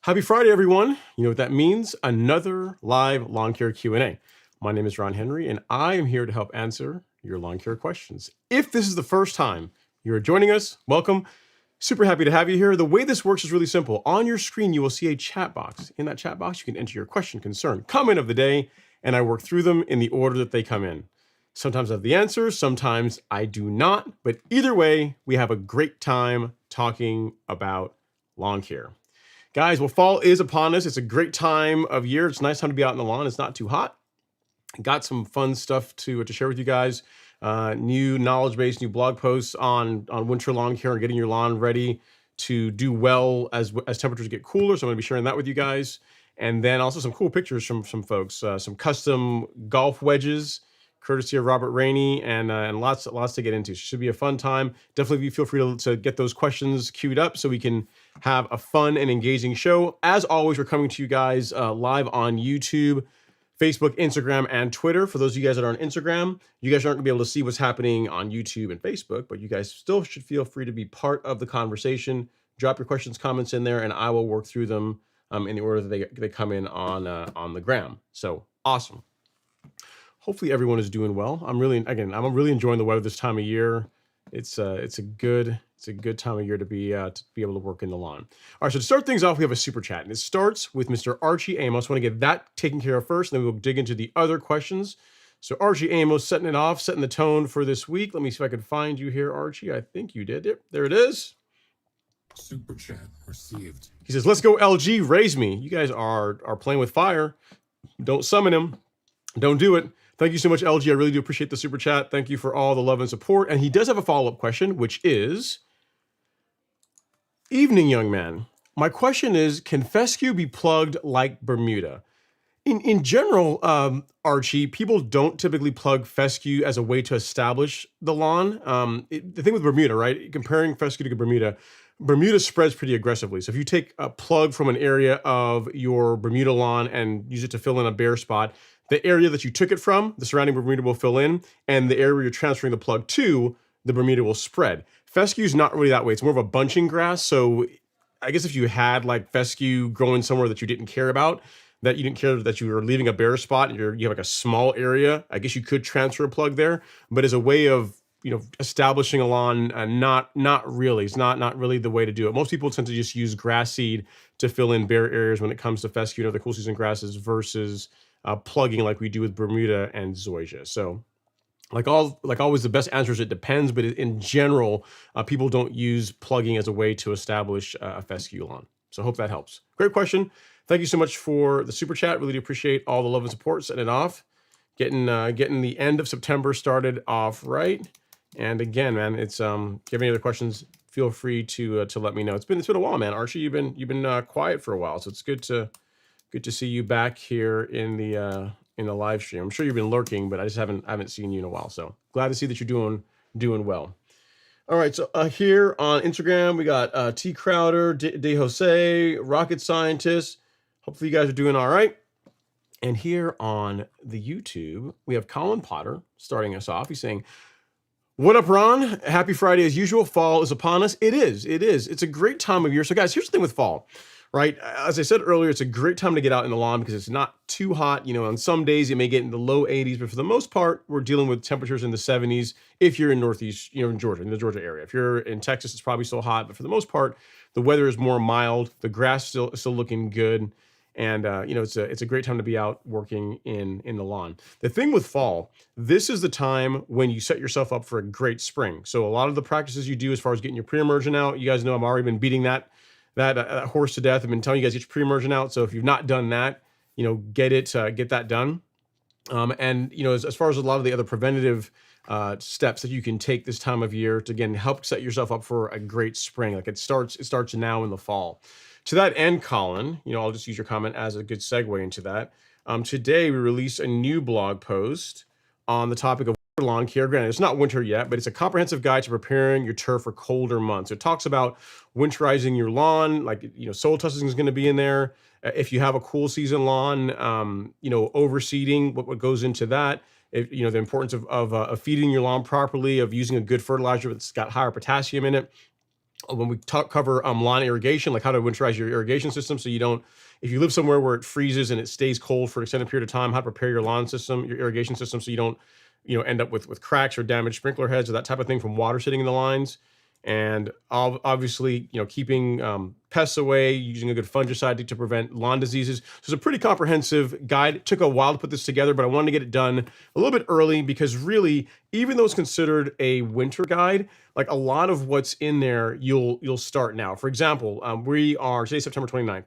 Happy Friday, everyone. You know what that means? Another live lawn care Q&A. My name is Ron Henry, and I am here to help answer your lawn care questions. If this is the first time you're joining us, welcome. Super happy to have you here. The way this works is really simple. On your screen, you will see a chat box. In that chat box, you can enter your question, concern, comment of the day, and I work through them in the order that they come in. Sometimes I have the answers, sometimes I do not, but either way, we have a great time talking about lawn care. Guys, well, fall is upon us. It's a great time of year. It's a nice time to be out in the lawn. It's not too hot. Got some fun stuff to share with you guys. New knowledge base, new blog posts on winter lawn care and getting your lawn ready to do well as temperatures get cooler. So I'm going to be sharing that with you guys. And then also some cool pictures from some folks, some custom golf wedges, courtesy of Robert Rainey, and lots to get into. Should be a fun time. Definitely feel free to get those questions queued up so we can have a fun and engaging show. As always, we're coming to you guys live on YouTube, Facebook, Instagram, and Twitter. For those of you guys that are on Instagram, you guys aren't going to be able to see what's happening on YouTube and Facebook, but you guys still should feel free to be part of the conversation. Drop your questions, comments in there, and I will work through them in the order that they come in on the gram. So awesome. Hopefully everyone is doing well. I'm really enjoying the weather this time of year. It's a good time of year to be able to work in the lawn. All right, so to start things off, we have a super chat, and it starts with Mr. Archie Amos. I want to get that taken care of first, and then we'll dig into the other questions. So Archie Amos setting the tone for this week. Let me see if I can find you here, Archie. I think you did. Yep, there it is. Super chat received. He says, "Let's go, LG. Raise me. You guys are playing with fire. Don't summon him. Don't do it." Thank you so much, LG. I really do appreciate the super chat. Thank you for all the love and support. And he does have a follow-up question, which is, evening, young man. My question is, can fescue be plugged like Bermuda? In general, Archie, people don't typically plug fescue as a way to establish the lawn. The thing with Bermuda, right? Comparing fescue to Bermuda, Bermuda spreads pretty aggressively. So if you take a plug from an area of your Bermuda lawn and use it to fill in a bare spot, the area that you took it from, the surrounding Bermuda will fill in, and the area you're transferring the plug to, the Bermuda will spread. Fescue is not really that way. It's more of a bunching grass. So I guess if you had like fescue growing somewhere that you didn't care about, that you didn't care that you were leaving a bare spot and you have like a small area, I guess you could transfer a plug there. But as a way of establishing a lawn, not really. It's not really the way to do it. Most people tend to just use grass seed to fill in bare areas when it comes to fescue and other cool season grasses versus plugging like we do with Bermuda and zoysia. So like always, the best answer is it depends, but in general, people don't use plugging as a way to establish a fescue lawn. So I hope that helps. Great question. Thank you so much for the super chat. Really do appreciate all the love and support. Setting it off, getting the end of September started off right. And again, man, it's if you have any other questions, feel free to let me know. It's been a while, man. Archie, you've been quiet for a while, so it's good to see you back here in the live stream. I'm sure you've been lurking, but I just haven't seen you in a while. So glad to see that you're doing well. All right, so here on Instagram we got T Crowder, De Jose, Rocket Scientist. Hopefully you guys are doing all right. And here on the YouTube we have Colin Potter starting us off. He's saying, "What up, Ron? Happy Friday as usual. Fall is upon us." It is. It's a great time of year. So guys, here's the thing with fall, right? As I said earlier, it's a great time to get out in the lawn because it's not too hot. On some days it may get in the low 80s, but for the most part, we're dealing with temperatures in the 70s. If you're in Northeast, in Georgia, in the Georgia area. If you're in Texas, it's probably still hot, but for the most part, the weather is more mild. The grass still looking good. And it's a great time to be out working in the lawn. The thing with fall, this is the time when you set yourself up for a great spring. So a lot of the practices you do as far as getting your pre-emergent out, you guys know I've already been beating that horse to death. I've been telling you guys get your pre-emergent out. So if you've not done that, get that done. And as far as a lot of the other preventative steps that you can take this time of year to again help set yourself up for a great spring. Like it starts now in the fall. To that end, Colin, I'll just use your comment as a good segue into that. Today, we released a new blog post on the topic of lawn care. Granted, it's not winter yet, but it's a comprehensive guide to preparing your turf for colder months. It talks about winterizing your lawn, like, soil testing is going to be in there. If you have a cool season lawn, overseeding, what goes into that. The importance of feeding your lawn properly, of using a good fertilizer that's got higher potassium in it. When we cover lawn irrigation, like how to winterize your irrigation system so you don't, if you live somewhere where it freezes and it stays cold for an extended period of time, how to prepare your lawn system, your irrigation system so you don't, end up with cracks or damaged sprinkler heads or that type of thing from water sitting in the lines. And obviously, keeping pests away, using a good fungicide to prevent lawn diseases. So it's a pretty comprehensive guide. It took a while to put this together, but I wanted to get it done a little bit early because really, even though it's considered a winter guide, like a lot of what's in there, you'll start now. For example, we are today, September 29th.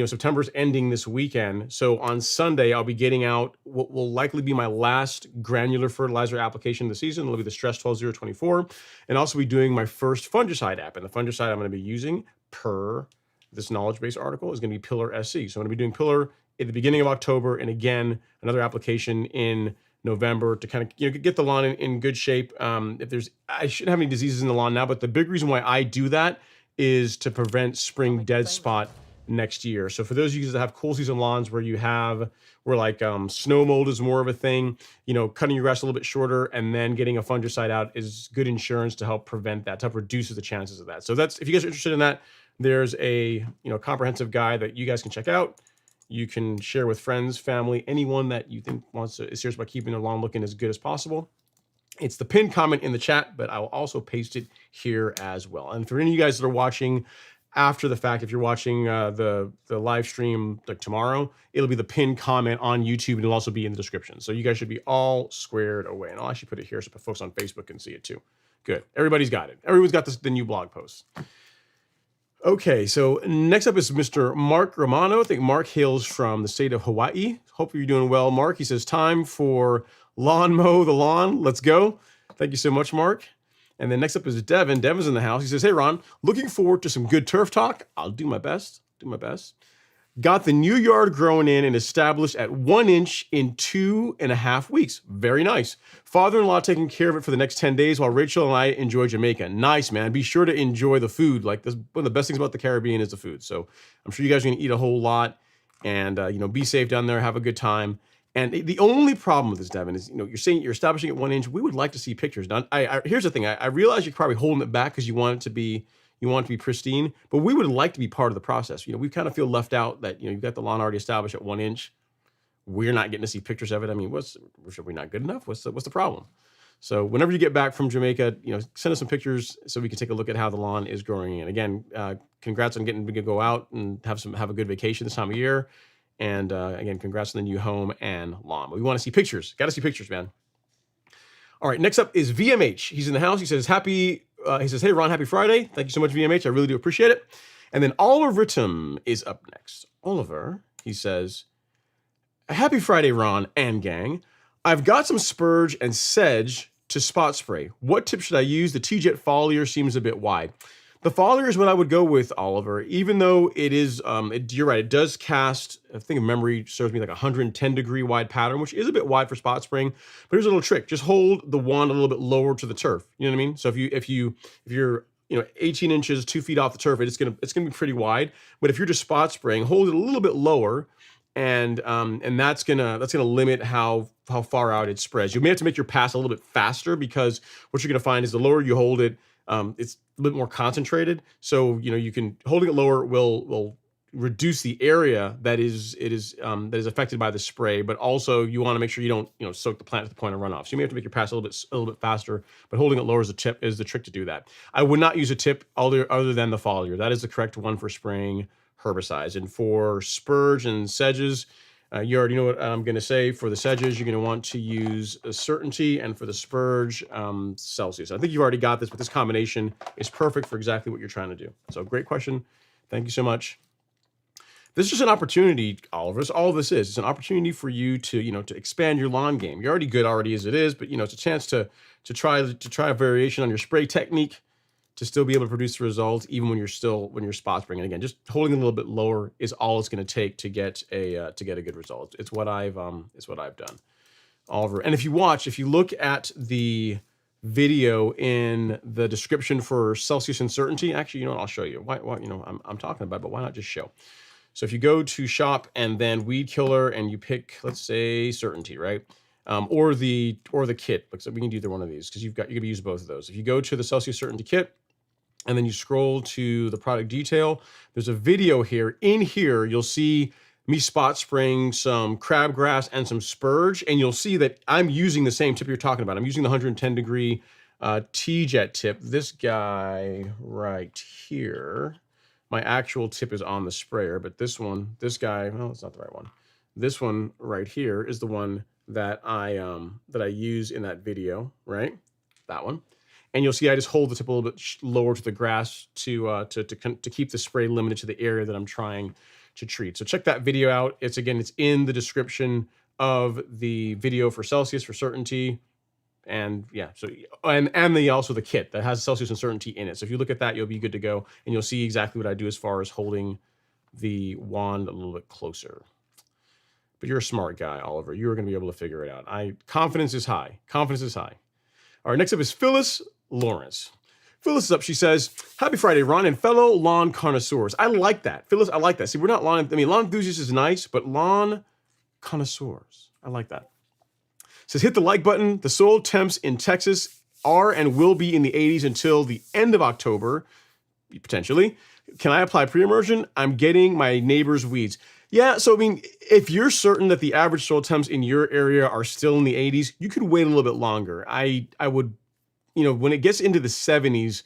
September's ending this weekend. So on Sunday, I'll be getting out what will likely be my last granular fertilizer application of the season. It'll be the Stress 12024, and also be doing my first fungicide app. And the fungicide I'm going to be using per this knowledge base article is going to be Pillar SC. So I'm going to be doing Pillar at the beginning of October, and again, another application in November to kind of get the lawn in good shape. I shouldn't have any diseases in the lawn now, but the big reason why I do that is to prevent spring dead spot next year. So for those of you that have cool season lawns where snow mold is more of a thing, cutting your grass a little bit shorter and then getting a fungicide out is good insurance to help prevent that, to help reduce the chances of that. So if you guys are interested in that, there's a comprehensive guide that you guys can check out. You can share with friends, family, anyone that you think is serious about keeping their lawn looking as good as possible. It's the pinned comment in the chat, but I will also paste it here as well. And for any of you guys that are watching after the fact, if you're watching the live stream like tomorrow, it'll be the pinned comment on YouTube, and it'll also be in the description. So you guys should be all squared away. And I'll actually put it here so folks on Facebook can see it too. Good. Everybody's got it. Everyone's got the new blog post. Okay, so next up is Mr. Mark Romano. I think Mark hails from the state of Hawaii. Hope you're doing well, Mark. He says, time for lawn mow the lawn. Let's go. Thank you so much, Mark. And then next up is Devin. Devin's in the house. He says, hey, Ron, looking forward to some good turf talk. I'll do my best. Got the new yard grown in and established at 1 inch in 2.5 weeks. Very nice. Father-in-law taking care of it for the next 10 days while Rachel and I enjoy Jamaica. Nice, man. Be sure to enjoy the food. Like, this, one of the best things about the Caribbean is the food. So I'm sure you guys are going to eat a whole lot, and be safe down there. Have a good time. And the only problem with this, Devin, is you're saying you're establishing at 1 inch. We would like to see pictures. Now, here's the thing. I realize you're probably holding it back because you want it to be pristine, but we would like to be part of the process. We kind of feel left out that you've got the lawn already established at 1 inch. We're not getting to see pictures of it. I mean, are we not good enough? What's the problem? So whenever you get back from Jamaica, send us some pictures so we can take a look at how the lawn is growing. And again, congrats on getting to go out and have a good vacation this time of year. And again, congrats on the new home and lawn. But we want to see pictures. Got to see pictures, man. All right, next up is VMH. He's in the house. He says, hey, Ron, happy Friday. Thank you so much, VMH. I really do appreciate it. And then Oliver Rittam is up next. Oliver, he says, happy Friday, Ron and gang. I've got some spurge and sedge to spot spray. What tip should I use? The T-Jet foliar seems a bit wide. The foliar is what I would go with, Oliver, even though it is, you're right, it does cast, I think if memory serves me, like 110 degree wide pattern, which is a bit wide for spot spraying, but here's a little trick. Just hold the wand a little bit lower to the turf. You know what I mean? So if you're 18 inches, 2 feet off the turf, it's gonna be pretty wide. But if you're just spot spraying, hold it a little bit lower, and that's gonna limit how far out it spreads. You may have to make your pass a little bit faster, because what you're gonna find is the lower you hold it, it's a bit more concentrated. So you can, holding it lower will reduce the area that is affected by the spray, but also you want to make sure you don't soak the plant to the point of runoff. So you may have to make your pass a little bit faster, but holding it lower is the trick to do that. I would not use a tip other than the foliar. That is the correct one for spraying herbicides. And for spurge and sedges, you already know what I'm going to say. For the sedges, you're going to want to use a Certainty, and for the spurge, Celsius. I think you've already got this, but this combination is perfect for exactly what you're trying to do. So great question. Thank you so much. This is just an opportunity, Oliver. All this is. It's an opportunity for you to expand your lawn game. You're already good as it is, but it's a chance to try a variation on your spray technique, to still be able to produce the results even when you're spot spraying. And again, just holding it a little bit lower is all it's going to take to get a good result. It's what I've done, Oliver. And if you look at the video in the description for Celsius and Certainty, actually, I'll show you. Why I'm talking about it, but why not just show? So if you go to shop and then weed killer and you pick, let's say, Certainty, right? Or the kit. So we can do either one of these because you're going to use both of those. If you go to the Celsius Certainty kit, and then you scroll to the product detail, there's a video here. In here, you'll see me spot spraying some crabgrass and some spurge, and you'll see that I'm using the same tip you're talking about. I'm using the 110 degree T-Jet tip. This guy right here, my actual tip is on the sprayer, but this guy, well, it's not the right one. This one right here is the one that I use in that video, right? That one. And you'll see I just hold the tip a little bit lower to the grass to keep the spray limited to the area that I'm trying to treat. So check that video out. It's in the description of the video for Celsius for Certainty. And yeah, so and also the kit that has Celsius and Certainty in it. So if you look at that, you'll be good to go, and you'll see exactly what I do as far as holding the wand a little bit closer. But you're a smart guy, Oliver. You're going to be able to figure it out. Confidence is high. Confidence is high. All right, next up is Phyllis Lawrence. Phyllis is up. She says, happy Friday, Ron, and fellow lawn connoisseurs. I like that. Phyllis, I like that. See, we're not lawn enthusiasts is nice, but lawn connoisseurs. I like that. Says, hit the like button. The soil temps in Texas are and will be in the 80s until the end of October, potentially. Can I apply pre-emergent? I'm getting my neighbor's weeds. Yeah, so if you're certain that the average soil temps in your area are still in the 80s, you could wait a little bit longer. I would, when it gets into the 70s,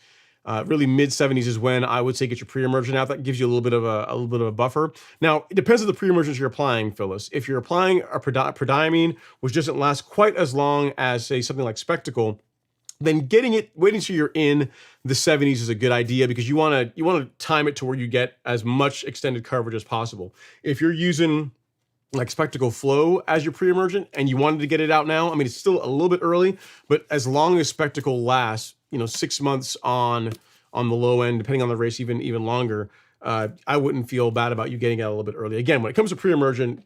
really mid 70s is when I would say get your pre-emergent out. That gives you a little bit of a buffer. Now, it depends on the pre-emergents you're applying, Phyllis. If you're applying a prodiamine, which doesn't last quite as long as, say, something like Spectacle, then waiting till you're in the 70s is a good idea, because you want to time it to where you get as much extended coverage as possible. If you're using like Spectacle Flow as your pre-emergent and you wanted to get it out now, it's still a little bit early, but as long as Spectacle lasts, 6 months on the low end, depending on the race, even longer, I wouldn't feel bad about you getting out a little bit early. Again, when it comes to pre-emergent,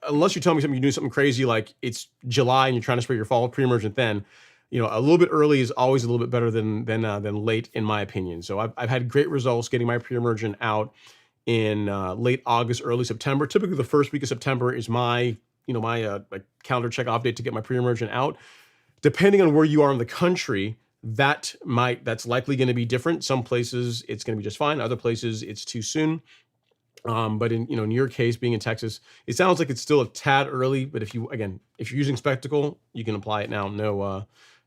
unless you tell me you're doing something crazy like it's July and you're trying to spray your fall pre-emergent, then a little bit early is always a little bit better than late, in my opinion. So I've had great results getting my pre-emergent out in late August, early September. Typically, the first week of September is my my calendar check off date to get my pre-emergent out. Depending on where you are in the country, that's likely going to be different. Some places it's going to be just fine. Other places it's too soon. But in your case, being in Texas, it sounds like it's still a tad early. But if you're using Spectacle, you can apply it now.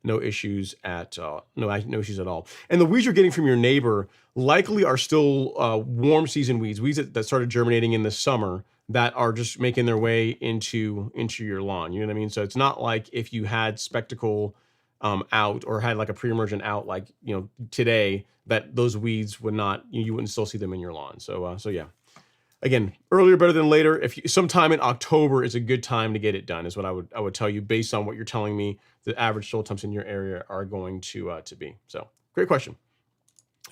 No issues at no issues at all. And the weeds you're getting from your neighbor likely are still warm season weeds that started germinating in the summer that are just making their way into your lawn. You know what I mean? So it's not like if you had Spectacle out or had like a pre-emergent out like today, that those weeds would not, you wouldn't still see them in your lawn. So yeah. Again, earlier better than later. Sometime in October is a good time to get it done, is what I would tell you based on what you're telling me the average soil temps in your area are going to be. So great question.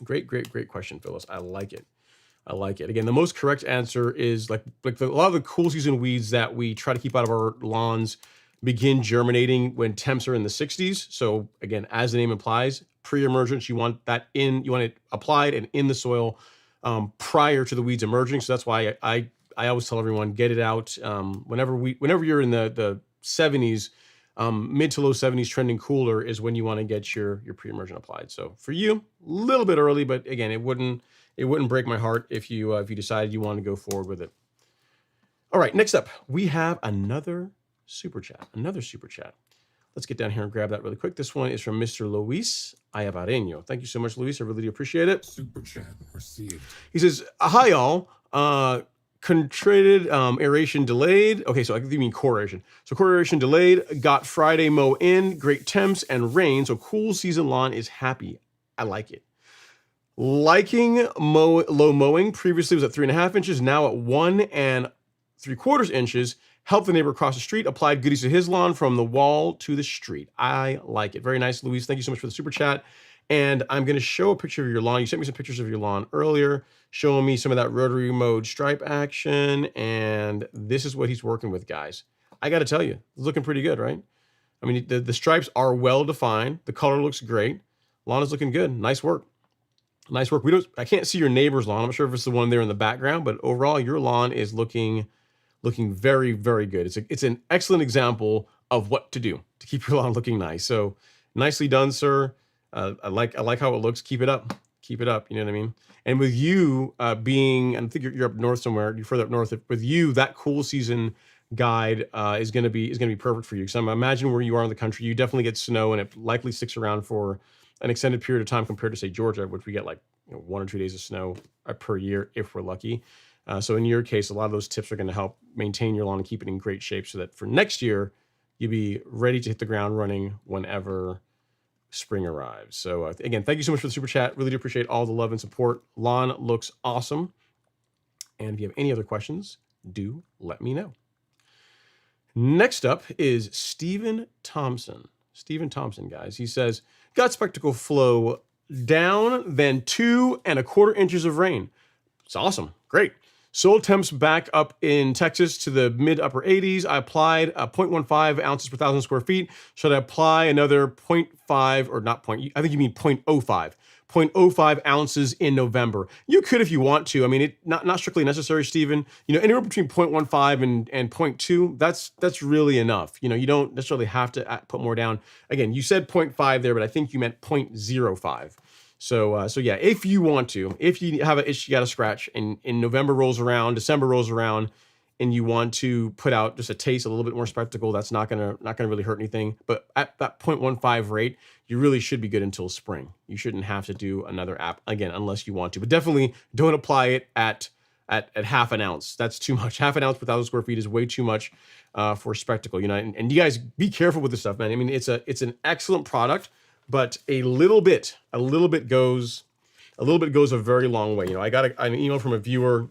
Great question, Phyllis. I like it. Again, the most correct answer is like a lot of the cool season weeds that we try to keep out of our lawns begin germinating when temps are in the 60s. So again, as the name implies, pre-emergence, you want it applied and in the soil prior to the weeds emerging. So that's why I always tell everyone, get it out whenever you're in the 70s, mid to low 70s, trending cooler is when you want to get your pre-emergent applied. So for you, a little bit early, but again, it wouldn't break my heart if you decided you want to go forward with it. All right, next up, we have another super chat. Let's get down here and grab that really quick. This one is from Mr. Luis Ayabareño. Thank you so much, Luis. I really do appreciate it. Super chat received. He says, hi, y'all. Contrated aeration delayed. Okay, so I think you mean core aeration. So core aeration delayed. Got Friday mow in. Great temps and rain. So cool season lawn is happy. I like it. Liking low mowing. Previously was at 3.5 inches. Now at 1 3/4 inches. Helped the neighbor across the street, applied goodies to his lawn from the wall to the street. I like it. Very nice, Luis. Thank you so much for the super chat. And I'm going to show a picture of your lawn. You sent me some pictures of your lawn earlier, showing me some of that rotary mode stripe action. And this is what he's working with, guys. I got to tell you, it's looking pretty good, right? I mean, the stripes are well defined. The color looks great. Lawn is looking good. Nice work. I can't see your neighbor's lawn. I'm not sure if it's the one there in the background, but overall, your lawn is looking very, very good. It's an excellent example of what to do to keep your lawn looking nice. So nicely done, sir. I like how it looks. Keep it up. You know what I mean? And with you being, I think you're up north somewhere. You're further up north. With you, that cool season guide is going to be perfect for you. So I'm imagine where you are in the country, you definitely get snow, and it likely sticks around for an extended period of time compared to say Georgia, which we get like 1 or 2 days of snow per year if we're lucky. So in your case, a lot of those tips are going to help maintain your lawn and keep it in great shape so that for next year, you'll be ready to hit the ground running whenever spring arrives. So again, thank you so much for the super chat. Really do appreciate all the love and support. Lawn looks awesome. And if you have any other questions, do let me know. Next up is Stephen Thompson. Guys. He says, got Spectacle flow down, then 2 1/4 inches of rain. It's awesome. Great. Soil temps back up in Texas to the mid upper 80s. I applied 0.15 ounces per 1,000 square feet. Should I apply another 0.5 or not point? I think you mean 0.05 ounces in November. You could if you want to. I mean, not strictly necessary, Stephen. Anywhere between 0.15 and 0.2, that's really enough. You don't necessarily have to put more down. Again, you said 0.5 there, but I think you meant 0.05. So yeah, if you want to, if you have an itch you got to scratch, and November rolls around, December rolls around, and you want to put out just a taste, a little bit more Spectacle, that's not gonna really hurt anything. But at that 0.15 rate, you really should be good until spring. You shouldn't have to do another app again unless you want to. But definitely don't apply it at half an ounce. That's too much. Half an ounce per 1,000 square feet is way too much for Spectacle. And you guys be careful with this stuff, man. I mean, it's an excellent product. But a little bit goes a very long way. I got an email from a viewer.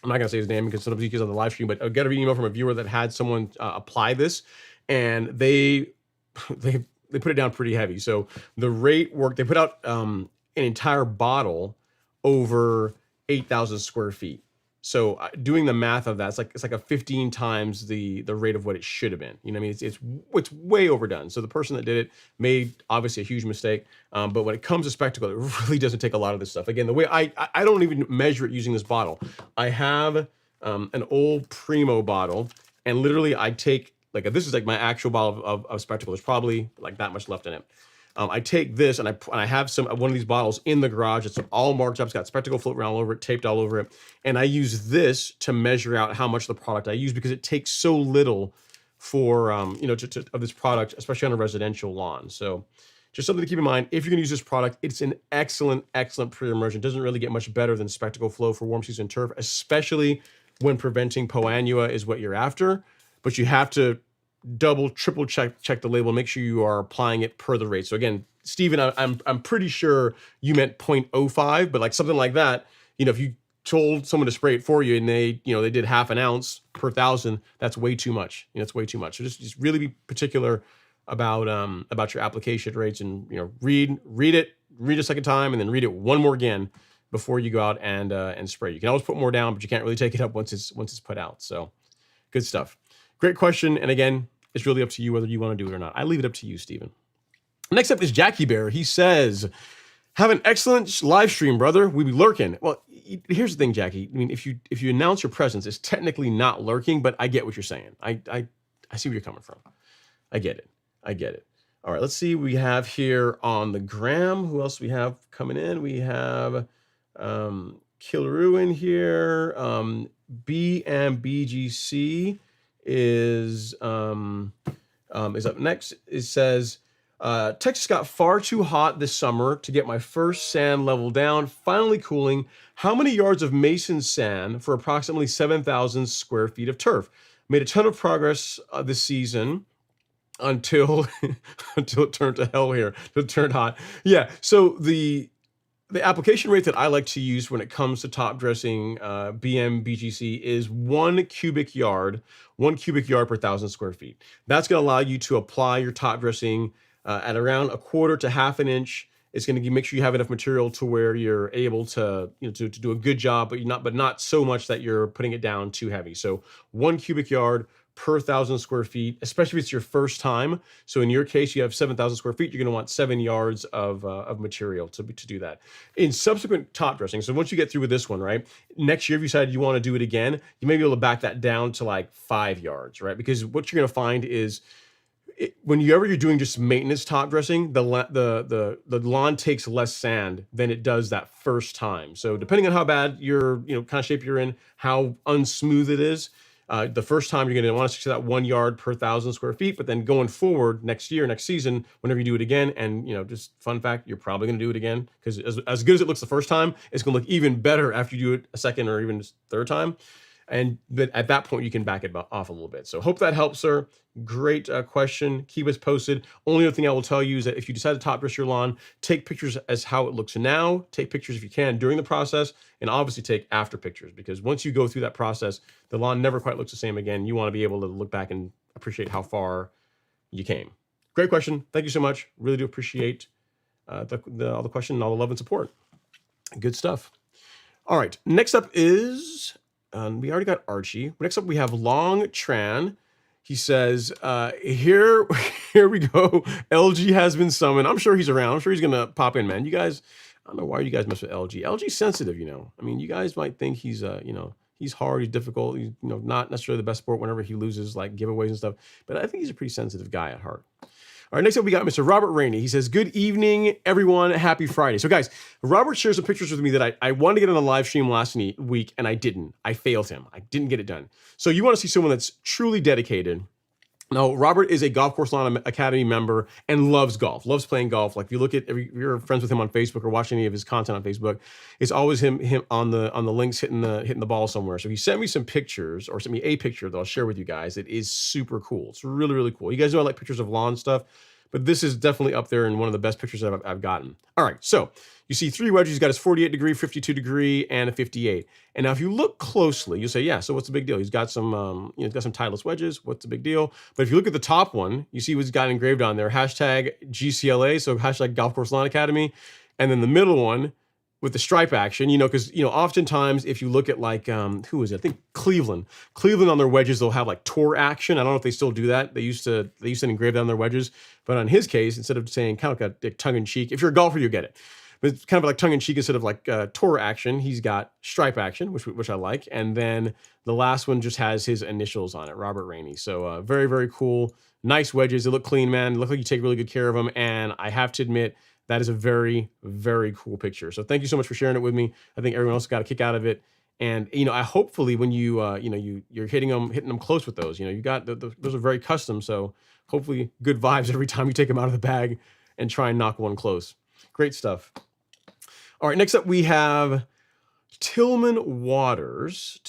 I'm not gonna say his name because sometimes he's on the live stream, but I got an email from a viewer that had someone apply this, and they put it down pretty heavy. So the rate worked. They put out an entire bottle over 8,000 square feet. So doing the math of that, it's like a 15 times the rate of what it should have been. You know what I mean? It's way overdone. So the person that did it made obviously a huge mistake. But when it comes to spectacle, it really doesn't take a lot of this stuff. Again, the way I don't even measure it using this bottle. I have an old Primo bottle, and literally I take like this is like my actual bottle of spectacle. There's probably like that much left in it. I take this and I have one of these bottles in the garage. It's all marked up. It's got spectacle floating all over it, taped all over it. And I use this to measure out how much of the product I use because it takes so little for, of this product, especially on a residential lawn. So just something to keep in mind. If you're going to use this product, it's an excellent, excellent pre-emergent. Doesn't really get much better than spectacle flow for warm season turf, especially when preventing poa annua is what you're after. But you have to double, triple check the label, make sure you are applying it per the rate. So again, Steven, I'm pretty sure you meant 0.05, but like something like that, if you told someone to spray it for you and they did half an ounce per 1,000, that's way too much. It's way too much. So just really be particular about your application rates, and read it a second time, and then read it one more again before you go out and spray. You can always put more down, but you can't really take it up once it's put out. So good stuff. Great question. And again, it's really up to you whether you want to do it or not. I leave it up to you, Steven. Next up is Jackie Bear. He says, have an excellent live stream, brother. We be lurking. Well, here's the thing, Jackie. I mean, if you announce your presence, it's technically not lurking, but I get what you're saying. I see where you're coming from. I get it. All right, let's see. We have here on the gram. Who else we have coming in? We have Killaroo in here. BMBGC is up next. It says, Texas got far too hot this summer to get my first sand level down, finally cooling. How many yards of mason sand for approximately 7,000 square feet of turf? Made a ton of progress this season until it turned to hell here. It turned hot. Yeah, so the application rate that I like to use when it comes to top dressing BMBGC is 1 cubic yard per 1,000 square feet. That's going to allow you to apply your top dressing at around 1/4 to 1/2 inch. It's going to make sure you have enough material to where you're able to to do a good job, but not so much that you're putting it down too heavy. So 1 cubic yard per 1,000 square feet, especially if it's your first time. So in your case, you have 7,000 square feet. You're going to want 7 yards of material to do that. In subsequent top dressing, so once you get through with this one, right, next year, if you decide you want to do it again, you may be able to back that down to like 5 yards, right? Because what you're going to find is whenever you're doing just maintenance top dressing, the lawn takes less sand than it does that first time. So depending on how bad your kind of shape you're in, how unsmooth it is, the first time you're going to want to stick to that 1 yard per 1,000 square feet, but then going forward next season, whenever you do it again, and just fun fact, you're probably going to do it again because as good as it looks the first time, it's going to look even better after you do it a second or even third time. And but at that point, you can back it off a little bit. So hope that helps, sir. Great question. Keep us posted. Only other thing I will tell you is that if you decide to top dress your lawn, take pictures as how it looks now. Take pictures if you can during the process, and obviously take after pictures, because once you go through that process, the lawn never quite looks the same again. You want to be able to look back and appreciate how far you came. Great question. Thank you so much. Really do appreciate all the question and all the love and support. Good stuff. All right. Next up is... we already got Archie. Next up, we have Long Tran. He says, here we go. LG has been summoned. I'm sure he's around. I'm sure he's going to pop in, man. You guys, I don't know why you guys mess with LG. LG's sensitive, I mean, you guys might think he's, he's hard, he's difficult. He's, not necessarily the best sport whenever he loses, like giveaways and stuff. But I think he's a pretty sensitive guy at heart. All right, next up, we got Mr. Robert Rainey. He says, good evening, everyone. Happy Friday. So, guys, Robert shares some pictures with me that I wanted to get on a live stream last week, and I didn't. I failed him. I didn't get it done. So you want to see someone that's truly dedicated. Now, Robert is a Golf Course Lawn Academy member and loves golf, loves playing golf. Like, if you look at, if you're friends with him on Facebook or watch any of his content on Facebook, it's always him on the links hitting the ball somewhere. So he sent me some pictures, or sent me a picture that I'll share with you guys. It is super cool. It's really, really cool. You guys know I like pictures of lawn stuff, but this is definitely up there in one of the best pictures I've gotten. All right, so you see 3 wedges. He's got his 48 degree, 52 degree, and a 58. And now if you look closely, you'll say, yeah, so what's the big deal? He's got some, he's got some Titleist wedges. What's the big deal? But if you look at the top one, you see what's got engraved on there, hashtag GCLA, so hashtag Golf Course Lawn Academy. And then the middle one, with the stripe action, because oftentimes if you look at like who is it? I think Cleveland on their wedges, they'll have like Tor action. I don't know if they still do that. They used to engrave that on their wedges, but on his case, instead of saying kind of like a tongue in cheek, if you're a golfer, you get it. But it's kind of like tongue in cheek instead of like Tor action. He's got stripe action, which I like, and then the last one just has his initials on it, Robert Rainey. So very, very cool, nice wedges. They look clean, man. They look like you take really good care of them, and I have to admit, that is a very, very cool picture. So thank you so much for sharing it with me. I think everyone else got a kick out of it. And I hopefully when you're hitting them close with those. You got those are very custom. So hopefully good vibes every time you take them out of the bag and try and knock one close. Great stuff. All right, next up we have Tillman Waters.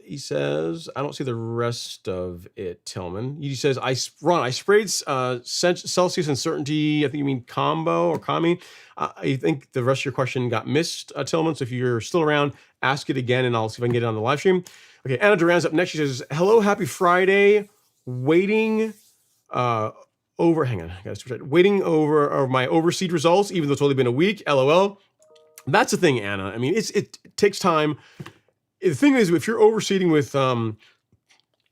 He says, I don't see the rest of it, Tillman. He says, I sprayed Celsius and Certainty. I think you mean combo or Kami. I think the rest of your question got missed, Tillman. So if you're still around, ask it again and I'll see if I can get it on the live stream. Okay, Anna Duran's up next. She says, hello, happy Friday. Waiting over my overseed results, even though it's only been a week. LOL. That's the thing, Anna. I mean, it takes time. The thing is, if you're overseeding with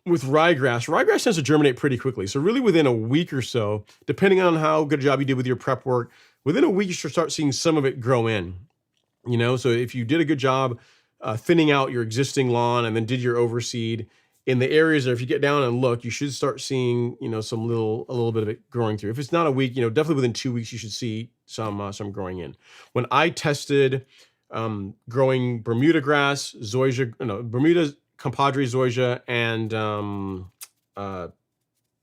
ryegrass tends to germinate pretty quickly. So really within a week or so, depending on how good a job you did with your prep work, within a week you should start seeing some of it grow in. So if you did a good job thinning out your existing lawn and then did your overseed in the areas that if you get down and look, you should start seeing, a little bit of it growing through. If it's not a week, definitely within 2 weeks, you should see some growing in. When I tested growing Bermuda grass, Bermuda compadre zoysia, and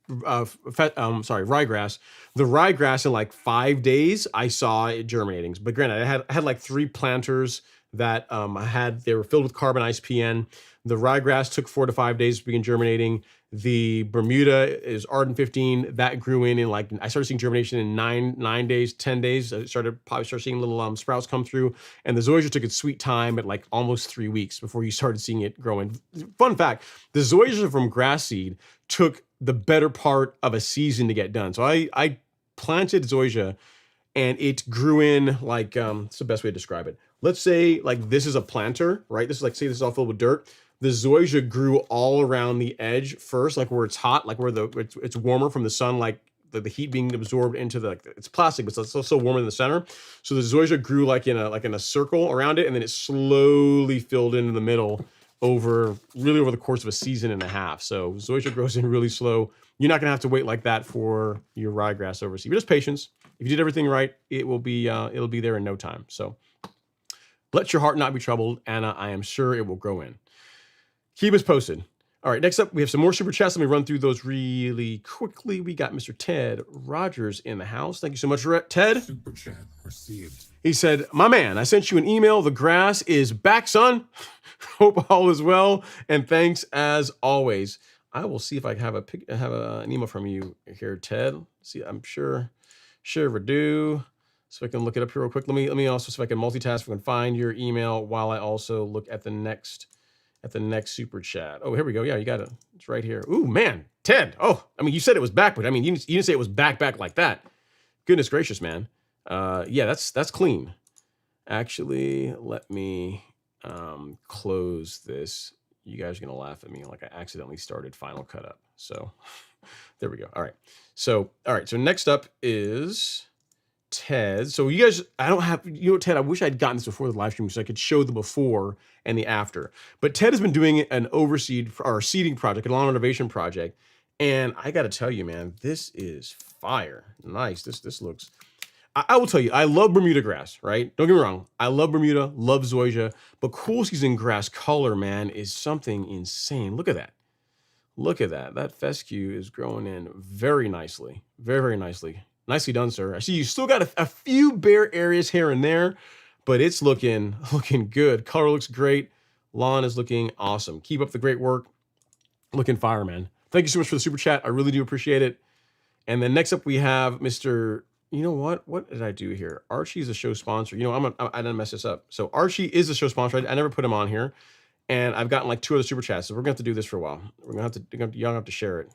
ryegrass. The ryegrass in like 5 days, I saw it germinating. But granted, I had like 3 planters that they were filled with carbon ISPN. The ryegrass took 4 to 5 days to begin germinating. The Bermuda is Arden 15. That grew in like, I started seeing germination in 9 days, 10 days. I started seeing little sprouts come through. And the zoysia took its sweet time at like almost 3 weeks before you started seeing it growing. Fun fact, the zoysia from grass seed took the better part of a season to get done. So I planted zoysia and it grew in like, it's the best way to describe it. Let's say like this is a planter, right? This is like, say this is all filled with dirt. The zoysia grew all around the edge first, like where it's hot, like where it's warmer from the sun, like the heat being absorbed into it's plastic, but it's also warmer in the center. So the zoysia grew like in a circle around it, and then it slowly filled into the middle over the course of a season and a half. So zoysia grows in really slow. You're not gonna have to wait like that for your ryegrass overseed. But just patience. If you did everything right, it'll be there in no time. So let your heart not be troubled, Anna. I am sure it will grow in. Keep us posted. All right, next up, we have some more super chats. Let me run through those really quickly. We got Mr. Ted Rogers in the house. Thank you so much, Ted. Super chat received. He said, my man, I sent you an email. The grass is back, son. Hope all is well. And thanks as always. I will see if I have an email from you here, Ted. See, I'm sure we do. So I can look it up here real quick. Let me also see if I can multitask. If I can find your email while I also look at the next super chat. Oh, here we go. Yeah, you got it. It's right here. Ooh, man, Ted. Oh, I mean, you said it was back, but I mean, you didn't say it was back like that. Goodness gracious, man. Yeah, that's clean. Actually, let me close this. You guys are gonna laugh at me like I accidentally started Final Cut Up. So there we go. All right. So next up is Ted. So you guys, I don't have, Ted, I wish I'd gotten this before the live stream so I could show the before and the after. But Ted has been doing an overseed or seeding project, a lawn renovation project. And I got to tell you, man, this is fire. Nice. This looks, I will tell you, I love Bermuda grass, right? Don't get me wrong. I love Bermuda, love zoysia, but cool season grass color, man, is something insane. Look at that. Look at that. That fescue is growing in very nicely. Very, very nicely. Nicely done, sir. I see you still got a few bare areas here and there, but it's looking good. Color looks great. Lawn is looking awesome. Keep up the great work. Looking fire, man. Thank you so much for the super chat. I really do appreciate it. And then next up we have Mr. You know what? What did I do here? Archie is a show sponsor. I didn't mess this up. So Archie is a show sponsor. I never put him on here, and I've gotten like 2 other super chats. So we're gonna have to do this for a while. Y'all have to share it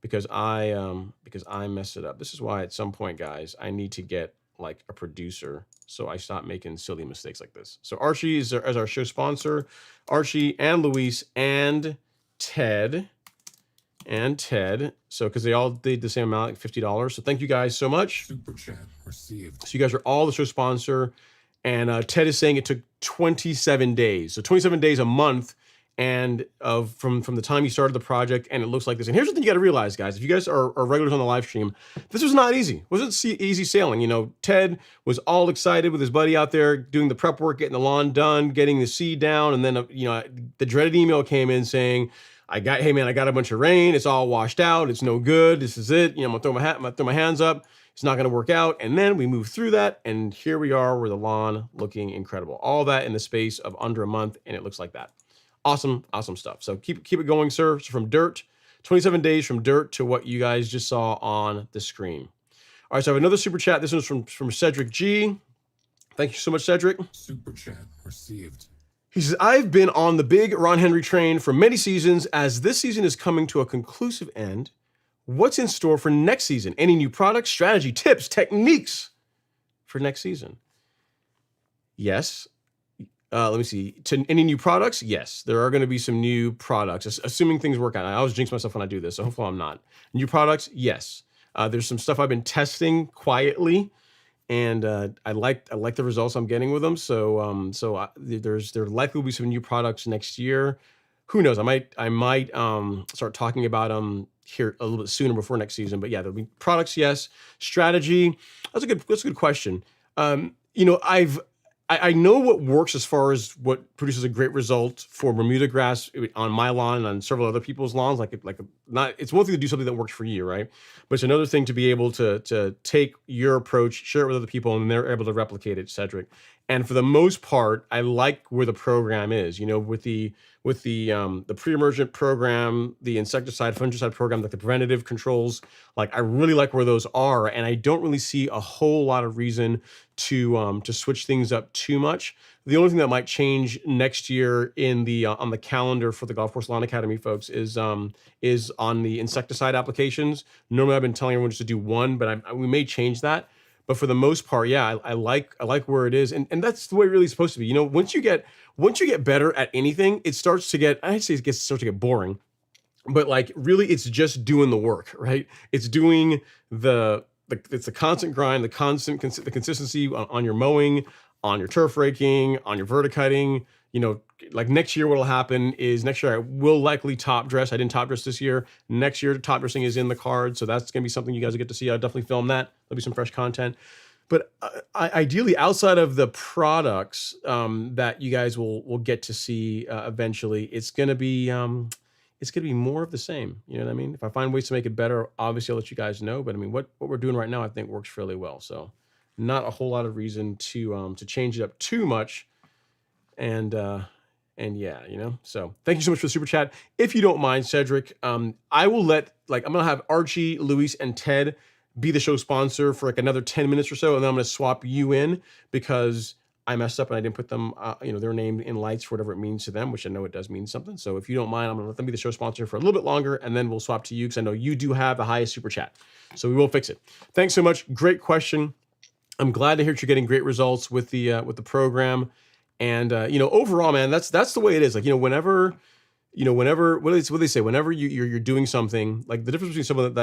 because I messed it up. This is why at some point, guys, I need to get like a producer, so I stop making silly mistakes like this. So Archie is as our show sponsor, Archie and Luis and Ted. So because they all did the same amount, like $50. So thank you guys so much. Super chat received. So you guys are all the show sponsor. And Ted is saying it took 27 days. So 27 days a month and from the time you started the project, and it looks like this. And here's the thing you got to realize, guys. If you guys are regulars on the live stream, this was not easy. It wasn't easy sailing. You know, Ted was all excited with his buddy out there doing the prep work, getting the lawn done, getting the seed down. And then, the dreaded email came in saying, hey man, I got a bunch of rain. It's all washed out. It's no good. This is it. I'm gonna throw my hands up. It's not going to work out. And then we move through that, and here we are with the lawn looking incredible. All that in the space of under a month, and it looks like that. Awesome stuff. So keep it going, sir. So from dirt, 27 days from dirt to what you guys just saw on the screen. All right, so I have another super chat. This one's from Cedric G. Thank you so much, Cedric. Super chat received. He says, I've been on the big Ron Henry train for many seasons. As this season is coming to a conclusive end, what's in store for next season? Any new products, strategy, tips, techniques for next season? Yes. Let me see. Any new products? Yes. There are going to be some new products, assuming things work out. I always jinx myself when I do this, so hopefully I'm not. New products? Yes. There's some stuff I've been testing quietly, and I like the results I'm getting with them. So there likely will be some new products next year. Who knows? I might start talking about them here a little bit sooner before next season. But yeah, there'll be products. Yes. Strategy. That's a good question. I know what works as far as what produces a great result for Bermuda grass on my lawn and on several other people's lawns. It's one thing to do something that works for you, right? But it's another thing to be able to take your approach, share it with other people, and they're able to replicate it, Cedric. And for the most part, I like where the program is. With the pre-emergent program, the insecticide, fungicide program, like the preventative controls, I really like where those are, and I don't really see a whole lot of reason to switch things up too much. The only thing that might change next year in the on the calendar for the Golf Course Lawn Academy folks is on the insecticide applications. Normally, I've been telling everyone just to do one, but we may change that. But for the most part, yeah, I like where it is, and that's the way it really is supposed to be. Once you get better at anything, it starts to get boring. But really, it's just doing the work, right? It's doing it's the constant grind, the consistency on your mowing, on your turf raking, on your verticutting. Next year, what'll happen is next year I will likely top dress. I didn't top dress this year. Next year, top dressing is in the card, so that's gonna be something you guys will get to see. I'll definitely film that. There'll be some fresh content. But ideally, outside of the products that you guys will get to see eventually, it's gonna be more of the same. You know what I mean? If I find ways to make it better, obviously I'll let you guys know. But I mean, what we're doing right now, I think works fairly well. So, not a whole lot of reason to change it up too much. And yeah, So thank you so much for the super chat. If you don't mind, Cedric, I will I'm gonna have Archie, Luis, and Ted be the show sponsor for another 10 minutes or so, and then I'm gonna swap you in because I messed up and I didn't put them, their name in lights for whatever it means to them, which I know it does mean something. So if you don't mind, I'm gonna let them be the show sponsor for a little bit longer, and then we'll swap to you because I know you do have the highest super chat. So we will fix it. Thanks so much. Great question. I'm glad to hear you're getting great results with the program. And overall, man, that's the way it is. Whenever what do they say? Whenever you're doing something, the difference between someone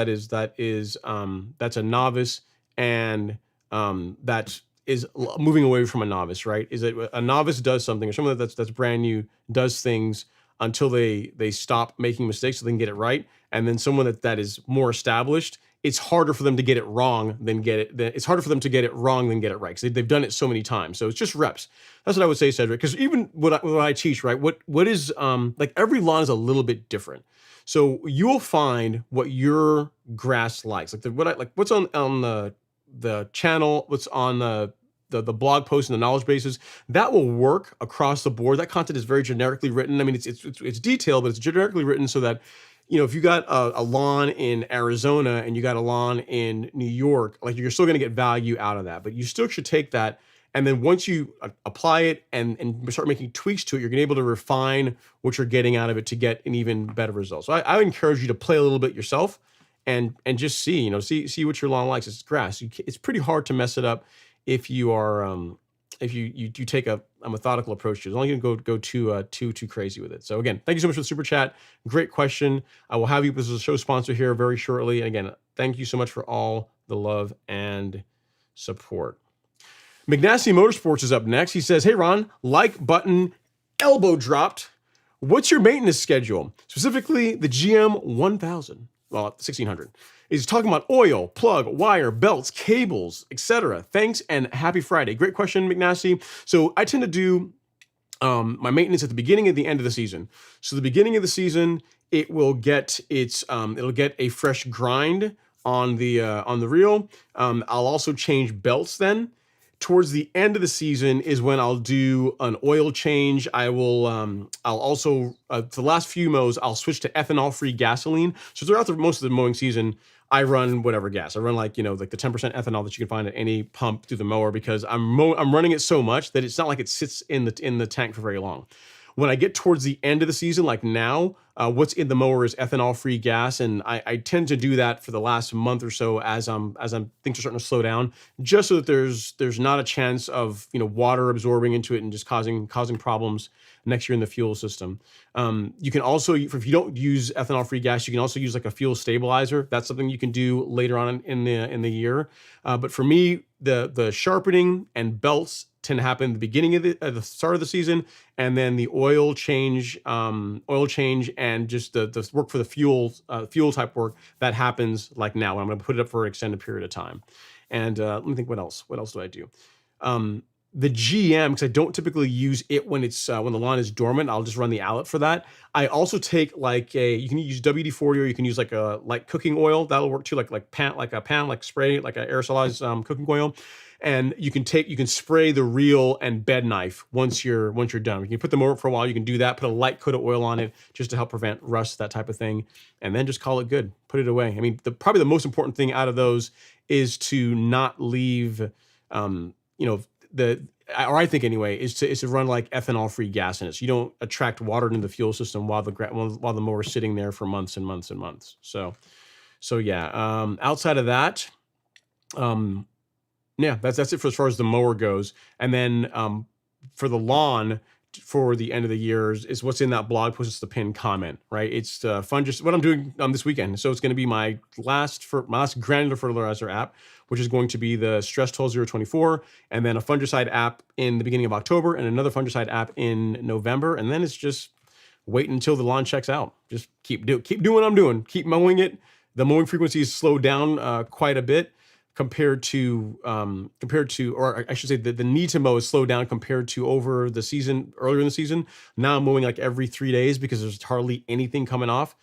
that's a novice and that is moving away from a novice, right? Is that a novice does something, or someone that's brand new does things until they stop making mistakes so they can get it right, and then someone that is more established, it's harder for them to get it wrong than get it. It's harder for them to get it wrong than get it right because they've done it so many times. So it's just reps. That's what I would say, Cedric. Because even what I teach, right? What is every lawn is a little bit different. So you'll find what your grass likes. What's on the channel, what's on the blog posts and the knowledge bases, that will work across the board. That content is very generically written. I mean, it's detailed, but it's generically written so that if you got a lawn in Arizona and you got a lawn in New York, you're still going to get value out of that. But you still should take that, and then once you apply it and start making tweaks to it, you're going to be able to refine what you're getting out of it to get an even better result. So I encourage you to play a little bit yourself and just see what your lawn likes. It's grass. It's pretty hard to mess it up if you are if you take a methodical approach to it. It's only going to go too crazy with it. So again, thank you so much for the super chat. Great question. I will have you as a show sponsor here very shortly. And again, thank you so much for all the love and support. McNasty Motorsports is up next. He says, "Hey Ron, like button elbow dropped. What's your maintenance schedule? Specifically the GM 1000, well, 1600. He's talking about oil, plug, wire, belts, cables, etc. Thanks and happy Friday." Great question, McNasty. So I tend to do my maintenance at the beginning and the end of the season. So the beginning of the season, it will get it'll get a fresh grind on the reel. I'll also change belts then. Towards the end of the season is when I'll do an oil change. I'll also, for the last few mows, I'll switch to ethanol-free gasoline. So throughout most of the mowing season, I run whatever gas. I run like the 10% ethanol that you can find at any pump through the mower, because I'm running it so much that it's not like it sits in the tank for very long. When I get towards the end of the season, like now, what's in the mower is ethanol-free gas, and I tend to do that for the last month or so as things are starting to slow down, just so that there's not a chance of water absorbing into it and just causing problems next year in the fuel system. You can also, if you don't use ethanol-free gas, you can also use like a fuel stabilizer. That's something you can do later on in the year. But for me, the sharpening and belts tend to happen at the beginning of the start of the season, and then the oil change and just the work for the fuel type work that happens like now. I'm going to put it up for an extended period of time. And let me think, what else do I do? The GM, because I don't typically use it when it's when the lawn is dormant, I'll just run the outlet for that. I also take you can use WD-40, or you can use like a light cooking oil. That'll work too, like spray, like an aerosolized cooking oil. And you can spray the reel and bed knife once you're done. You can put them over for a while. You can do that. Put a light coat of oil on it just to help prevent rust, that type of thing, and then just call it good. Put it away. I mean, probably the most important thing out of those is to not leave, I think anyway, is to run like ethanol-free gas in it, so you don't attract water into the fuel system while the mower's sitting there for months and months and months. So yeah. Outside of that, yeah, that's it for as far as the mower goes. And then for the lawn, for the end of the year is what's in that blog post. It's the pinned comment, right? It's fun, just what I'm doing this weekend. So it's going to be my last granular fertilizer app, which is going to be the Stress Tool 024, and then a fungicide app in the beginning of October, and another fungicide app in November. And then it's just wait until the lawn checks out. Just keep doing what I'm doing. Keep mowing it. The mowing frequency is slowed down quite a bit compared to, or I should say the need to mow is slowed down compared to earlier in the season. Now I'm mowing like every 3 days because there's hardly anything coming off.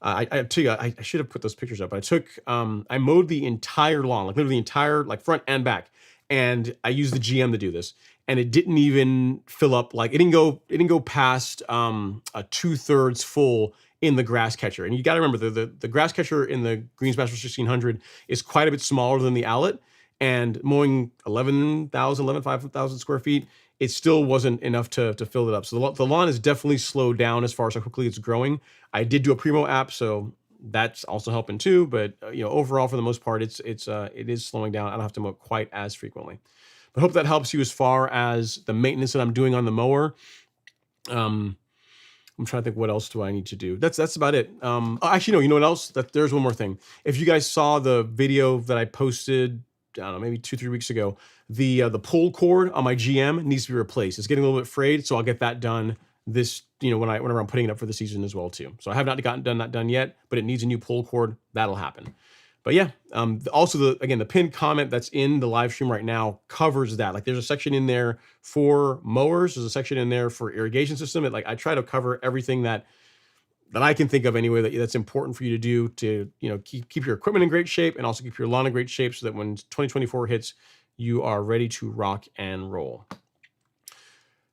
I tell you, I should have put those pictures up. I mowed the entire lawn, like literally the entire, like front and back. And I used the GM to do this, and it didn't even fill up. Like it didn't go past a 2/3 full in the grass catcher. And you got to remember the grass catcher in the Greensmaster 1600 is quite a bit smaller than the outlet, and mowing 5,000 square feet, it still wasn't enough to fill it up. So the lawn is definitely slowed down as far as how quickly it's growing. I did do a Primo app, so that's also helping too. But overall, for the most part, it is slowing down. I don't have to mow quite as frequently. But I hope that helps you as far as the maintenance that I'm doing on the mower. I'm trying to think, what else do I need to do? That's about it. Actually, no, you know what else? There's one more thing. If you guys saw the video that I posted, I don't know, maybe 2-3 weeks ago, the pull cord on my GM needs to be replaced. It's getting a little bit frayed, so I'll get that done this, whenever I'm putting it up for the season as well too. So I have not gotten that done yet, but it needs a new pull cord. That'll happen. But yeah, also the pinned comment that's in the live stream right now covers that. Like there's a section in there for mowers. There's a section in there for irrigation system. I try to cover everything that I can think of anyway that's important for you to do to keep your equipment in great shape and also keep your lawn in great shape, so that when 2024 hits, you are ready to rock and roll.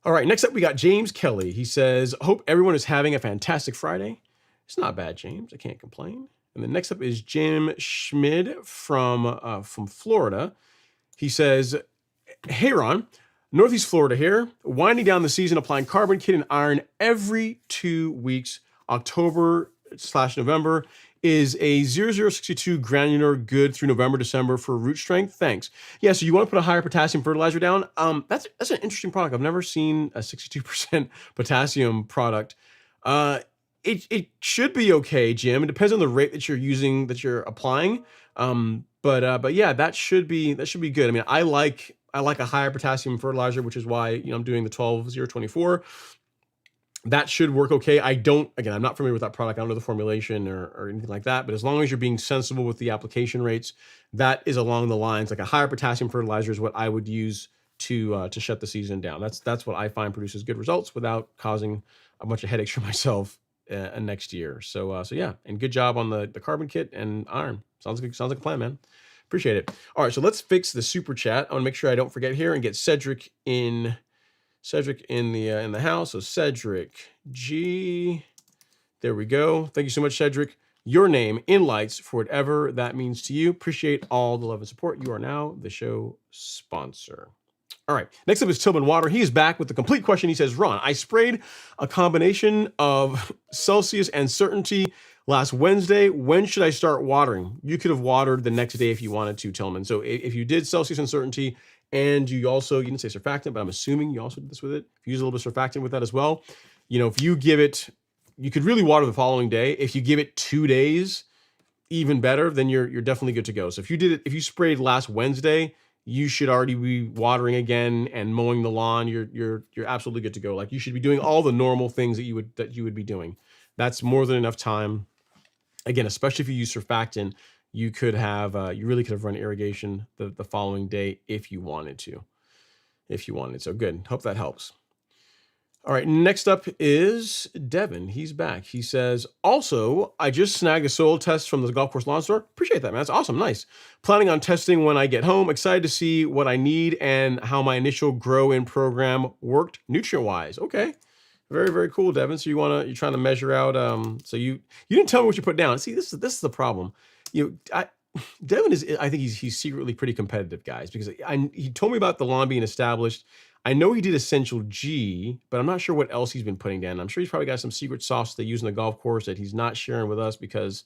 All right, next up we got James Kelly. He says, "Hope everyone is having a fantastic Friday." It's not bad, James. I can't complain. And then next up is Jim Schmid from Florida. He says, "Hey Ron, Northeast Florida here, winding down the season, applying carbon kit and iron every 2 weeks, October/November. Is a 0062 granular good through November, December for root strength? Thanks. Yeah, so you want to put a higher potassium fertilizer down. That's an interesting product. I've never seen a 62% potassium product. It should be okay, Jim. It depends on the rate that you're using, that you're applying. But yeah, that should be good. I mean, I like a higher potassium fertilizer, which is why I'm doing the 12-0-24. That should work okay. I'm not familiar with that product. I don't know the formulation or anything like that, but as long as you're being sensible with the application rates, that is along the lines, like a higher potassium fertilizer is what I would use to shut the season down. That's what I find produces good results without causing a bunch of headaches for myself next year. So yeah, and good job on the carbon kit and iron. Sounds like a plan, man. Appreciate it. All right, so let's fix the super chat. I want to make sure I don't forget here and get Cedric in the house. So Cedric G, there we go. Thank you so much, Cedric. Your name in lights for whatever that means to you. Appreciate all the love and support. You are now the show sponsor. All right, next up is Tillman Water. He is back with the complete question. He says, Ron, I sprayed a combination of Celsius and Certainty last Wednesday. When should I start watering? You could have watered the next day if you wanted to, Tillman. So if you did Celsius and Certainty, and you didn't say surfactant, but I'm assuming you also did this with it. If you use a little bit of surfactant with that as well, if you give it, you could really water the following day. If you give it 2 days, even better, then you're definitely good to go. So if you sprayed last Wednesday, you should already be watering again and mowing the lawn. You're absolutely good to go. Like, you should be doing all the normal things that you would be doing. That's more than enough time. Again, especially if you use surfactant, you really could have run irrigation the following day if you wanted to. So good. Hope that helps. All right, next up is Devin. He's back. He says, also, I just snagged a soil test from the golf course lawn store. Appreciate that, man. That's awesome. Nice. Planning on testing when I get home. Excited to see what I need and how my initial grow-in program worked nutrient-wise. Okay. Very, very cool, Devin. So you're trying to measure out, so you didn't tell me what you put down. See, this is the problem. Devin I think he's secretly pretty competitive, guys, because he told me about the lawn being established. I know he did Essential G, but I'm not sure what else he's been putting down. I'm sure he's probably got some secret sauce they use in the golf course that he's not sharing with us because,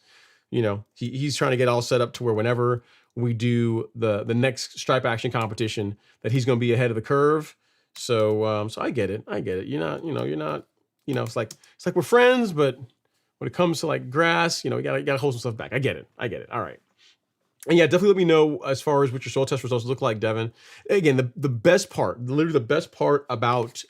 he's trying to get all set up to where whenever we do the next stripe action competition, that he's going to be ahead of the curve. So I get it. You're not, it's like we're friends, but when it comes to like grass, you gotta hold some stuff back. I get it. All right. And yeah, definitely let me know as far as what your soil test results look like, Devin. Again, the best part, literally the best part about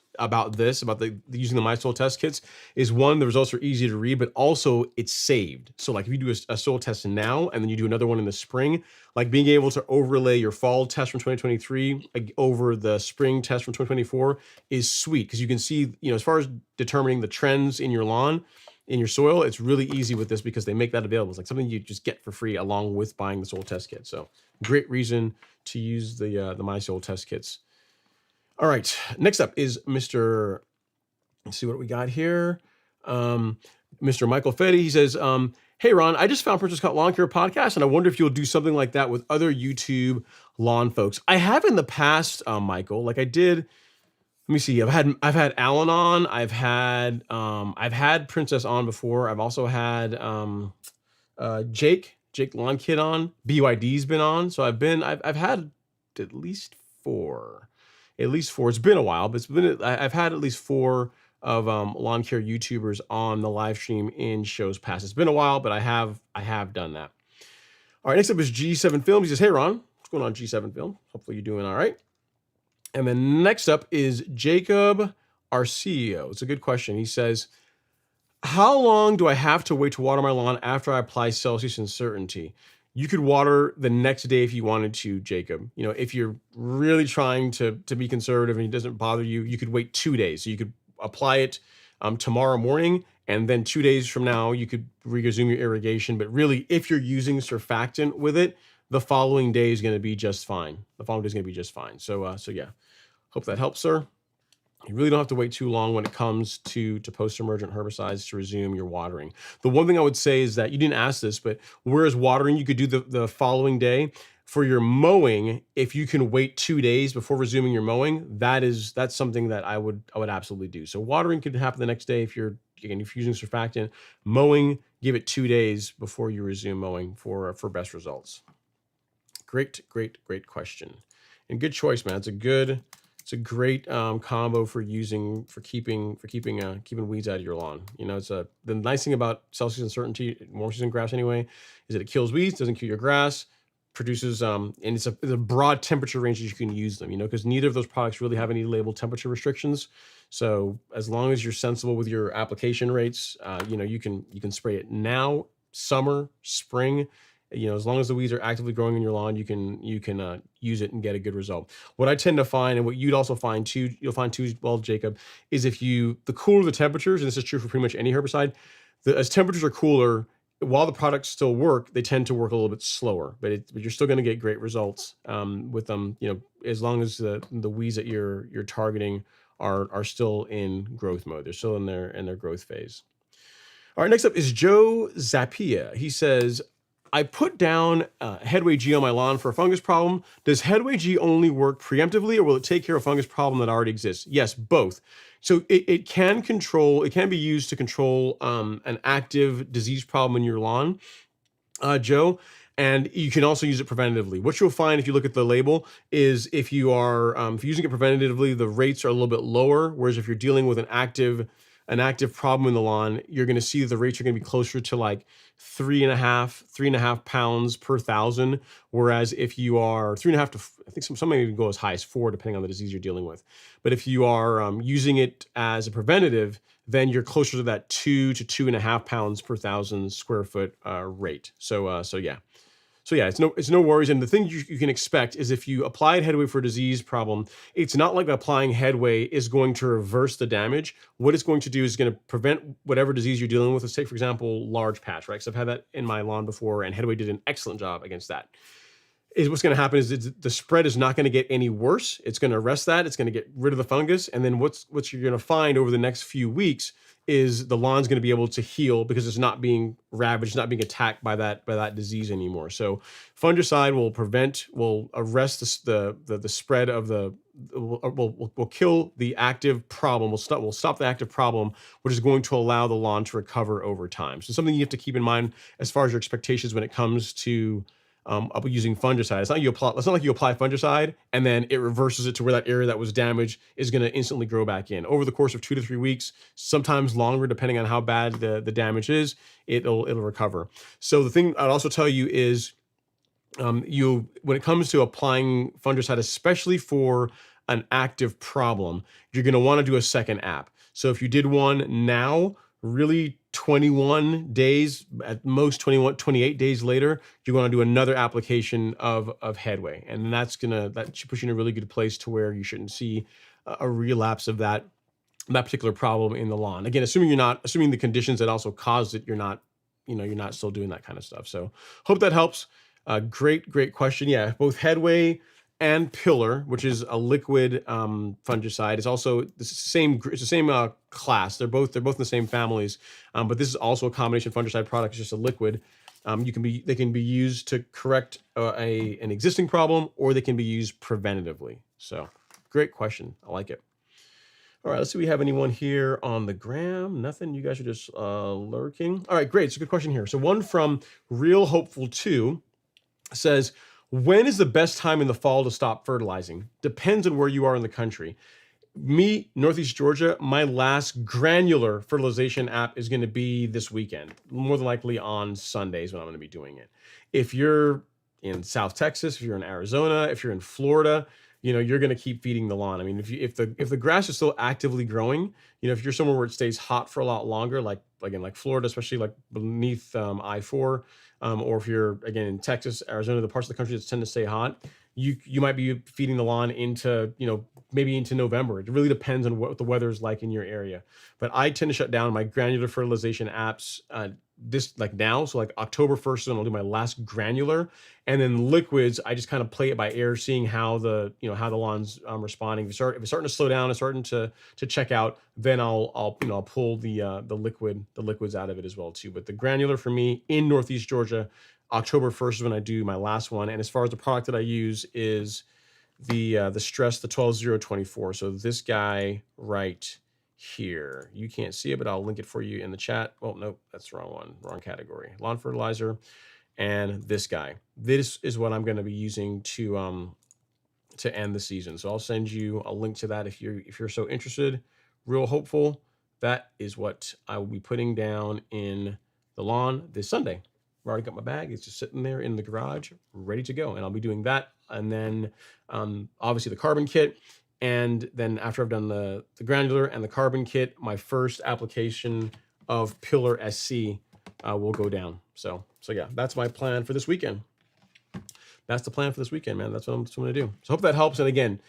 using the My Soil test kits is, one, the results are easy to read, but also it's saved. So like if you do a soil test now and then you do another one in the spring, like being able to overlay your fall test from 2023 over the spring test from 2024 is sweet, because you can see, as far as determining the trends in your lawn, in your soil, it's really easy with this because they make that available. It's like something you just get for free along with buying the soil test kit. So great reason to use the My Soil test kits. All right, next up is let's see what we got here. Mr. Michael Fetty, he says, hey, Ron, I just found Princess Cut Lawn Care podcast, and I wonder if you'll do something like that with other YouTube lawn folks. I have in the past, Michael, like I did. Let me see. I've had Alan on. I've had Princess on before. I've also had Jake Lawn Kid on. BYD's been on. So I've had at least four. It's been a while, but I've had at least four of lawn care YouTubers on the live stream in shows past. It's been a while, but I have done that. All right, next up is G7 Film. He says, hey, Ron, what's going on, G7 Film? Hopefully you're doing all right. And then next up is Jacob Arcio. It's a good question. He says, how long do I have to wait to water my lawn after I apply Celsius and Certainty? You could water the next day if you wanted to, Jacob. If you're really trying to be conservative and it doesn't bother you, you could wait 2 days. So you could apply it tomorrow morning, and then 2 days from now, you could resume your irrigation. But really, if you're using surfactant with it, the following day is going to be just fine. So yeah, hope that helps, sir. You really don't have to wait too long when it comes to post-emergent herbicides to resume your watering. The one thing I would say is that you didn't ask this, but whereas watering, you could do the following day. For your mowing, if you can wait 2 days before resuming your mowing, that's something that I would absolutely do. So watering could happen the next day if you're again, if you're using surfactant, mowing, give it 2 days before you resume mowing for best results. Great question, and good choice, man. It's a great combo for keeping weeds out of your lawn. It's the nice thing about Celsius Uncertainty, warm season grass anyway, is that it kills weeds, doesn't kill your grass, produces and it's a broad temperature range that you can use them. Because neither of those products really have any labeled temperature restrictions. So as long as you're sensible with your application rates, you can spray it now, summer, spring. As long as the weeds are actively growing in your lawn, you can use it and get a good result. What I tend to find, and what you'd also find too, you'll find too as well, Jacob, is the cooler the temperatures, and this is true for pretty much any herbicide, as temperatures are cooler, while the products still work, they tend to work a little bit slower, but you're still going to get great results with them. As long as the weeds that you're targeting are still in growth mode, they're still in their growth phase. All right, next up is Joe Zappia. He says, I put down Headway G on my lawn for a fungus problem. Does Headway G only work preemptively, or will it take care of a fungus problem that already exists? Yes, both. So it can be used to control an active disease problem in your lawn, Joe, and you can also use it preventatively. What you'll find if you look at the label is if you're using it preventatively, the rates are a little bit lower, whereas if you're dealing with an active problem in the lawn, you're going to see the rates are going to be closer to like 3.5 pounds per thousand. Whereas if you are 3.5 to, I think some may even go as high as 4, depending on the disease you're dealing with. But if you are using it as a preventative, then you're closer to that 2 to 2.5 pounds per thousand square foot rate. So yeah, it's no worries. And the thing you can expect is if you applied Headway for a disease problem, it's not like applying Headway is going to reverse the damage. What it's going to do is going to prevent whatever disease you're dealing with. Let's take, for example, large patch, right? Because I've had that in my lawn before, and Headway did an excellent job against that. What's going to happen is the spread is not going to get any worse. It's going to arrest that. It's going to get rid of the fungus. And then what you're going to find over the next few weeks is the lawn's going to be able to heal because it's not being ravaged, not being attacked by that disease anymore. So fungicide will arrest the spread of will kill the active problem. Will stop the active problem, which is going to allow the lawn to recover over time. So something you have to keep in mind as far as your expectations when it comes to using fungicide. It's not like you apply fungicide and then it reverses it to where that area that was damaged is going to instantly grow back in. Over the course of 2 to 3 weeks, sometimes longer, depending on how bad the damage is, it'll recover. So the thing I'd also tell you is, when it comes to applying fungicide, especially for an active problem, you're going to want to do a second app. So if you did one now, really 21 days, at most 28 days later, you're going to do another application of Headway. And that should put you in a really good place to where you shouldn't see a relapse of that particular problem in the lawn. Again, assuming the conditions that also caused it, you're not still doing that kind of stuff. So hope that helps. Great question. Yeah, both Headway and Pillar, which is a liquid fungicide, is also the same class. They're both in the same families, but this is also a combination fungicide product. It's just a liquid. They can be used to correct an existing problem, or they can be used preventatively. So great question. I like it. All right, let's see if we have anyone here on the gram. Nothing. You guys are just lurking. All right, great. It's a good question here. So one from Real Hopeful 2 says, when is the best time in the fall to stop fertilizing? Depends on where you are in the country. Me, Northeast Georgia, my last granular fertilization app is going to be this weekend, more than likely on Sundays when I'm going to be doing it. If you're in South Texas, if you're in Arizona, if you're in Florida, you're going to keep feeding the lawn. I mean, if the grass is still actively growing, if you're somewhere where it stays hot for a lot longer, like Florida, especially like beneath I-4, or if you're again in Texas, Arizona, the parts of the country that tend to stay hot, you might be feeding the lawn into maybe into November. It really depends on what the weather is like in your area. But I tend to shut down my granular fertilization apps now. So like October 1st is when I'll do my last granular, and then liquids, I just kind of play it by ear, seeing how the lawn's responding. If it's starting to slow down, it's starting to check out, then I'll pull the liquids out of it as well too. But the granular for me in Northeast Georgia, October 1st is when I do my last one. And as far as the product that I use is the Stress, the 12024. So this guy right here. You can't see it, but I'll link it for you in the chat. Well, nope, that's the wrong one, wrong category. Lawn fertilizer and this guy. This is what I'm going to be using to end the season. So I'll send you a link to that if you're so interested. Real hopeful. That is what I will be putting down in the lawn this Sunday. I've already got my bag. It's just sitting there in the garage, ready to go. And I'll be doing that. And then obviously the carbon kit. And then after I've done the granular and the carbon kit, my first application of Pillar SC will go down. So yeah, that's my plan for this weekend. That's the plan for this weekend, man. That's what I'm going to do. So hope that helps. And again,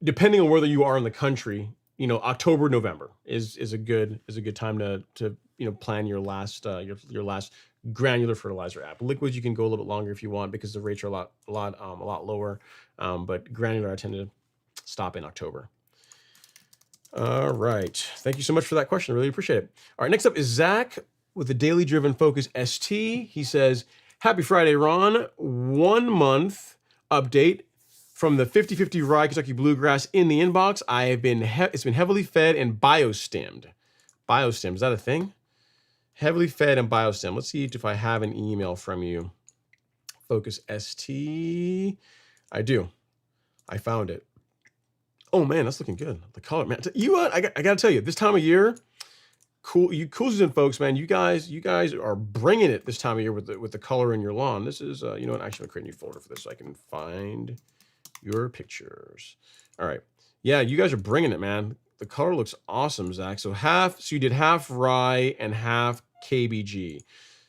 depending on whether you are in the country, you know, October, November is a good time to plan your last your last granular fertilizer app. Liquids you can go a little bit longer if you want because the rates are a lot lower. But granular I tend to stop in October. All right. Thank you so much for that question. I really appreciate it. All right. Next up is Zach with the Daily Driven Focus ST. He says, happy Friday, Ron. 1 month update from the 50/50 rye Kentucky bluegrass in the inbox. It's been heavily fed and biostemmed. Biostem, is that a thing? Heavily fed and biostem. Let's see if I have an email from you. Focus ST. I do. I found it. Oh man, that's looking good. The color, man. You what? I gotta tell you, this time of year, cool season folks, man. You guys are bringing it this time of year with the color in your lawn. This is you know what? Actually, I'll create a new folder for this so I can find your pictures. All right, yeah, you guys are bringing it, man. The color looks awesome, Zach. So you did half rye and half KBG.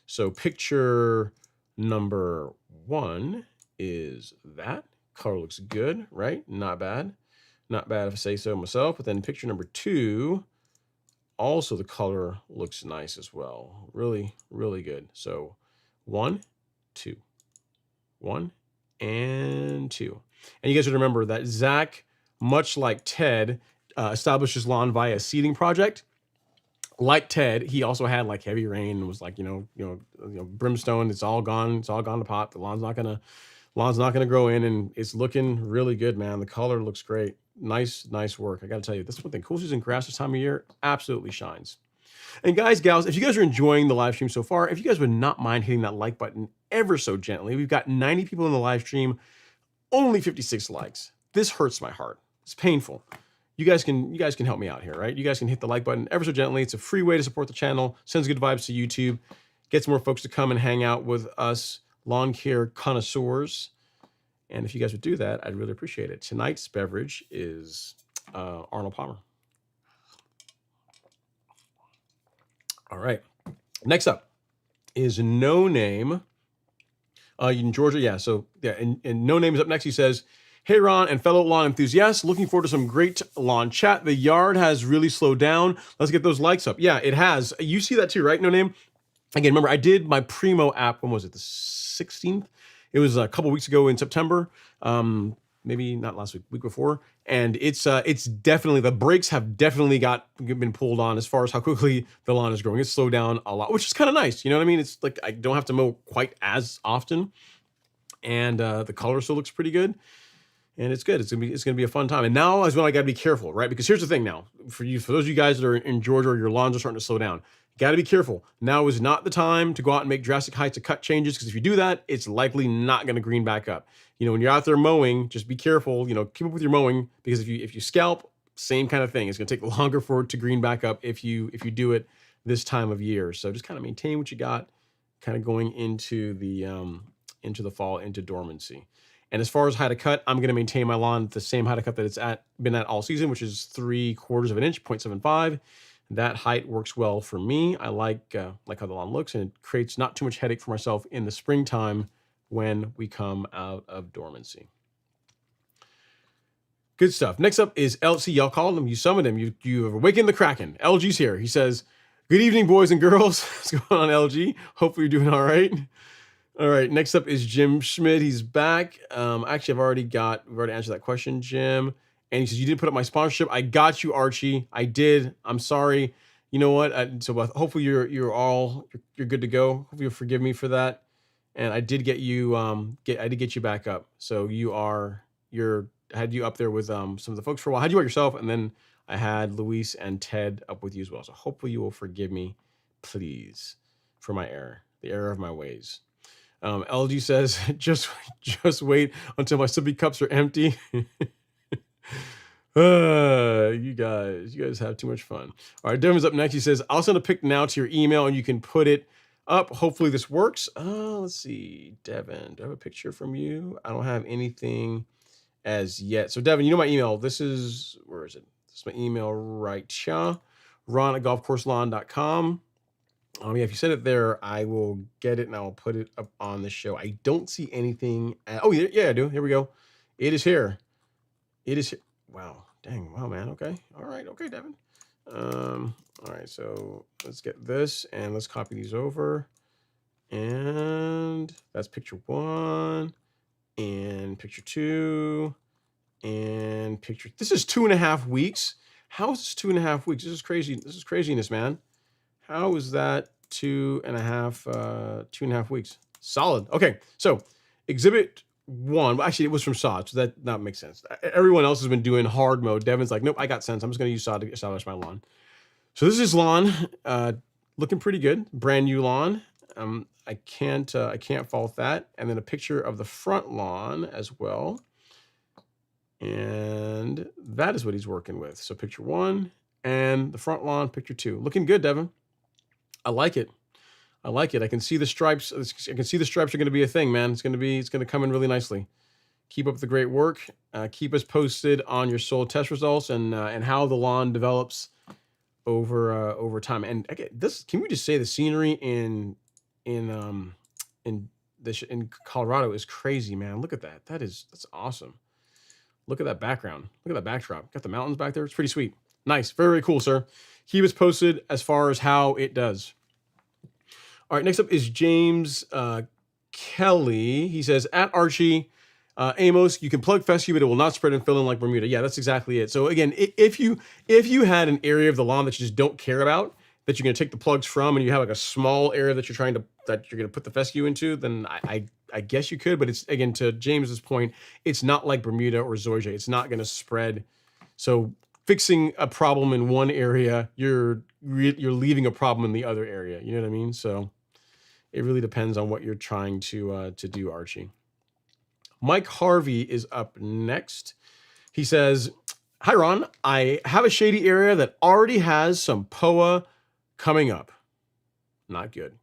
So picture number 1 is that color looks good, right? Not bad. Not bad if I say so myself. But then picture number 2, also the color looks nice as well. Really, really good. So 1, 2, 1, and 2. And you guys would remember that Zach, much like Ted, established his lawn via a seeding project. Like Ted, he also had like heavy rain and was like, you know, brimstone. It's all gone. It's all gone to pot. The lawn's not gonna grow in, and it's looking really good, man. The color looks great. Nice work. I got to tell you, this is one thing. Cool season grass this time of year absolutely shines. And guys, gals, if you guys are enjoying the live stream so far, if you guys would not mind hitting that like button ever so gently. We've got 90 people in the live stream, only 56 likes. This hurts my heart. It's painful. You guys can help me out here, right? You guys can hit the like button ever so gently. It's a free way to support the channel. Sends good vibes to YouTube. Gets more folks to come and hang out with us lawn care connoisseurs. And if you guys would do that, I'd really appreciate it. Tonight's beverage is Arnold Palmer. All right. Next up is No Name. In Georgia, yeah. So yeah, and No Name is up next. He says, "Hey Ron and fellow lawn enthusiasts, looking forward to some great lawn chat. The yard has really slowed down. Let's get those likes up." Yeah, it has. You see that too, right? No Name. Again, remember I did my Primo app. When was it? The 16th. It was a couple weeks ago in September. Maybe not last week before. And it's definitely, the brakes have definitely been pulled on as far as how quickly the lawn is growing. It's slowed down a lot, which is kind of nice. You know what I mean? It's like I don't have to mow quite as often, and the color still looks pretty good, and it's good. It's gonna be a fun time. And now is when I gotta be careful, right? Because here's the thing now for those of you guys that are in Georgia or your lawns are starting to slow down. Got to be careful. Now is not the time to go out and make drastic height to cut changes, because if you do that, it's likely not going to green back up. You know, when you're out there mowing, just be careful. You know, keep up with your mowing, because if you scalp, same kind of thing. It's going to take longer for it to green back up if you do it this time of year. So just kind of maintain what you got, kind of going into the fall, into dormancy. And as far as height to cut, I'm going to maintain my lawn at the same height to cut that it's been at all season, which is 3/4 of an inch, 0.75. That height works well for me. I like how the lawn looks, and it creates not too much headache for myself in the springtime when we come out of dormancy. Good stuff. Next up is LG. Y'all called him. You summoned him. You have awakened the Kraken. LG's here. He says, "Good evening, boys and girls." What's going on, LG? Hopefully you're doing all right. All right. Next up is Jim Schmidt. He's back. Actually, we've already answered that question, Jim. And he says, "You did put up my sponsorship. I got you, Archie. I did. I'm sorry. You know what? So hopefully you're good to go. Hopefully you'll forgive me for that. And I did get you get you back up. So I had you up there with some of the folks for a while. I had you out yourself, and then I had Luis and Ted up with you as well. So hopefully you will forgive me, please, for my error, the error of my ways. LG says, just wait until my sippy cups are empty. You guys have too much fun. All right, Devin's up next. He says, I'll send a pic now to your email and you can put it up. Hopefully this works. Let's see, Devin, do I have a picture from you? I don't have anything as yet. So Devin, you know my email. This is, where is it? This is my email right here. Ron@golfcourselawn.com. Yeah, if you send it there, I will get it and I will put it up on the show. I don't see anything. Oh, yeah, I do. Here we go. It is here. It is here. Wow. Dang. Wow, man. Okay. All right. Okay, Devin. All right. So let's get this and let's copy these over. And that's picture 1 and picture 2 and picture. This is 2.5 weeks. How is this 2.5 weeks? This is crazy. This is craziness, man. How is that 2.5 weeks? Solid. Okay, so exhibit 1. Well, actually, it was from sod, so that makes sense. Everyone else has been doing hard mode. Devin's like, nope, I got sense. I'm just going to use sod to establish my lawn. So this is lawn, looking pretty good. Brand new lawn. I can't fault that. And then a picture of the front lawn as well. And that is what he's working with. So picture 1 and the front lawn, picture 2. Looking good, Devin. I like it. I like it. I can see the stripes. I can see the stripes are going to be a thing, man. It's going to come in really nicely. Keep up the great work. Keep us posted on your soil test results and how the lawn develops over time. And again, can we just say the scenery in Colorado is crazy, man. Look at that. That's awesome. Look at that background. Look at that backdrop. Got the mountains back there. It's pretty sweet. Nice. Very, very cool, sir. Keep us posted as far as how it does. All right, next up is James Kelly. He says, at Archie, Amos, you can plug fescue, but it will not spread and fill in like Bermuda. Yeah, that's exactly it. So again, if you had an area of the lawn that you just don't care about, that you're going to take the plugs from, and you have like a small area that you're going to put the fescue into, then I guess you could. But it's, again, to James's point, it's not like Bermuda or Zoysia. It's not going to spread. So fixing a problem in one area, you're leaving a problem in the other area. You know what I mean? So it really depends on what you're trying to do, Archie. Mike Harvey is up next. He says, hi, Ron. I have a shady area that already has some POA coming up. Not good.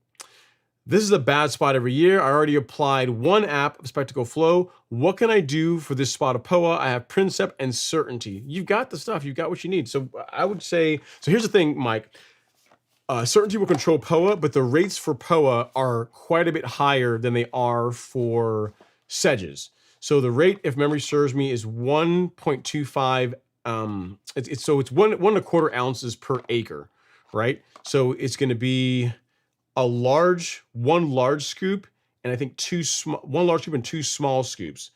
This is a bad spot every year. I already applied one app of Spectacle Flow. What can I do for this spot of POA? I have Princep and Certainty. You've got the stuff. You've got what you need. So I would say, so here's the thing, Mike. Certainty will control POA, but the rates for POA are quite a bit higher than they are for sedges. So the rate, if memory serves me, is 1.25. It's 1.25 ounces per acre, right? So it's going to be one large scoop, and I think one large scoop and 2 small scoops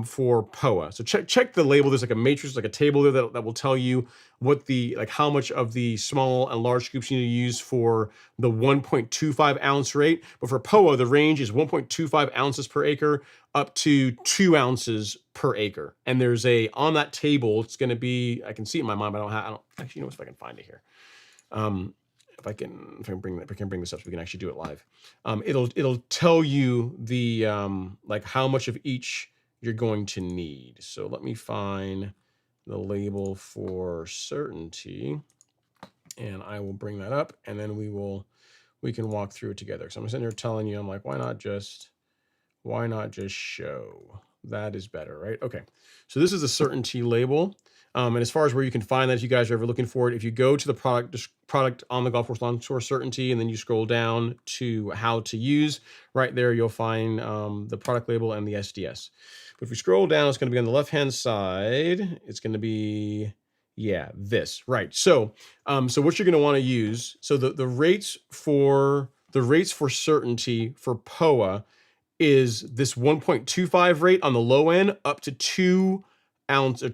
for POA. So check the label. There's like a matrix, like a table there that will tell you what how much of the small and large scoops you need to use for the 1.25 ounce rate. But for POA, the range is 1.25 ounces per acre up to 2 ounces per acre. And there's on that table, it's going to be, I can see it in my mind, but I don't actually know if I can find it here. If I can bring this up so we can actually do it live. It'll tell you the how much of each you're going to need. So let me find the label for Certainty, and I will bring that up, and then we can walk through it together. So I'm sitting here telling you, I'm like, why not just show? That is better, right? Okay. So this is the Certainty label. And as far as where you can find that, if you guys are ever looking for it, if you go to the product on the Golf Course Lawn Source Certainty, and then you scroll down to how to use, right there, you'll find the product label and the SDS. But if we scroll down, it's going to be on the left-hand side. It's going to be, yeah, this, right. So, so what you're going to want to use, so the rates for Certainty for POA is this 1.25 rate on the low end up to 2 ounces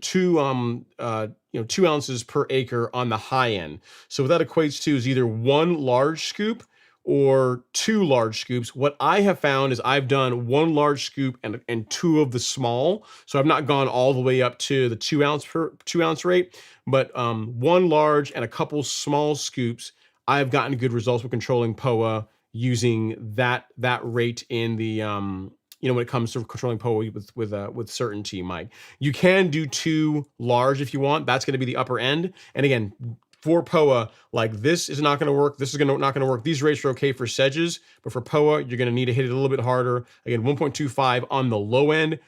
per acre on the high end. So what that equates to is either 1 large scoop or 2 large scoops. What I have found is I've done 1 large scoop and 2 of the small. So I've not gone all the way up to the 2 ounce rate, but 1 large and a couple small scoops. I've gotten good results with controlling POA using that rate in the when it comes to controlling POA with certainty, Mike. You can do 2 large if you want. That's going to be the upper end. And again, for POA, like this is not going to work. This is not going to work. These rates are okay for sedges, but for POA, you're going to need to hit it a little bit harder. Again, 1.25 on the low end,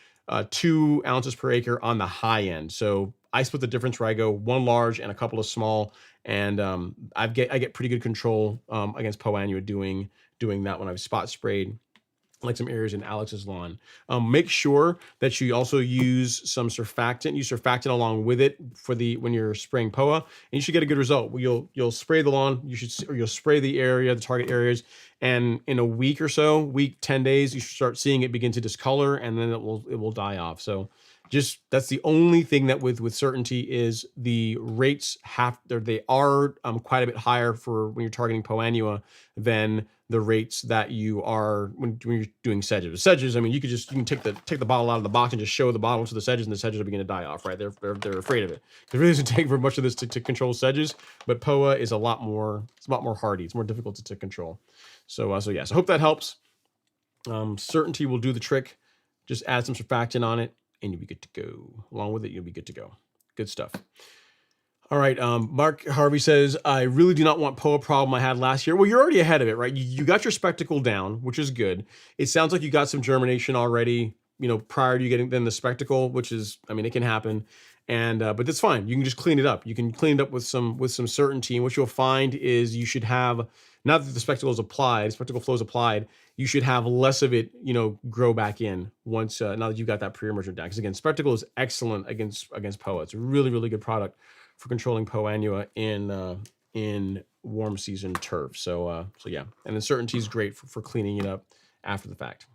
2 ounces per acre on the high end. So I split the difference where I go 1 large and a couple of small, and I get pretty good control against POA annua doing that when I've spot sprayed like some areas in Alex's lawn. Make sure that you also use some surfactant. Use surfactant along with it when you're spraying POA, and you should get a good result. You'll spray the lawn. You'll spray the target areas, and in a week or so, 10 days, you should start seeing it begin to discolor, and then it will die off. So that's the only thing that with certainty is the rates they are quite a bit higher for when you're targeting POA annua than the rates that you are when you're doing sedges. With sedges, I mean, you can take the bottle out of the box and just show the bottle to the sedges, and the sedges are beginning to die off. Right? They're afraid of it. It really doesn't take very much of this to control sedges, but POA is a lot more hardy. It's more difficult to control. So I hope that helps. Certainty will do the trick. Just add some surfactant on it, and you'll be good to go. Along with it, you'll be good to go. Good stuff. All right, Mark Harvey says, I really do not want POA problem I had last year. Well, you're already ahead of it, right? You got your spectacle down, which is good. It sounds like you got some germination already, prior to you getting then the spectacle, which is, I mean, it can happen. And but that's fine. You can just clean it up. You can clean it up with some certainty. And what you'll find is you should have, now that the spectacle flow is applied, you should have less of it, grow back in once now that you've got that pre-emergent down. Because again, spectacle is excellent against POA. It's a really, really good product for controlling POA annua in warm season turf. So yeah, and then certainty is great for cleaning it up after the fact.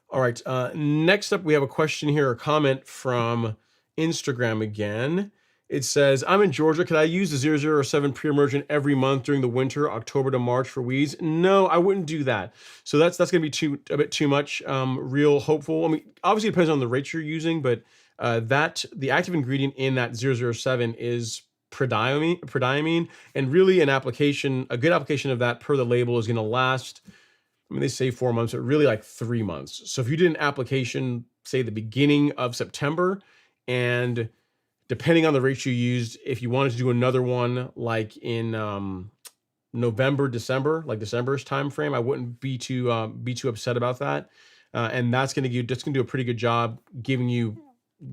All right, next up we have a question here, a comment from Instagram again. It says, I'm in Georgia. Could I use the 007 pre-emergent every month during the winter, October to March for weeds? No, I wouldn't do that. So that's going to be a bit too much. Real hopeful. I mean, obviously it depends on the rates you're using, but the active ingredient in that 007 is prodiamine, and really a good application of that per the label is going to last, I mean, they say 4 months, but really like 3 months. So if you did an application, say the beginning of September, and depending on the rates you used, if you wanted to do another one like in November, December, like December's time frame, I wouldn't be too upset about that. And that's going to do a pretty good job giving you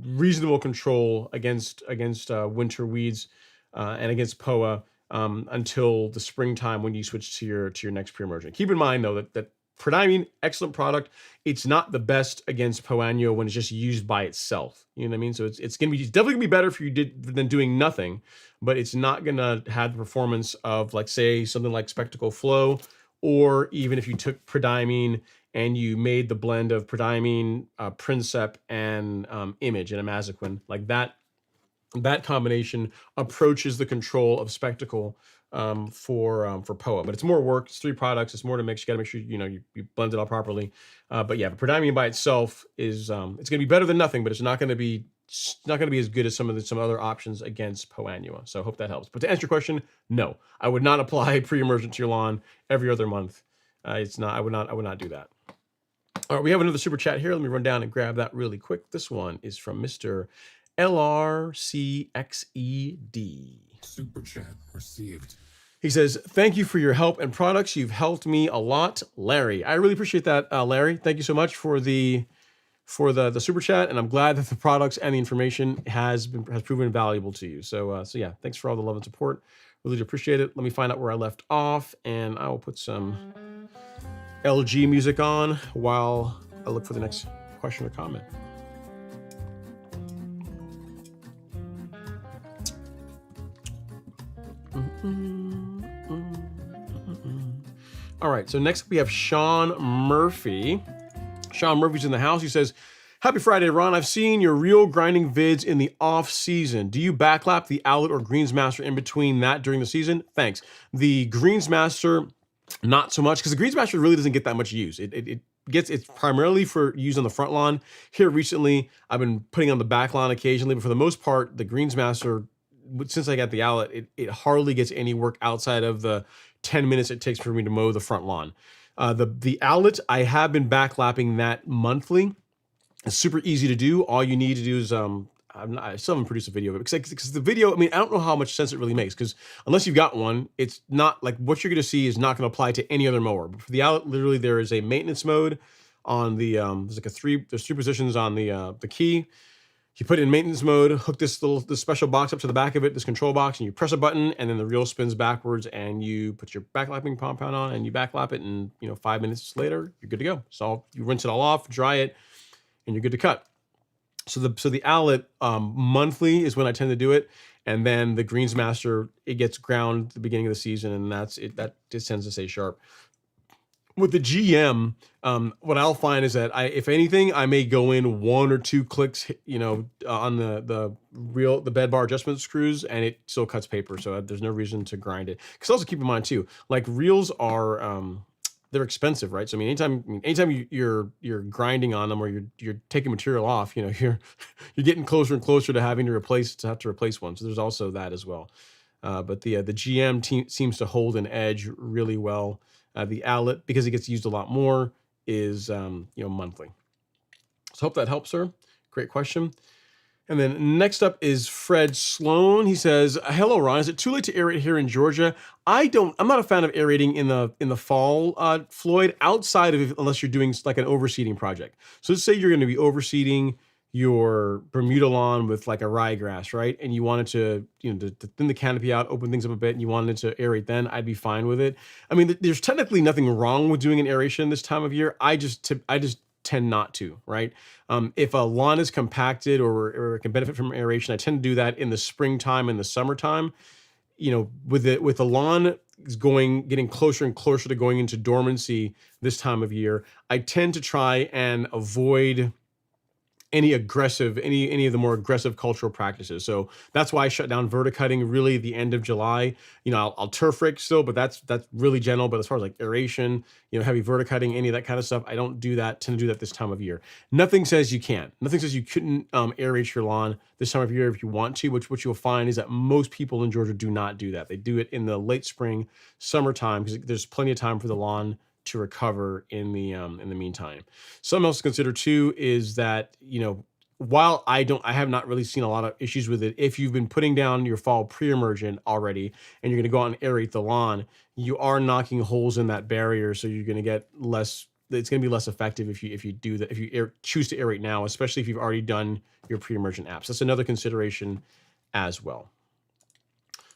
reasonable control against winter weeds and against POA until the springtime when you switch to your next pre-emergent. Keep in mind though that prodiamine, excellent product. It's not the best against POA annua when it's just used by itself. You know what I mean? So it's definitely gonna be better if you than doing nothing, but it's not gonna have the performance of like say something like Spectacle Flow, or even if you took prodiamine and you made the blend of prodiamine, Princep, and Image and Amaziquin, like that combination approaches the control of Spectacle for POA. But it's more work. It's 3 products. It's more to mix. You got to make sure you blend it all properly. But yeah, prodiamine by itself is it's going to be better than nothing, but it's not going to be as good as some other options against POA annua. So I hope that helps. But to answer your question, no, I would not apply pre-emergent to your lawn every other month. I would not do that. All right, we have another super chat here. Let me run down and grab that really quick. This one is from Mr. LRCXED. Super chat received. He says, thank you for your help and products. You've helped me a lot, Larry. I really appreciate that, Larry. Thank you so much for the super chat, and I'm glad that the products and the information has proven valuable to you. So yeah, thanks for all the love and support. Really do appreciate it. Let me find out where I left off, and I will put some LG music on while I look for the next question or comment. All right, so next we have Sean Murphy. Sean Murphy's in the house. He says, Happy Friday, Ron. I've seen your real grinding vids in the off season. Do you backlap the outlet or Greensmaster in between that during the season? Thanks. The Greensmaster, not so much, because the Greensmaster really doesn't get that much use. It's primarily for use on the front lawn. Here recently, I've been putting on the back lawn occasionally, but for the most part, the Greensmaster, since I got the outlet, it hardly gets any work outside of the 10 minutes it takes for me to mow the front lawn. The outlet, I have been backlapping that monthly. It's super easy to do. All you need to do is I still haven't produced a video of it because the video, I mean, I don't know how much sense it really makes, because unless you've got one, it's not like what you're going to see is not going to apply to any other mower. But for the outlet, literally there is a maintenance mode on the there's three positions on the key. You put it in maintenance mode, hook this special box up to the back of it, this control box, and you press a button, and then the reel spins backwards, and you put your backlapping compound on, and you backlap it, and 5 minutes later, you're good to go. So you rinse it all off, dry it, and you're good to cut. So the outlet monthly is when I tend to do it, and then the Greensmaster, it gets ground at the beginning of the season, and that's it. That just tends to stay sharp. With the GM, what I'll find is that if anything, I may go in 1 or 2 clicks, on the bed bar adjustment screws, and it still cuts paper. So there's no reason to grind it. Because also keep in mind too, like reels are they're expensive, right? So I mean, anytime you're grinding on them, or you're taking material off, you're getting closer and closer to having to replace one. So there's also that as well. But the GM seems to hold an edge really well. The outlet, because it gets used a lot more, is monthly. So hope that helps, sir. Great question. And then next up is Fred Sloan. He says, "Hello, Ron. Is it too late to aerate here in Georgia? I'm not a fan of aerating in the fall, Floyd, outside of unless you're doing like an overseeding project. So let's say you're going to be overseeding your Bermuda lawn with like a ryegrass, right? And you wanted to, to thin the canopy out, open things up a bit, and you wanted to aerate then, I'd be fine with it. I mean, there's technically nothing wrong with doing an aeration this time of year. I just tend not to, right? If a lawn is compacted or it can benefit from aeration, I tend to do that in the springtime and the summertime. With the lawn getting closer and closer to going into dormancy this time of year, I tend to try and avoid any of the more aggressive cultural practices. So that's why I shut down verticutting really the end of July. I'll turf rake still, but that's really gentle. But as far as like aeration, heavy verticutting, any of that kind of stuff, I don't do that. Tend to do that this time of year. Nothing says you can't. Nothing says you couldn't aerate your lawn this time of year if you want to. Which what you'll find is that most people in Georgia do not do that. They do it in the late spring, summertime, because there's plenty of time for the lawn to recover in the meantime. Something else to consider too is that, while I have not really seen a lot of issues with it, if you've been putting down your fall pre-emergent already and you're going to go out and aerate the lawn, you are knocking holes in that barrier, so you're going to get less. It's going to be less effective if you do that, if you choose to aerate now, especially if you've already done your pre-emergent apps. That's another consideration as well.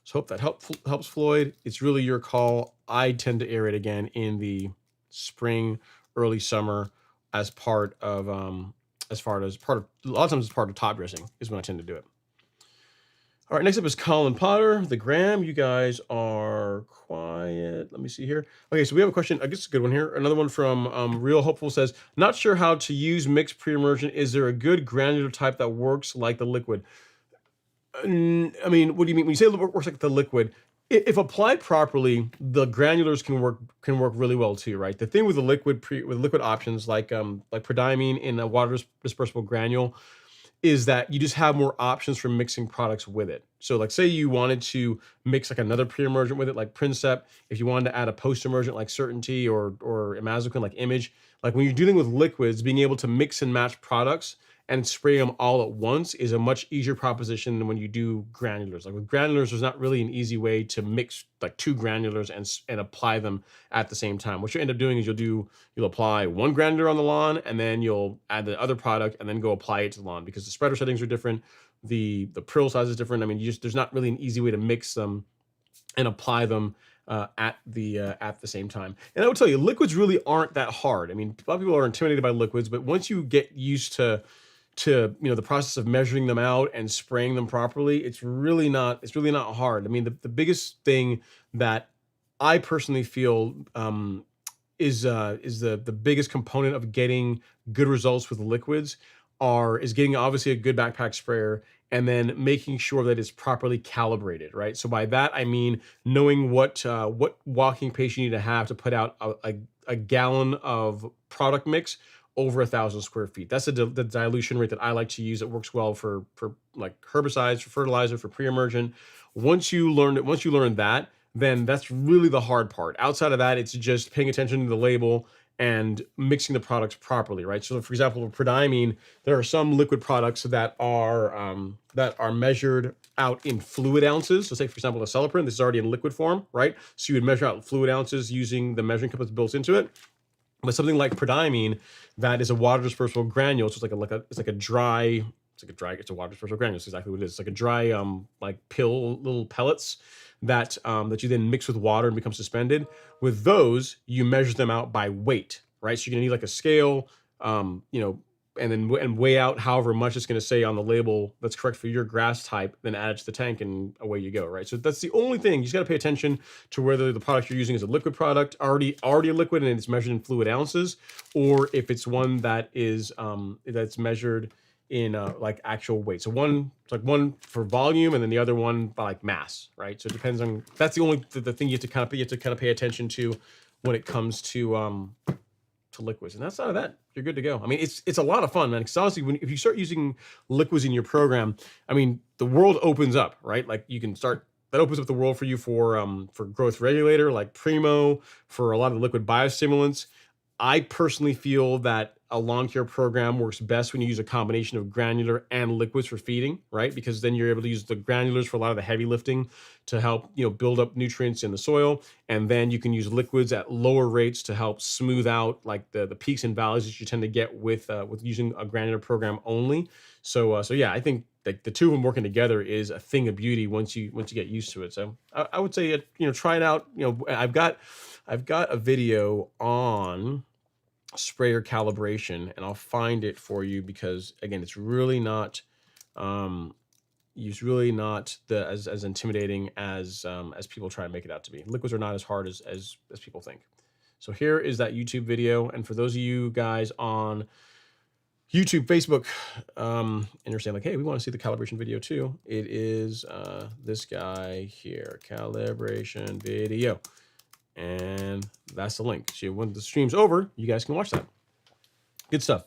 So hope that helps, Floyd. It's really your call. I tend to aerate again in the spring, early summer, as part of a lot of times it's part of top dressing is when I tend to do it. All right, next up is Colin Potter, the Graham. You guys are quiet. Let me see here. Okay, so we have a question. I guess it's a good one here. Another one from Real Hopeful says, "Not sure how to use mixed pre-emergent. Is there a good granular type that works like the liquid?" I mean, what do you mean when you say it works like the liquid? If applied properly, the granulars can work really well too, right? The thing with the liquid options like prodiamine in a water dispersible granule is that you just have more options for mixing products with it. So like say you wanted to mix like another pre-emergent with it, like Princep, if you wanted to add a post-emergent like Certainty or Imazoquin like Image, like when you're dealing with liquids, being able to mix and match products and spray them all at once is a much easier proposition than when you do granulars. Like with granulars, there's not really an easy way to mix like 2 granulars and apply them at the same time. What you end up doing is you'll apply 1 granular on the lawn, and then you'll add the other product and then go apply it to the lawn, because the spreader settings are different. The prill size is different. I mean, there's not really an easy way to mix them and apply them at the same time. And I would tell you, liquids really aren't that hard. I mean, a lot of people are intimidated by liquids, but once you get used to the process of measuring them out and spraying them properly, it's really not hard. I mean, the biggest thing that I personally feel is the biggest component of getting good results with liquids is getting obviously a good backpack sprayer and then making sure that it's properly calibrated, right? So by that I mean knowing what walking pace you need to have to put out a gallon of product mix over 1,000 square feet. That's the dilution rate that I like to use. It works well for like herbicides, for fertilizer, for pre-emergent. Once you learn that, then that's really the hard part. Outside of that, it's just paying attention to the label and mixing the products properly, right? So, for example, with prodiamine, there are some liquid products that are measured out in fluid ounces. So, say for example, the Celiprin, this is already in liquid form, right? So you would measure out fluid ounces using the measuring cup that's built into it. But something like prodiamine, that is a water dispersible granule, so it's like a dry. It's a water dispersible granule. That's exactly what it is. It's like a dry, like little pellets that that you then mix with water and become suspended. With those, you measure them out by weight, right? So you're gonna need like a scale, and weigh out however much it's gonna say on the label that's correct for your grass type, then add it to the tank and away you go, right? So that's the only thing. You just gotta pay attention to whether the product you're using is a liquid product, already a liquid and it's measured in fluid ounces, or if it's one that is that's measured in like actual weight. So one for volume, and then the other one by like mass, right? So it depends on. That's the only the thing you have to kind of pay attention to when it comes to liquids. And outside of that, you're good to go. I mean, it's a lot of fun, man. Because honestly, if you start using liquids in your program, I mean, the world opens up, right? Like you can start. That opens up the world for you for growth regulator like Primo, for a lot of the liquid biostimulants. I personally feel that a lawn care program works best when you use a combination of granular and liquids for feeding, right? Because then you're able to use the granulars for a lot of the heavy lifting to help, build up nutrients in the soil. And then you can use liquids at lower rates to help smooth out like the peaks and valleys that you tend to get with using a granular program only. So yeah, I think like the two of them working together is a thing of beauty once you get used to it. So I would say, try it out. I've got a video on sprayer calibration, and I'll find it for you because again, it's really not as intimidating as people try and make it out to be. Liquids are not as hard as people think. So here is that YouTube video, and for those of you guys on YouTube, Facebook, and you're saying like, hey, we want to see the calibration video too, it is this guy here, calibration video. And that's the link. So when the stream's over, you guys can watch that. Good stuff.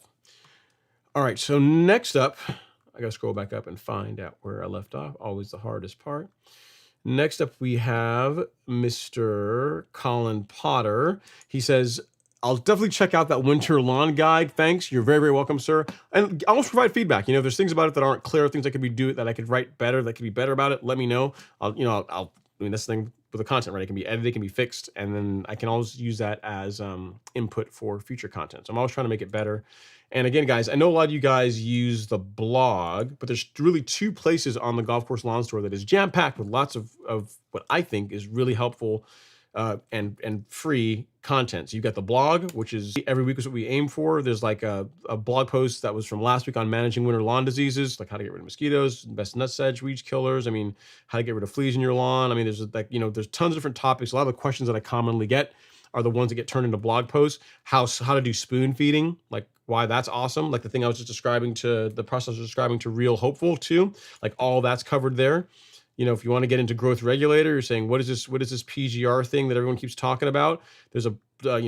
All right, so next up, I gotta scroll back up and find out where I left off. Always the hardest part. Next up, we have Mr. Colin Potter. He says, I'll definitely check out that winter lawn guide. Thanks. You're very, very welcome, sir. And I'll also provide feedback. If there's things about it that aren't clear, things that could be that I could write better, that could be better about it, let me know. I mean, that's the thing with the content, right? It can be edited, it can be fixed, and then I can always use that as input for future content. So I'm always trying to make it better. And again, guys, I know a lot of you guys use the blog, but there's really two places on the Golf Course Lawn Store that is jam-packed with lots of what I think is really helpful and free content. So you've got the blog, which is every week is what we aim for. There's like a blog post that was from last week on managing winter lawn diseases, like how to get rid of mosquitoes, best nut sedge, weed killers. I mean, how to get rid of fleas in your lawn. I mean, there's there's tons of different topics. A lot of the questions that I commonly get are the ones that get turned into blog posts. How to do spoon feeding, like why that's awesome. Like the thing I was just describing the process I was describing to Real Hopeful too. Like all that's covered there. If you want to get into growth regulator, you're saying, what is this PGR thing that everyone keeps talking about? There's a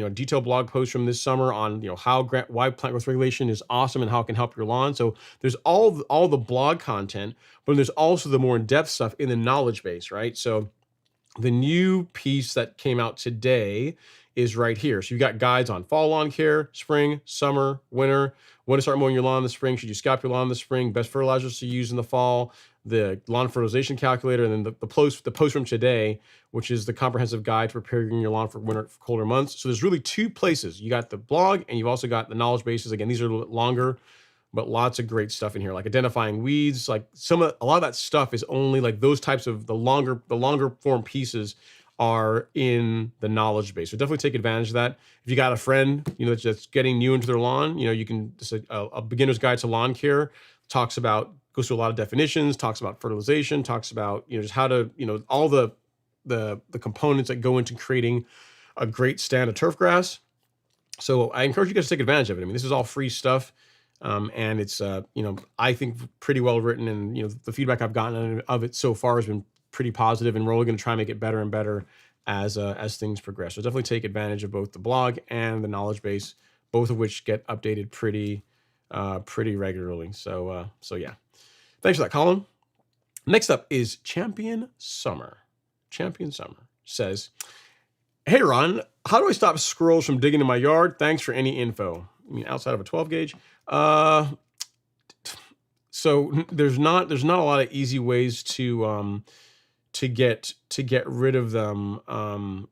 detailed blog post from this summer on why plant growth regulation is awesome and how it can help your lawn. So there's all the blog content, but there's also the more in-depth stuff in the knowledge base, right? So the new piece that came out today is right here. So you've got guides on fall lawn care, spring, summer, winter, when to start mowing your lawn in the spring, should you scalp your lawn in the spring, best fertilizers to use in the fall, the lawn fertilization calculator, and then the post from today, which is the comprehensive guide to preparing your lawn for winter, for colder months. So there's really two places. You got the blog, and you've also got the knowledge bases. Again, these are a little bit longer, but lots of great stuff in here, like identifying weeds. Like a lot of that stuff is only like those types of the longer form pieces are in the knowledge base. So definitely take advantage of that. If you got a friend, that's getting new into their lawn, you can just a beginner's guide to lawn care goes through a lot of definitions, talks about fertilization, talks about, just how to, all the components that go into creating a great stand of turf grass. So I encourage you guys to take advantage of it. I mean, this is all free stuff. And it's I think pretty well written, and the feedback I've gotten of it so far has been pretty positive, and we're only going to try and make it better and better as things progress. So definitely take advantage of both the blog and the knowledge base, both of which get updated pretty regularly. So yeah, thanks for that, Colin. Next up is Champion Summer. Champion Summer says, "Hey Ron, how do I stop squirrels from digging in my yard? Thanks for any info." I mean, outside of a 12 gauge. So there's not a lot of easy ways to get rid of them.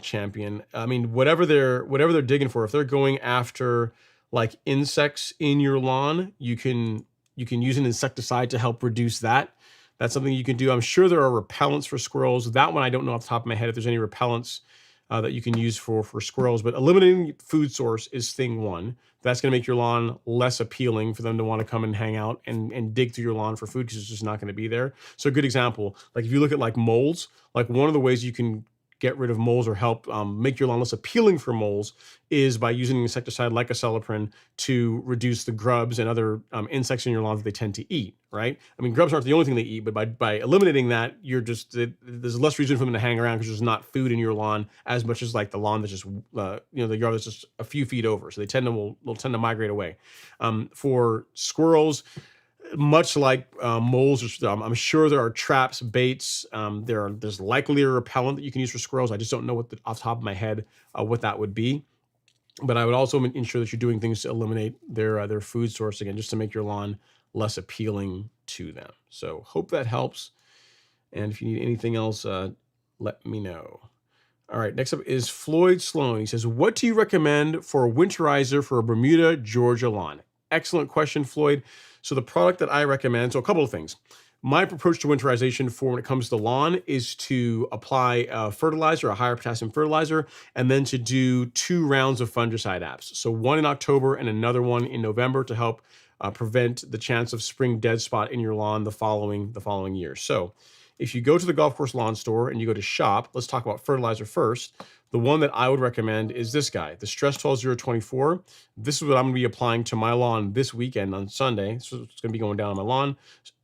Champion. I mean, whatever they're digging for, if they're going after like insects in your lawn, you can use an insecticide to help reduce that. That's something you can do. I'm sure there are repellents for squirrels. That one I don't know off the top of my head if there's any repellents that you can use for squirrels, but eliminating food source is thing one. That's going to make your lawn less appealing for them to want to come and hang out and dig through your lawn for food, because it's just not going to be there. So a good example, like if you look at like moles, like one of the ways you can get rid of moles or help make your lawn less appealing for moles is by using an insecticide like acelepryn to reduce the grubs and other insects in your lawn that they tend to eat, right? I mean, grubs aren't the only thing they eat, but by eliminating that, there's less reason for them to hang around because there's not food in your lawn as much as like the lawn that's just, the yard that's just a few feet over. So they will tend to migrate away. For squirrels, much like moles, I'm sure there are traps, baits. There's likely a repellent that you can use for squirrels. I just don't know off the top of my head what that would be. But I would also ensure that you're doing things to eliminate their food source again, just to make your lawn less appealing to them. So hope that helps. And if you need anything else, let me know. All right, next up is Floyd Sloan. He says, "What do you recommend for a winterizer for a Bermuda, Georgia lawn?" Excellent question, Floyd. So the product that I recommend, so a couple of things. My approach to winterization for when it comes to lawn is to apply a fertilizer, a higher potassium fertilizer, and then to do 2 rounds of fungicide apps. So one in October and another one in November to help prevent the chance of spring dead spot in your lawn the following year. So if you go to the golf course lawn store and you go to shop, let's talk about fertilizer first. The one that I would recommend is this guy, the Stress 12024. This is what I'm going to be applying to my lawn this weekend on Sunday. So it's going to be going down on my lawn.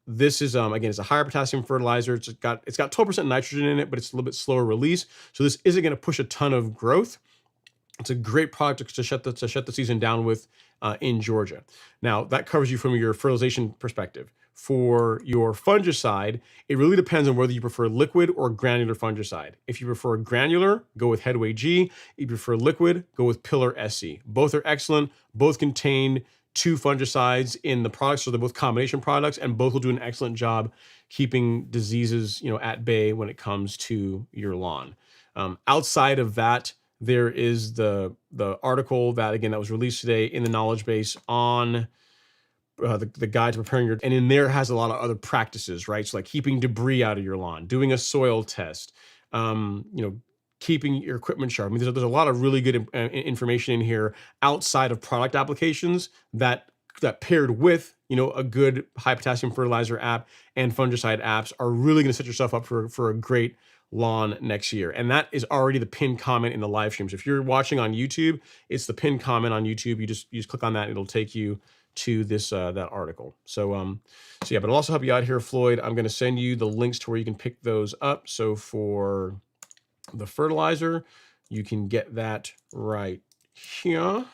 This is, again, it's a higher potassium fertilizer. It's got 12% nitrogen in it, but it's a little bit slower release. So this isn't going to push a ton of growth. It's a great product to shut the season down with in Georgia. Now, that covers you from your fertilization perspective. For your fungicide, it really depends on whether you prefer liquid or granular fungicide. If you prefer granular, go with Headway G. If you prefer liquid, go with Pillar SC. Both are excellent. Both contain 2 fungicides in the products, so they're both combination products, and both will do an excellent job keeping diseases, at bay when it comes to your lawn. Outside of that, there is the article that was released today in the knowledge base on the guide to preparing your, and in there has a lot of other practices, right? So like keeping debris out of your lawn, doing a soil test, keeping your equipment sharp. I mean, there's a lot of really good information in here outside of product applications that paired with, a good high potassium fertilizer app and fungicide apps are really going to set yourself up for a great lawn next year. And that is already the pinned comment in the live stream. So if you're watching on YouTube, it's the pinned comment on YouTube. You just click on that, it'll take you to this that article. So yeah, but it'll also help you out here, Floyd. I'm going to send you the links to where you can pick those up. So for the fertilizer, you can get that right here.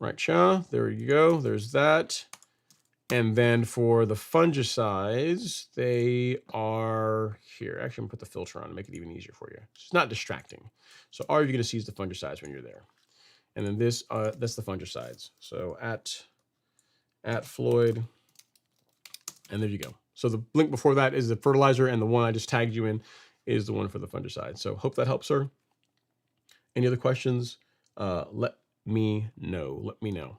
There you go. There's that. And then for the fungicides, they are here. Actually, I'm going to put the filter on to make it even easier for you. It's not distracting. So all you're going to see is the fungicides when you're there. And then this, that's the fungicides. So at Floyd, and there you go. So the link before that is the fertilizer, and the one I just tagged you in is the one for the fungicide. So hope that helps, sir. Any other questions? Let me know.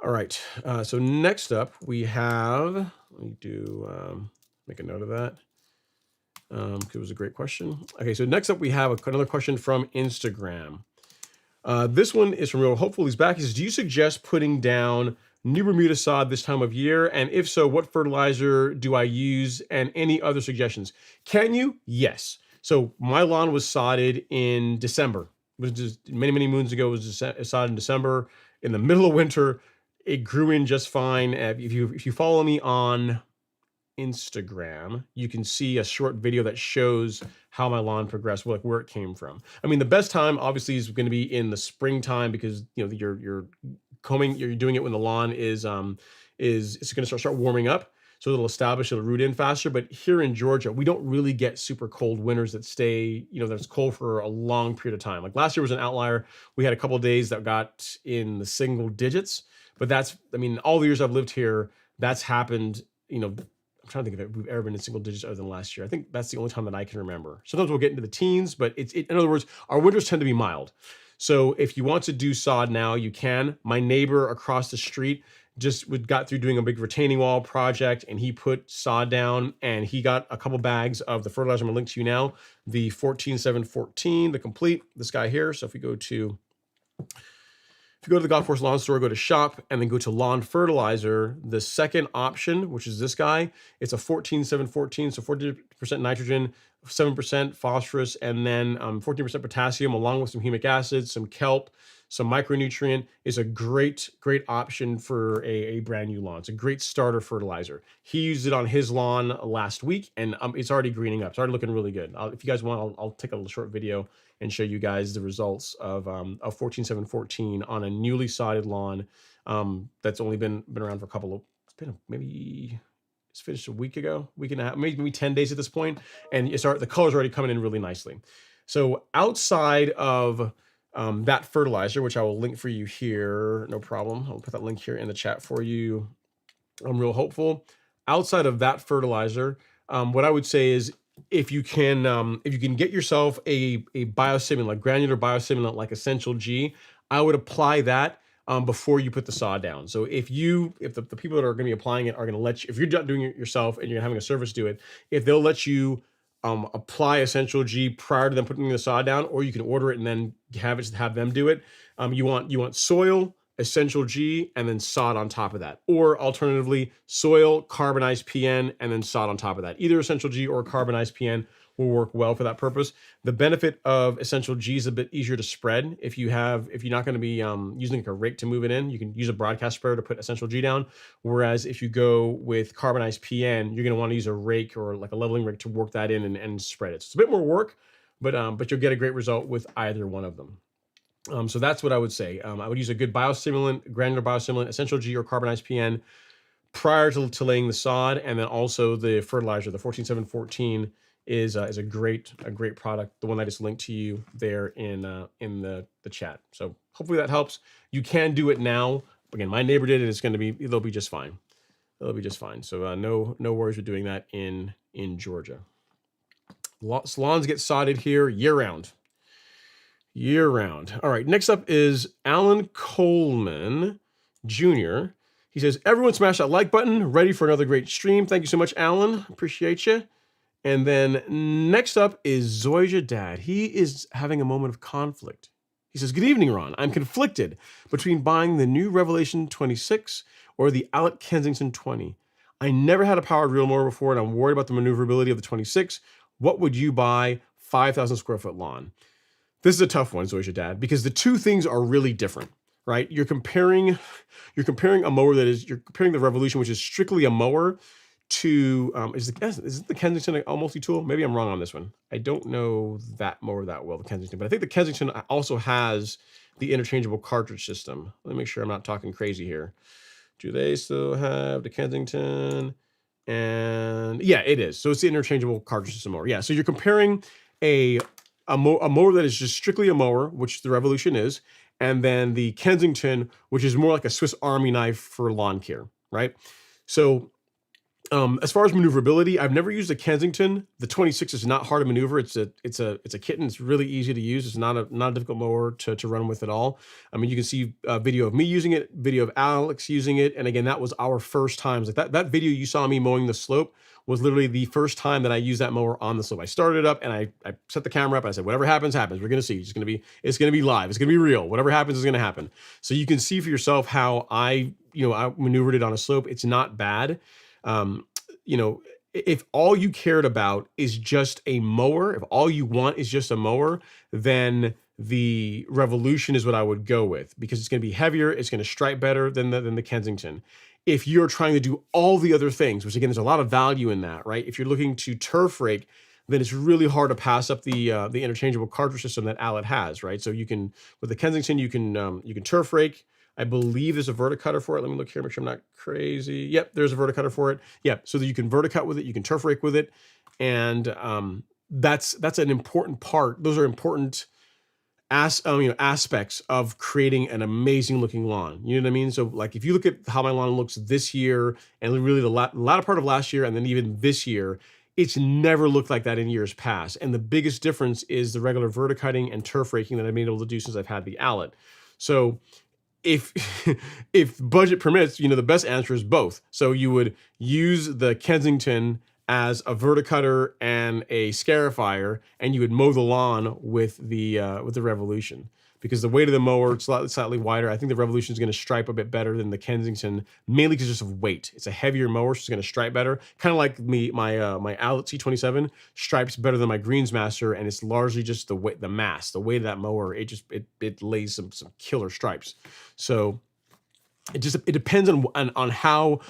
All right. So next up we have, let me do, make a note of that. It was a great question. Okay. So next up we have another question from Instagram. This one is from Real Hopeful. He's back. He says, "Do you suggest putting down new Bermuda sod this time of year? And if so, what fertilizer do I use, and any other suggestions?" Can you? Yes. So my lawn was sodded in December. It was just many moons ago. It was sodded in December in the middle of winter. it grew in just fine. If you follow me on Instagram, you can see a short video that shows how my lawn progressed, like where it came from. I mean, the best time obviously is going to be in the springtime because you're doing it when the lawn is it's going to start warming up. So it'll establish, it'll root in faster. But here in Georgia, we don't really get super cold winters that stay, that's cold for a long period of time. Like last year was an outlier. We had a couple of days that got in the single digits, but all the years I've lived here, that's happened, I'm trying to think if we've ever been in single digits other than last year. I think that's the only time that I can remember. Sometimes we'll get into the teens, but in other words, our winters tend to be mild. So if you want to do sod now, you can. My neighbor across the street just got through doing a big retaining wall project, and he put sod down, and he got a couple bags of the fertilizer I'm gonna link to you now, the 14714, the complete, this guy here. So if you go to the Golf Course Lawn Store, go to shop, and then go to lawn fertilizer, the second option, which is this guy, it's a 14714, so 40% nitrogen, 7% phosphorus, and then 14% potassium, along with some humic acid, some kelp, some micronutrient, is a great option for a brand new lawn. It's a great starter fertilizer. He used it on his lawn last week, and it's already greening up. It's already looking really good. If you guys want, I'll take a little short video and show you guys the results of 14714 on a newly sodded lawn that's only been around for it's finished a week ago, week and a half, maybe 10 days at this point, and the color's already coming in really nicely. So outside of that fertilizer, which I will link for you here, no problem. I'll put that link here in the chat for you. I'm real hopeful. Outside of that fertilizer, what I would say is if you can get yourself a biostimulant, like granular biostimulant, like Essential G, I would apply that before you put the sod down. So if the people that are going to be applying it are going to let you, if you're not doing it yourself and you're having a service do it, if they'll let you apply Essential G prior to them putting the sod down, or you can order it and then have them do it. You want soil, Essential G, and then sod on top of that. Or alternatively, soil, carbonized PN, and then sod on top of that. Either Essential G or carbonized PN will work well for that purpose. The benefit of Essential G is a bit easier to spread. If you're not going to be using like a rake to move it in, you can use a broadcast sprayer to put Essential G down. Whereas if you go with carbonized PN, you're going to want to use a rake or like a leveling rake to work that in and spread it. So it's a bit more work, but you'll get a great result with either one of them. So that's what I would say. I would use a good biostimulant, granular biostimulant, Essential G or carbonized PN prior to laying the sod, and then also the fertilizer, the 14714 is a great product. The one I just linked to you there in the chat. So hopefully that helps. You can do it now. Again, my neighbor did it. They'll be just fine. They'll be just fine. So no worries with doing that in Georgia. Lawns get sodded here year round. All right, next up is Alan Coleman Jr. He says, everyone smash that like button. Ready for another great stream. Thank you so much, Alan. Appreciate you. And then next up is Zoysia Dad. He is having a moment of conflict. He says, good evening, Ron. I'm conflicted between buying the new Revelation 26 or the Alec Kensington 20. I never had a powered reel mower before, and I'm worried about the maneuverability of the 26. What would you buy? 5,000 square foot lawn. This is a tough one, Zoysia Dad, because the two things are really different, right? You're comparing a mower you're comparing the Revolution, which is strictly a mower, to is it the Kensington a multi-tool? Maybe I'm wrong on this one. I don't know that mower that well, the Kensington, but I think the Kensington also has the interchangeable cartridge system. Let me make sure I'm not talking crazy here. Do they still have the Kensington? And yeah, it is. So it's the interchangeable cartridge system mower. Yeah, so you're comparing a mower that is just strictly a mower, which the Revolution is, and then the Kensington, which is more like a Swiss Army knife for lawn care, right? So as far as maneuverability, I've never used a Kensington. The 26 is not hard to maneuver. It's a kitten. It's really easy to use. It's not a difficult mower to run with at all. I mean, you can see a video of me using it, video of Alex using it, and again, that was our first times. Like that video you saw me mowing the slope was literally the first time that I used that mower on the slope. I started it up and I set the camera up and I said, whatever happens, happens. We're gonna see. It's gonna be live. It's gonna be real. Whatever happens is gonna happen. So you can see for yourself how I maneuvered it on a slope. It's not bad. if all you cared about is just a mower, if all you want is just a mower, then the Revolution is what I would go with, because it's going to be heavier, it's going to stripe better than the Kensington. If you're trying to do all the other things, which again, there's a lot of value in that, right? If you're looking to turf rake, then it's really hard to pass up the interchangeable cartridge system that Allet has, right? So you can, with the Kensington, you can turf rake. I believe there's a verticutter for it. Let me look here, make sure I'm not crazy. Yep, there's a verticutter for it. Yep, so that you can verticut with it, you can turf rake with it, and that's an important part. Those are important aspects of creating an amazing looking lawn. You know what I mean? So like if you look at how my lawn looks this year, and really the latter part of last year, and then even this year, it's never looked like that in years past. And the biggest difference is the regular verticutting and turf raking that I've been able to do since I've had the Allet. So if if budget permits, the best answer is both. So you would use the Kensington as a verticutter and a scarifier, and you would mow the lawn with the Revolution, because the weight of the mower, it's slightly wider. I think the Revolution is going to stripe a bit better than the Kensington, mainly because of weight. It's a heavier mower, so it's going to stripe better. Kind of like my Allet T27 stripes better than my Greensmaster, and it's largely just the weight, the mass, the weight of that mower. It lays some killer stripes. So it depends on how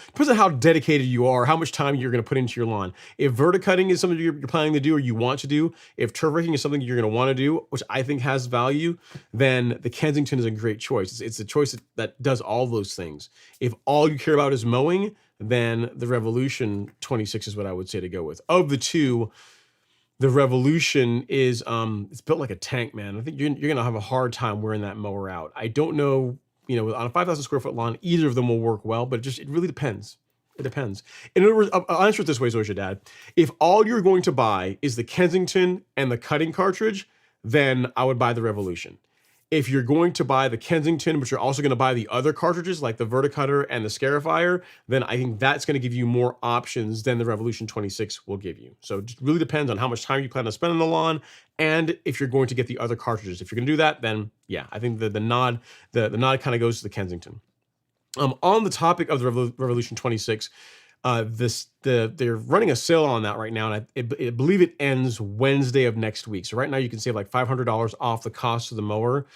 dedicated you are, how much time you're going to put into your lawn. If verticutting is something you're planning to do or you want to do, if turf raking is something you're going to want to do, which I think has value, then the Kensington is a great choice. It's a choice that does all those things. If all you care about is mowing, then the Revolution 26 is what I would say to go with. Of the two, the Revolution is it's built like a tank, man. I think you're going to have a hard time wearing that mower out. I don't know. On a 5,000 square foot lawn, either of them will work well, but it really depends. It depends. In other words, I'll answer it this way, Zoja Dad. If all you're going to buy is the Kensington and the cutting cartridge, then I would buy the Revolution. If you're going to buy the Kensington, but you're also going to buy the other cartridges like the verticutter and the scarifier, then I think that's going to give you more options than the Revolution 26 will give you. So it just really depends on how much time you plan to spend on the lawn, and if you're going to get the other cartridges. If you're going to do that, then yeah, I think the nod kind of goes to the Kensington. On the topic of the Revolution 26, they're running a sale on that right now, and I believe it ends Wednesday of next week. So right now you can save like $500 off the cost of the mower.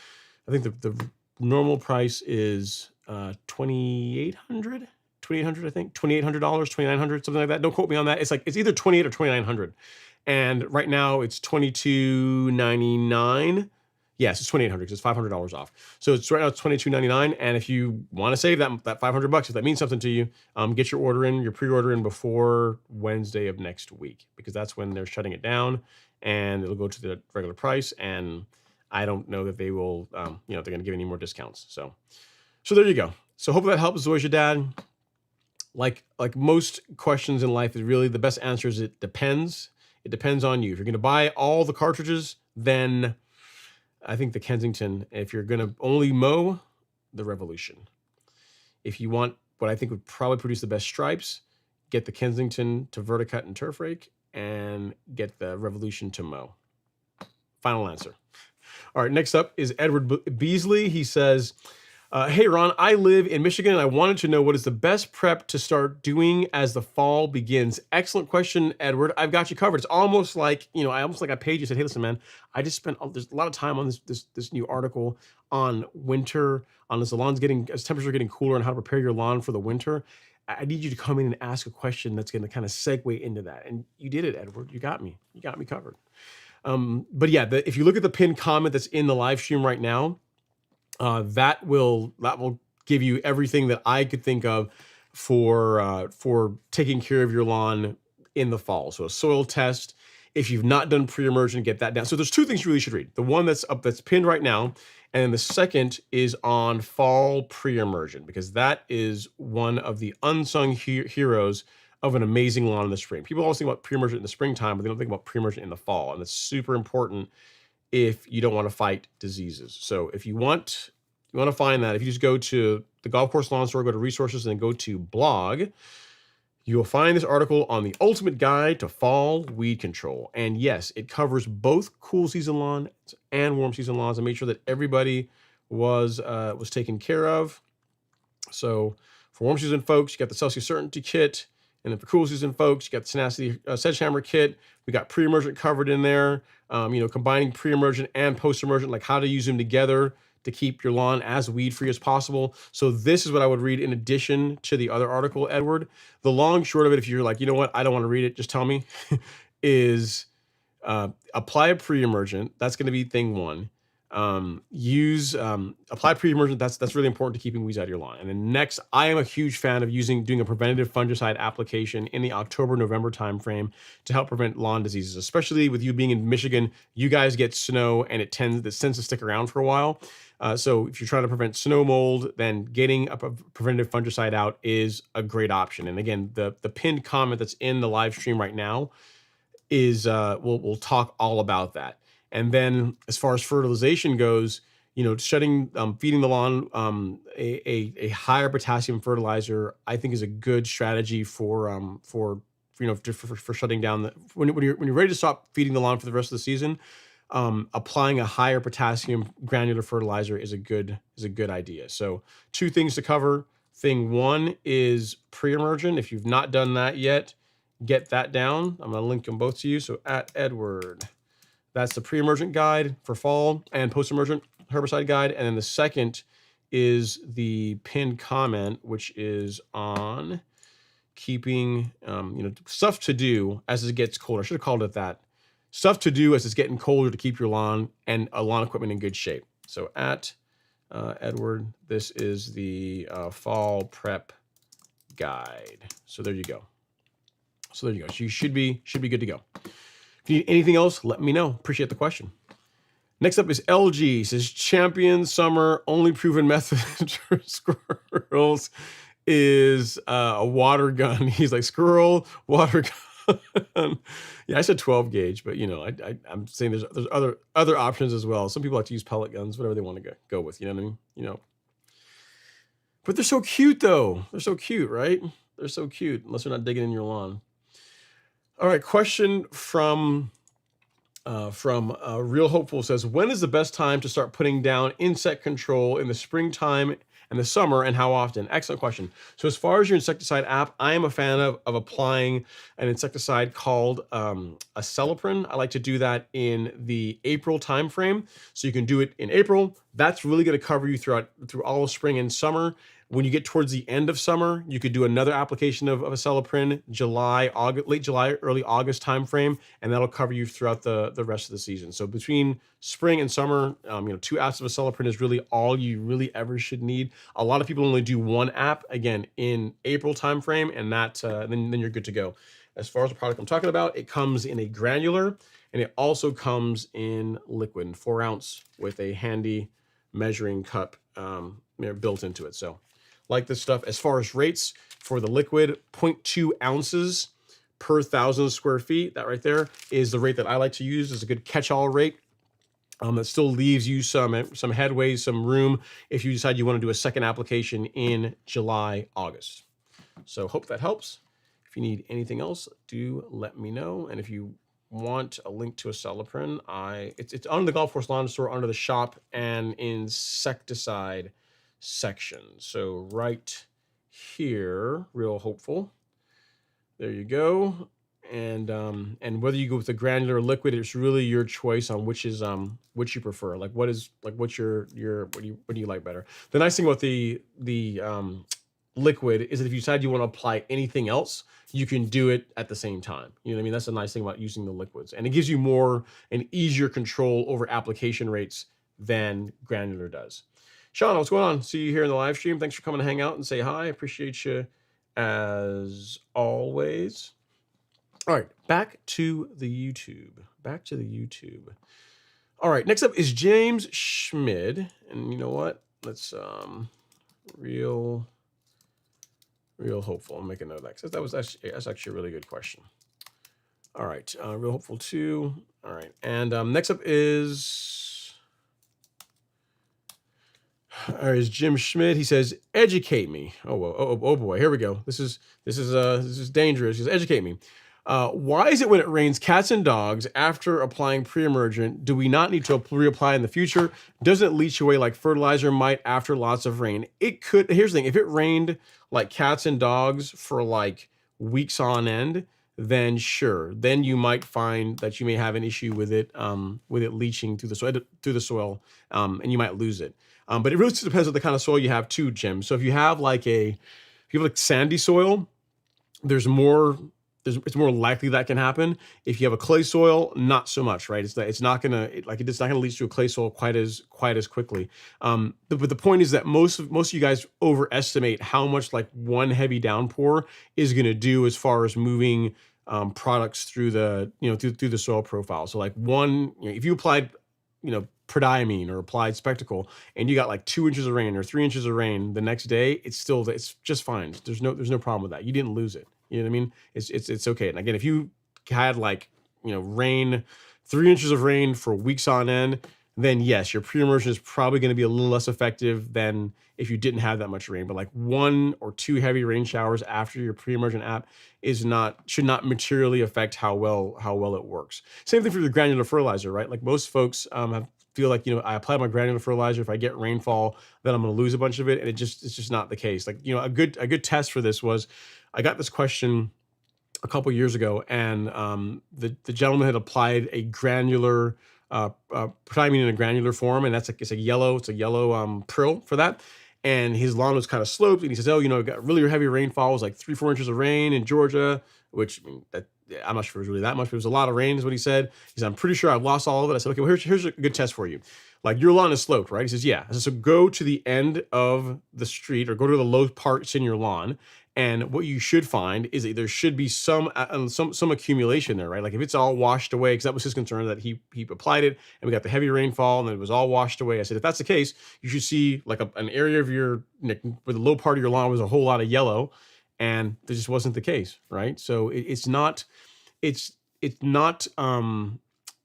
I think the normal price is $2,800. I think $2,800, $2,900, something like that. Don't quote me on that. It's either $2,800 or $2,900, and right now it's $2,299. Yes, it's $2,800 because it's $500 off. So it's right now it's $2,299, and if you want to save that $500, if that means something to you, get your pre-order in before Wednesday of next week, because that's when they're shutting it down, and it'll go to the regular price. And I don't know that they will, they're going to give any more discounts. So there you go. So hopefully that helps, Zoja Dad. Like most questions in life, is really the best answer is it depends. It depends on you. If you're going to buy all the cartridges, then I think the Kensington. If you're going to only mow, the Revolution. If you want what I think would probably produce the best stripes, get the Kensington to verticut and turf rake, and get the Revolution to mow. Final answer. All right, next up is Edward Beasley. He says, hey, Ron, I live in Michigan, and I wanted to know what is the best prep to start doing as the fall begins. Excellent question, Edward. I've got you covered. It's almost like, I paid you and said, hey, listen, man, I just spent there's a lot of time on this new article on winter, on as temperatures are getting cooler, and how to prepare your lawn for the winter. I need you to come in and ask a question that's going to kind of segue into that. And you did it, Edward. You got me. You got me covered. But yeah, if you look at the pinned comment that's in the live stream right now, that will give you everything that I could think of for taking care of your lawn in the fall. So a soil test. If you've not done pre-emergent, get that down. So there's two things you really should read. The one that's pinned right now, and then the second is on fall pre-emergent, because that is one of the unsung heroes of an amazing lawn in the spring. People always think about pre-emergent in the springtime, but they don't think about pre-emergent in the fall, and it's super important if you don't want to fight diseases. So if you want to find that, if you just go to the Golf Course Lawn Store, go to resources, and then go to blog, you will find this article on the ultimate guide to fall weed control. And yes, it covers both cool season lawns and warm season lawns, and made sure that everybody was taken care of. So for warm season folks, you got the Celsius Certainty Kit. And then for cool season folks, you got the Tenacity Sedgehammer kit. We got pre-emergent covered in there. Combining pre-emergent and post-emergent, like how to use them together to keep your lawn as weed-free as possible. So this is what I would read in addition to the other article, Edward. The long short of it, if you're like, you know what, I don't want to read it, just tell me, is apply a pre-emergent. That's going to be thing one. Apply pre-emergent. That's really important to keeping weeds out of your lawn. And then next, I am a huge fan of doing a preventative fungicide application in the October-November timeframe to help prevent lawn diseases, especially with you being in Michigan. You guys get snow and it tends to stick around for a while. So if you're trying to prevent snow mold, then getting a preventative fungicide out is a great option. And again, the pinned comment that's in the live stream right now is we'll talk all about that. And then as far as fertilization goes, feeding the lawn a higher potassium fertilizer, I think is a good strategy for shutting down when you're ready to stop feeding the lawn for the rest of the season. Applying a higher potassium granular fertilizer is a good idea. So 2 things to cover. Thing 1 is pre-emergent. If you've not done that yet, get that down. I'm going to link them both to you. So at Edward, that's the pre-emergent guide for fall and post-emergent herbicide guide. And then the second is the pinned comment, which is on keeping, stuff to do as it gets colder. I should have called it that. Stuff to do as it's getting colder to keep your lawn and lawn equipment in good shape. So at Edward, this is the fall prep guide. So there you go. So you should be good to go. If you need anything else, let me know. Appreciate the question. Next up is LG. Says champion summer only proven method for squirrels is a water gun. He's like squirrel water gun. Yeah, I said 12 gauge, but I'm saying there's other options as well. Some people like to use pellet guns, whatever they want to go with. You know what I mean? But they're so cute though. They're so cute, right? They're so cute unless they're not digging in your lawn. All right, question from Real Hopeful says, when is the best time to start putting down insect control in the springtime and the summer, and how often? Excellent question. So as far as your insecticide app, I am a fan of applying an insecticide called Acelepryn. I like to do that in the April timeframe. So you can do it in April. That's really going to cover you through all of spring and summer. When you get towards the end of summer, you could do another application of Acelepryn, late July, early August timeframe, and that'll cover you throughout the rest of the season. So between spring and summer, 2 apps of Acelepryn is really all you really ever should need. A lot of people only do 1 app, again, in April timeframe, and that then you're good to go. As far as the product I'm talking about, it comes in a granular, and it also comes in liquid, 4 ounce with a handy measuring cup built into it. So like this stuff. As far as rates for the liquid, 0.2 ounces per 1,000 square feet. That right there is the rate that I like to use. It's a good catch-all rate. That still leaves you some headway, some room if you decide you want to do a second application in July, August. So hope that helps. If you need anything else, do let me know. And if you want a link to Acelepryn, it's on the Golf Course Lawn Store under the shop and insecticide section. So right here, Real Hopeful. There you go. And whether you go with the granular or liquid, it's really your choice on which you prefer. Like what's your what do you like better? The nice thing about the liquid is that if you decide you want to apply anything else, you can do it at the same time. You know what I mean? That's the nice thing about using the liquids, and it gives you more and easier control over application rates than granular does. Sean, what's going on? See you here in the live stream. Thanks for coming to hang out and say hi. I appreciate you as always. All right, back to the YouTube. All right, next up is James Schmid. And you know what? Let's real hopeful. I'll make a note of that. That's actually a really good question. All right, real hopeful 2. All right, and next up is Jim Schmidt. He says, "Educate me." Oh boy, here we go. This is dangerous. He says, "Educate me. Why is it when it rains cats and dogs after applying pre-emergent, do we not need to reapply in the future? Doesn't it leach away like fertilizer might after lots of rain?" It could. Here's the thing: if it rained like cats and dogs for like weeks on end, then sure, then you might find that you may have an issue with it leaching through the soil, and you might lose it. But it really just depends on the kind of soil you have too, Jim. So if you have like sandy soil, there's more it's more likely that can happen. If you have a clay soil, not so much, right? It's not gonna leach to a clay soil quite as quickly. But the point is that most of you guys overestimate how much like one heavy downpour is gonna do as far as moving products through the through the soil profile. So like if you applied prodiamine or applied spectacle and you got like 2 inches of rain or 3 inches of rain the next day, it's just fine. There's no problem with that. You didn't lose it. You know what I mean? It's okay. And again, if you had like rain, 3 inches of rain for weeks on end, then yes, your pre-immersion is probably going to be a little less effective than if you didn't have that much rain. But like 1 or 2 heavy rain showers after your pre-immersion app should not materially affect how well it works. Same thing for the granular fertilizer, right? Like most folks feel like I apply my granular fertilizer. If I get rainfall, then I'm going to lose a bunch of it, and it's just not the case. Like a good test for this was, I got this question a couple years ago, and the gentleman had applied a granular prodiamine in a granular form, and it's a yellow prill for that. And his lawn was kind of sloped, and he says, it got really heavy rainfall. It was like 3-4 inches of rain in Georgia, which I'm not sure it was really that much, but it was a lot of rain is what he said. He said, I'm pretty sure I've lost all of it. I said, okay, well, here's a good test for you. Like, your lawn is sloped, right? He says, yeah. I said, so go to the end of the street or go to the low parts in your lawn. And what you should find is that there should be some accumulation there, right? Like if it's all washed away, because that was his concern, that he applied it and we got the heavy rainfall and it was all washed away. I said, if that's the case, you should see like an area of where the low part of your lawn was a whole lot of yellow, and that just wasn't the case, right? So it's not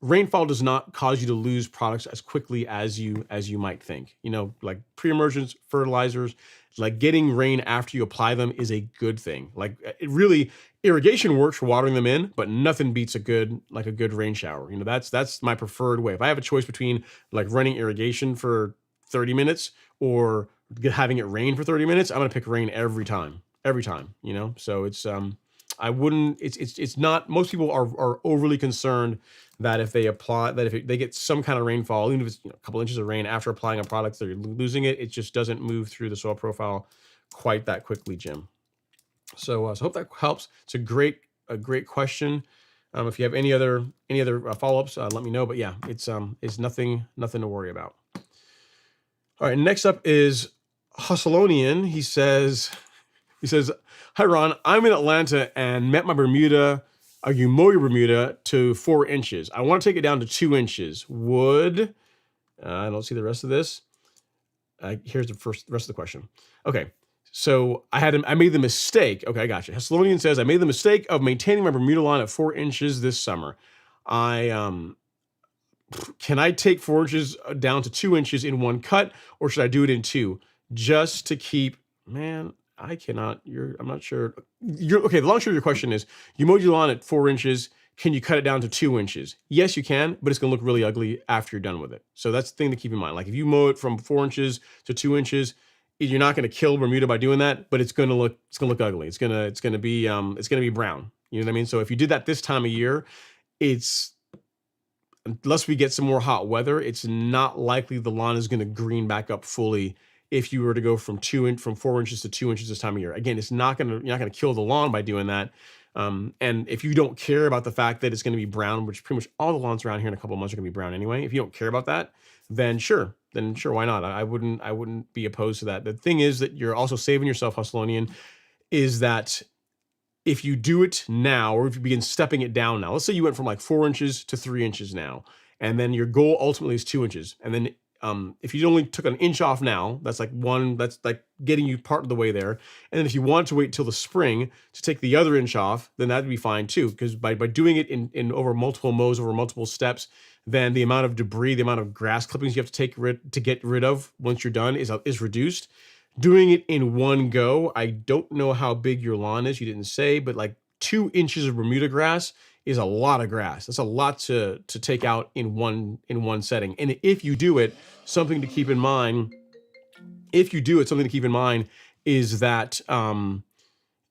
rainfall does not cause you to lose products as quickly as you might think. Like pre-emergence fertilizers, like getting rain after you apply them is a good thing. Like irrigation works for watering them in, but nothing beats a good rain shower. That's my preferred way. If I have a choice between like running irrigation for 30 minutes or having it rain for 30 minutes, I'm going to pick rain every time. So it's it's not, most people are overly concerned that if they get some kind of rainfall, even if it's a couple inches of rain after applying a product, they're losing it. It just doesn't move through the soil profile quite that quickly, Jim. So I hope that helps. It's a great question. If you have any other follow-ups, let me know. But yeah, it's nothing to worry about. All right, next up is Hustlonian. He says, hi, Ron, I'm in Atlanta and met my Bermuda, you mow your Bermuda to 4 inches. I want to take it down to 2 inches. Would, I don't see the rest of this. Here's the rest of the question. Okay. So I made the mistake. Okay, I got you. Hessalonian says, I made the mistake of maintaining my Bermuda lawn at 4 inches this summer. Can I take 4 inches down to 2 inches in one cut, or should I do it in two? Just to keep, man, I cannot, I'm not sure. Okay, the long short of your question is, you mowed your lawn at 4 inches. Can you cut it down to 2 inches? Yes, you can, but it's going to look really ugly after you're done with it. So that's the thing to keep in mind. Like if you mow it from 4 inches to 2 inches, you're not going to kill Bermuda by doing that, but it's going to look ugly. It's going to be brown. You know what I mean? So if you did that this time of year, unless we get some more hot weather, it's not likely the lawn is going to green back up fully if you were to go from 4 inches to 2 inches this time of year. Again, you're not going to kill the lawn by doing that. And if you don't care about the fact that it's going to be brown, which pretty much all the lawns around here in a couple of months are going to be brown anyway, if you don't care about that, then sure, why not? I wouldn't be opposed to that. The thing is that you're also saving yourself, Hustlonian, is that if you do it now, or if you begin stepping it down now, let's say you went from like 4 inches to 3 inches now, and then your goal ultimately is 2 inches. And then if you only took an inch off now, that's like getting you part of the way there. And then if you want to wait till the spring to take the other inch off, then that'd be fine too. Because by doing it in over multiple mows, over multiple steps, then the amount of debris, the amount of grass clippings you have to get rid of once you're done is reduced. Doing it in one go, I don't know how big your lawn is. You didn't say, but like 2 inches of Bermuda grass is a lot of grass. That's a lot to take out in one setting. And if you do it, something to keep in mind is that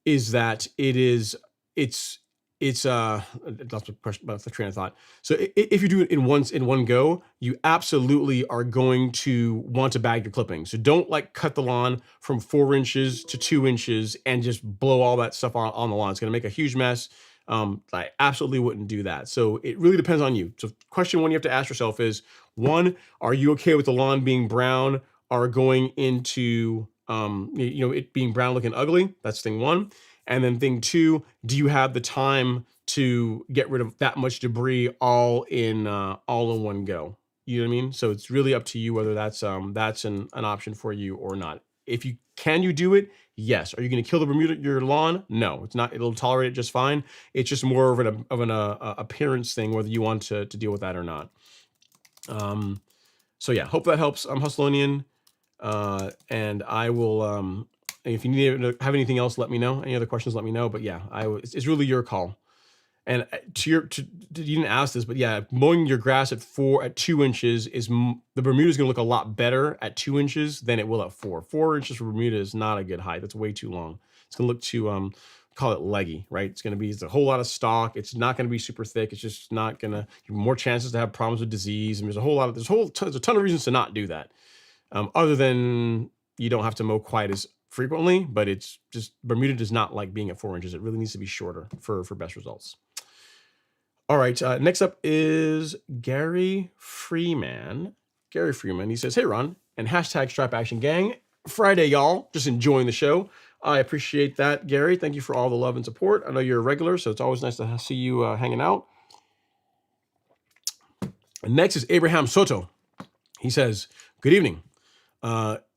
is that it's that's the question about the train of thought. So if you do it in one go, you absolutely are going to want to bag your clippings. So don't like cut the lawn from 4 inches to 2 inches and just blow all that stuff on the lawn. It's going to make a huge mess. I absolutely wouldn't do that. So it really depends on you. So question one you have to ask yourself is, one, are you okay with the lawn being brown or going into it being brown looking ugly? That's thing one. And then thing two, do you have the time to get rid of that much debris all in one go? You know what I mean? So it's really up to you whether that's an option for you or not. If you can you do it? Yes. Are you going to kill your lawn? No, it's not. It'll tolerate it just fine. It's just more of an appearance thing whether you want to deal with that or not. So yeah, hope that helps. I'm Hustlonian, and I will. If you need to have anything else, let me know. Any other questions, let me know. But yeah, it's really your call. And you didn't ask this, but yeah, mowing your grass at 2 inches the Bermuda is going to look a lot better at 2 inches than it will at 4. 4 inches for Bermuda is not a good height. That's way too long. It's going to look too call it leggy, right? It's going to be a whole lot of stalk. It's not going to be super thick. It's just not going to give more chances to have problems with disease. And there's a ton of reasons to not do that. Other than you don't have to mow quite as frequently, but it's just Bermuda does not like being at 4 inches. It really needs to be shorter for best results. All right, next up is Gary Freeman. Gary Freeman, he says, hey, Ron, and hashtag Strap Action Gang. Friday, y'all. Just enjoying the show. I appreciate that, Gary. Thank you for all the love and support. I know you're a regular, so it's always nice to see you hanging out. And next is Abraham Soto. He says, good evening.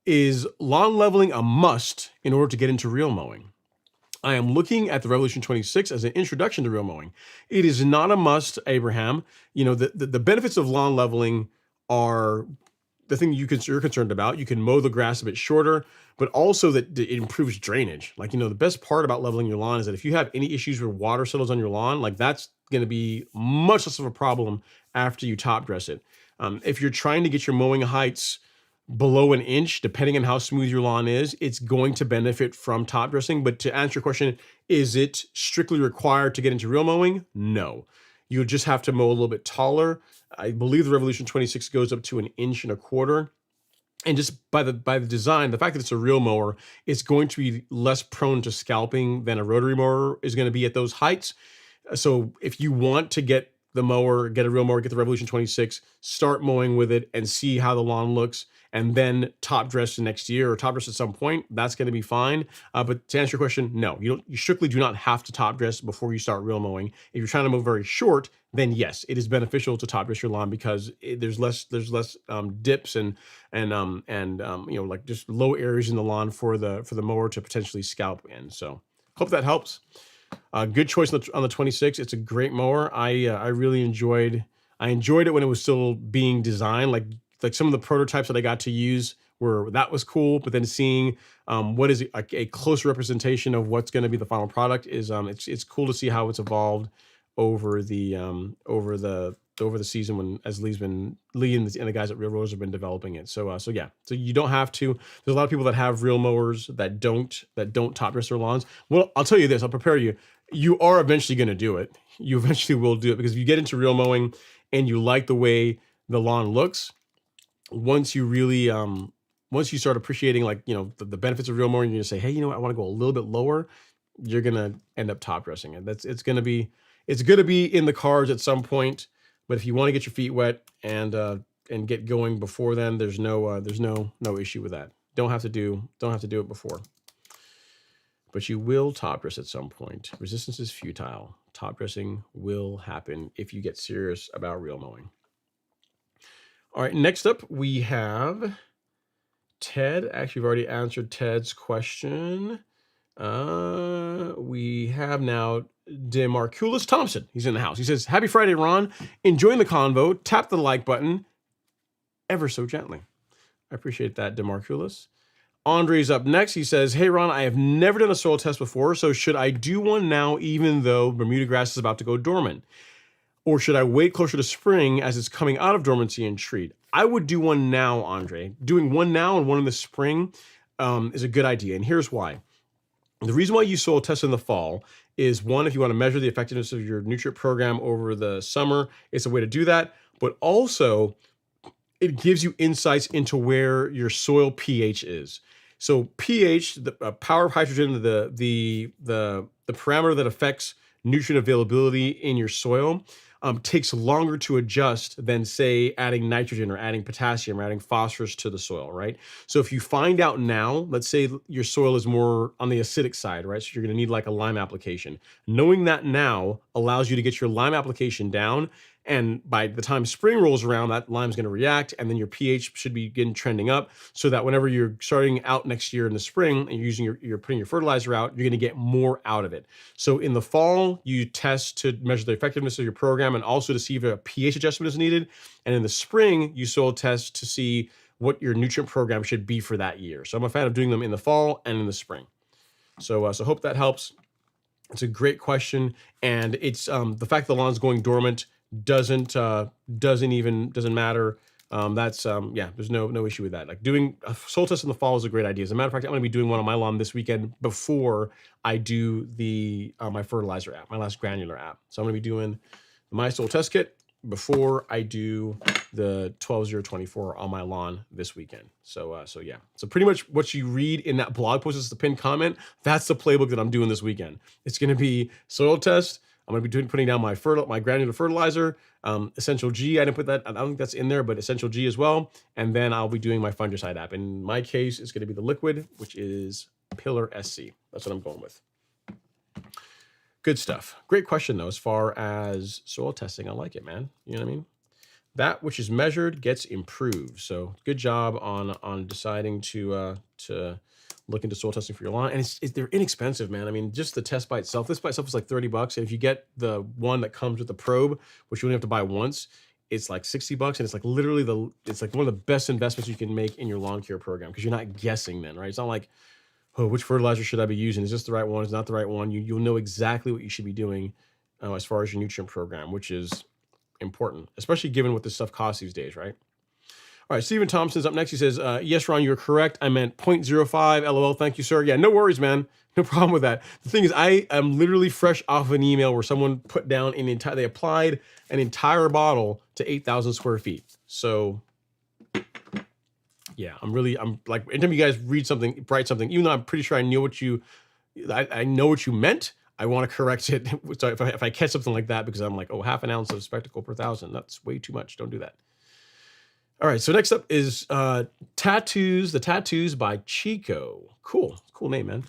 Is lawn leveling a must in order to get into real mowing? I am looking at the Revolution 26 as an introduction to real mowing. It is not a must, Abraham. You know, the benefits of lawn leveling are the thing you're concerned about. You can mow the grass a bit shorter, but also that it improves drainage. Like, the best part about leveling your lawn is that if you have any issues where water settles on your lawn, like that's going to be much less of a problem after you top dress it. If you're trying to get your mowing heights below an inch, depending on how smooth your lawn is, it's going to benefit from top dressing. But to answer your question, is it strictly required to get into real mowing? No. You'll just have to mow a little bit taller. I believe the Revolution 26 goes up to 1.25 inches. And just by the design, the fact that it's a real mower, it's going to be less prone to scalping than a rotary mower is going to be at those heights. So if you want to get a real mower, get the Revolution 26, start mowing with it and see how the lawn looks, and then top dress the next year or top dress at some point, that's going to be fine. But to answer your question, no, you strictly do not have to top dress before you start real mowing. If you're trying to mow very short, then yes, it is beneficial to top dress your lawn because there's less dips and like just low areas in the lawn for the mower to potentially scalp in. So hope that helps. Good choice on the 26. It's a great mower. I really enjoyed it when it was still being designed. Like some of the prototypes that I got to use that was cool. But then seeing what is a close representation of what's going to be the final product is it's cool to see how it's evolved over the season when as Lee and the guys at Real Rose have been developing it. So yeah, so you don't have to. There's a lot of people that have real mowers that don't top dress their lawns. Well, I'll tell you this. I'll prepare you. You are eventually going to do it. You eventually will do it because if you get into real mowing and you like the way the lawn looks, once you really once you start appreciating the benefits of real mowing, you're gonna say, hey, I want to go a little bit lower. You're gonna end up top dressing it. It's gonna be in the cards at some point. But if you want to get your feet wet and get going before then, there's no issue with that. Don't have to do it before. But you will top dress at some point. Resistance is futile. Top dressing will happen if you get serious about real mowing. All right, next up we have Ted. Actually, we've already answered Ted's question. We have now DeMarculus Thompson. He's in the house. He says, happy Friday, Ron. Enjoying the convo. Tap the like button ever so gently. I appreciate that, DeMarculus. Andre's up next. He says, hey, Ron, I have never done a soil test before, so should I do one now even though Bermuda grass is about to go dormant? Or should I wait closer to spring as it's coming out of dormancy and treat? I would do one now, Andre. Doing one now and one in the spring is a good idea, and here's why. The reason why you soil test in the fall is, one, if you want to measure the effectiveness of your nutrient program over the summer, it's a way to do that. But also, it gives you insights into where your soil pH is. So pH, the power of hydrogen, the parameter that affects nutrient availability in your soil, takes longer to adjust than, say, adding nitrogen or adding potassium or adding phosphorus to the soil, right? So if you find out now, let's say your soil is more on the acidic side, right? So you're going to need like a lime application. Knowing that now allows you to get your lime application down. And by the time spring rolls around, that lime's going to react, and then your pH should begin trending up, so that whenever you're starting out next year in the spring and you're putting your fertilizer out, you're going to get more out of it. So in the fall, you test to measure the effectiveness of your program and also to see if a pH adjustment is needed. And in the spring, you soil test to see what your nutrient program should be for that year. So I'm a fan of doing them in the fall and in the spring. So hope that helps. It's a great question, and it's the fact the lawn's going dormant doesn't matter. There's no issue with that. Like, doing a soil test in the fall is a great idea. As a matter of fact, I'm going to be doing one on my lawn this weekend before I do the my fertilizer app, my last granular app. So I'm going to be doing my soil test kit before I do the 12024 on my lawn this weekend. So yeah. So pretty much what you read in that blog post is the pinned comment. That's the playbook that I'm doing this weekend. It's going to be soil test. I'm going to be putting down my granular fertilizer, Essential G. I didn't put that. I don't think that's in there, but Essential G as well. And then I'll be doing my fungicide app. In my case, it's going to be the liquid, which is Pillar SC. That's what I'm going with. Good stuff. Great question, though, as far as soil testing. I like it, man. You know what I mean? That which is measured gets improved. So good job on deciding to look into soil testing for your lawn. And they're inexpensive, man. I mean, just the test by itself. This by itself is like $30. And if you get the one that comes with the probe, which you only have to buy once, it's like $60. And it's like literally it's like one of the best investments you can make in your lawn care program, because you're not guessing then, right? It's not like, oh, which fertilizer should I be using? Is this the right one? Is it not the right one? You'll know exactly what you should be doing as far as your nutrient program, which is important, especially given what this stuff costs these days, right? All right, Stephen Thompson's up next. He says, yes, Ron, you're correct. I meant 0.05. LOL. Thank you, sir. Yeah, no worries, man. No problem with that. The thing is, I am literally fresh off of an email where someone put down they applied an entire bottle to 8,000 square feet. So yeah, I'm like, anytime you guys write something, even though I'm pretty sure I know what you meant, I want to correct it. So if I catch something like that, because I'm like, oh, half an ounce of spectacle per 1,000, that's way too much. Don't do that. All right, so next up is Tattoos, the Tattoos by Chico. Cool name, man.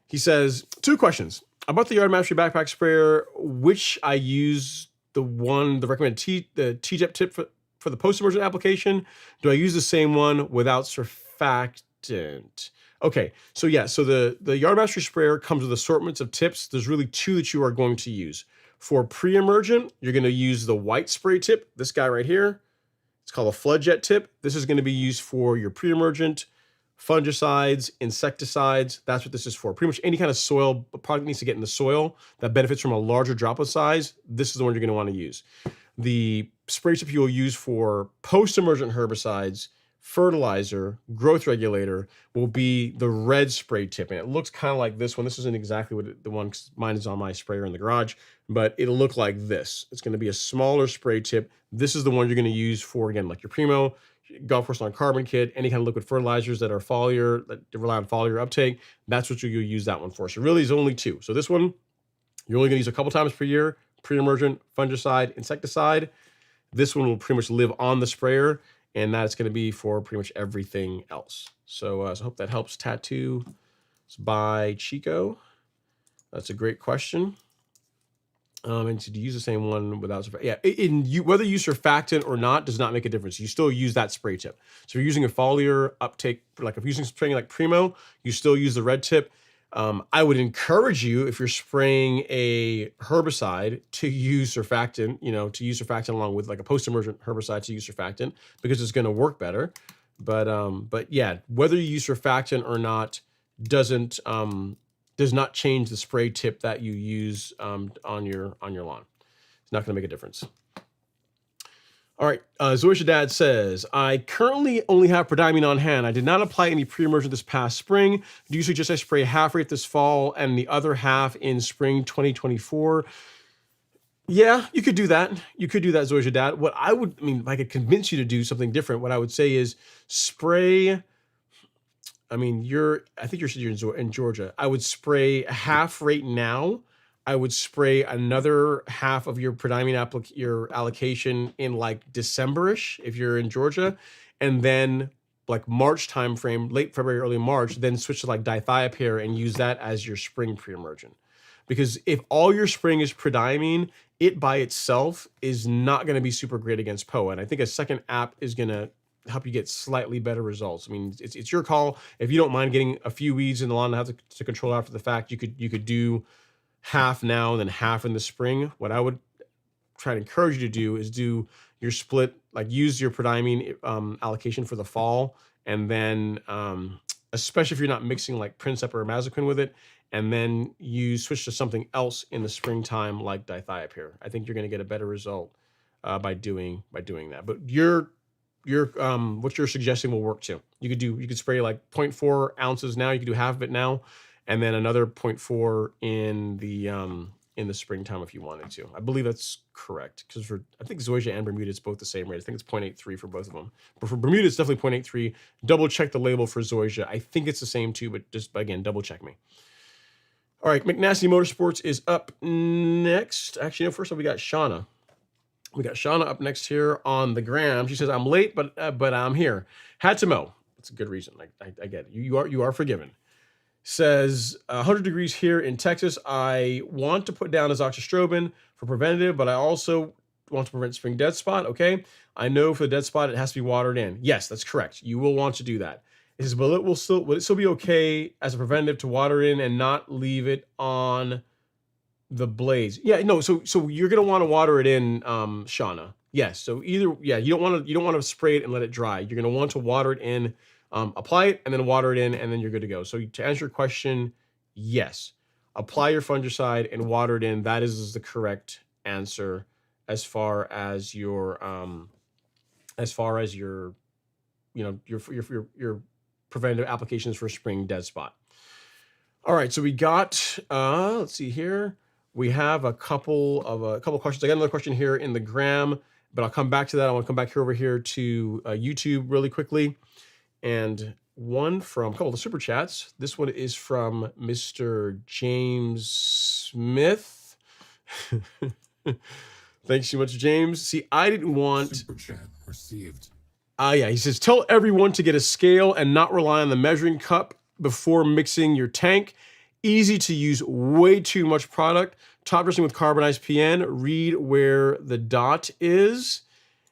He says, 2 questions. I bought the Yard Mastery backpack sprayer, which I use the recommended TJEP tip for the post-emergent application. Do I use the same one without surfactant? Okay, so yeah, so the Yard Mastery sprayer comes with assortments of tips. There's really 2 that you are going to use. For pre-emergent, you're going to use the white spray tip, this guy right here. It's called a flood jet tip. This is going to be used for your pre-emergent, fungicides, insecticides. That's what this is for. Pretty much any kind of soil product needs to get in the soil that benefits from a larger droplet size. This is the one you're going to want to use. The spray tip you will use for post-emergent herbicides, fertilizer, growth regulator will be the red spray tip. And it looks kind of like this one. This isn't exactly what the one, mine is on my sprayer in the garage, but it'll look like this. It's going to be a smaller spray tip. This is the one you're going to use for, again, like your Primo, Golf Course Lawn Carbon Kit, any kind of liquid fertilizers that are foliar, that rely on foliar uptake. That's what you'll use that one for. So really, there's only 2. So this one, you're only going to use a couple times per year: pre-emergent, fungicide, insecticide. This one will pretty much live on the sprayer, and that's going to be for pretty much everything else. So I hope that helps. Tattoo by Chico. That's a great question. And to use the same one without surfactant. Yeah, whether you use surfactant or not does not make a difference. You still use that spray tip. So if you're using a foliar uptake, like if you're using spraying like Primo, you still use the red tip. I would encourage you, if you're spraying a herbicide, to use surfactant, to use surfactant along with like a post-emergent herbicide, to use surfactant, because it's going to work better. But yeah, whether you use surfactant or not does not change the spray tip that you use on your lawn. It's not going to make a difference. All right, Zoisha Dad says, I currently only have prodiamine on hand. I did not apply any pre-emergent this past spring. Do you suggest I spray half rate this fall and the other half in spring 2024? Yeah, you could do that. You could do that, Zoisha Dad. What I would, I mean, if I could convince you to do something different, what I would say is spray. I mean, I think you're in Georgia. I would spray half rate now. I would spray another half of your prodiamine your allocation in like December-ish if you're in Georgia, and then like March timeframe, late February, early March, then switch to like dithiopyr and use that as your spring pre-emergent. Because if all your spring is prodiamine, it by itself is not going to be super great against POA. And I think a second app is going to help you get slightly better results. I mean, it's your call. If you don't mind getting a few weeds in the lawn to control after the fact, you could do half now and then half in the spring. What I would try to encourage you to do is do your split, like use your prodiamine allocation for the fall, and then especially if you're not mixing like Princep or Mazaquin with it, and then you switch to something else in the springtime like dithiopyr. I think you're going to get a better result by doing that. But what you're suggesting will work too. You could spray like 0.4 ounces now. You could do half of it now, and then another 0.4 in the springtime if you wanted to. I believe that's correct, because I think Zoysia and Bermuda it's both the same rate. I think it's 0.83 for both of them, but for Bermuda it's definitely 0.83. Double check the label for Zoysia. I think it's the same too, but just again double check me. All right, McNasty Motorsports is up next. Actually, no, first up we got Shauna. We got Shauna up next here on the gram. She says, I'm late, but I'm here. Had to mow. That's a good reason. I get it. You are forgiven. Says 100 degrees here in Texas. I want to put down azoxystrobin for preventative, but I also want to prevent spring dead spot. Okay. I know for the dead spot, it has to be watered in. Yes, that's correct. You will want to do that. It says, but would it still be okay as a preventative to water in and not leave it on the blaze? Yeah, no. So you're gonna want to water it in, Shauna. Yes. So you don't want to spray it and let it dry. You're gonna want to water it in, apply it and then water it in, and then you're good to go. So to answer your question, yes, apply your fungicide and water it in. That is the correct answer as far as your your preventative applications for spring dead spot. All right, so we got let's see here. We have a couple questions. I got another question here in the gram, but I'll come back to that. I want to come back over here to YouTube really quickly. And one from a couple of the super chats. This one is from Mr. James Smith. Thanks so much, James. See, I didn't want Super chat received. Yeah, he says, tell everyone to get a scale and not rely on the measuring cup before mixing your tank. Easy to use, way too much product. Top dressing with carbonized PN. Read where the dot is.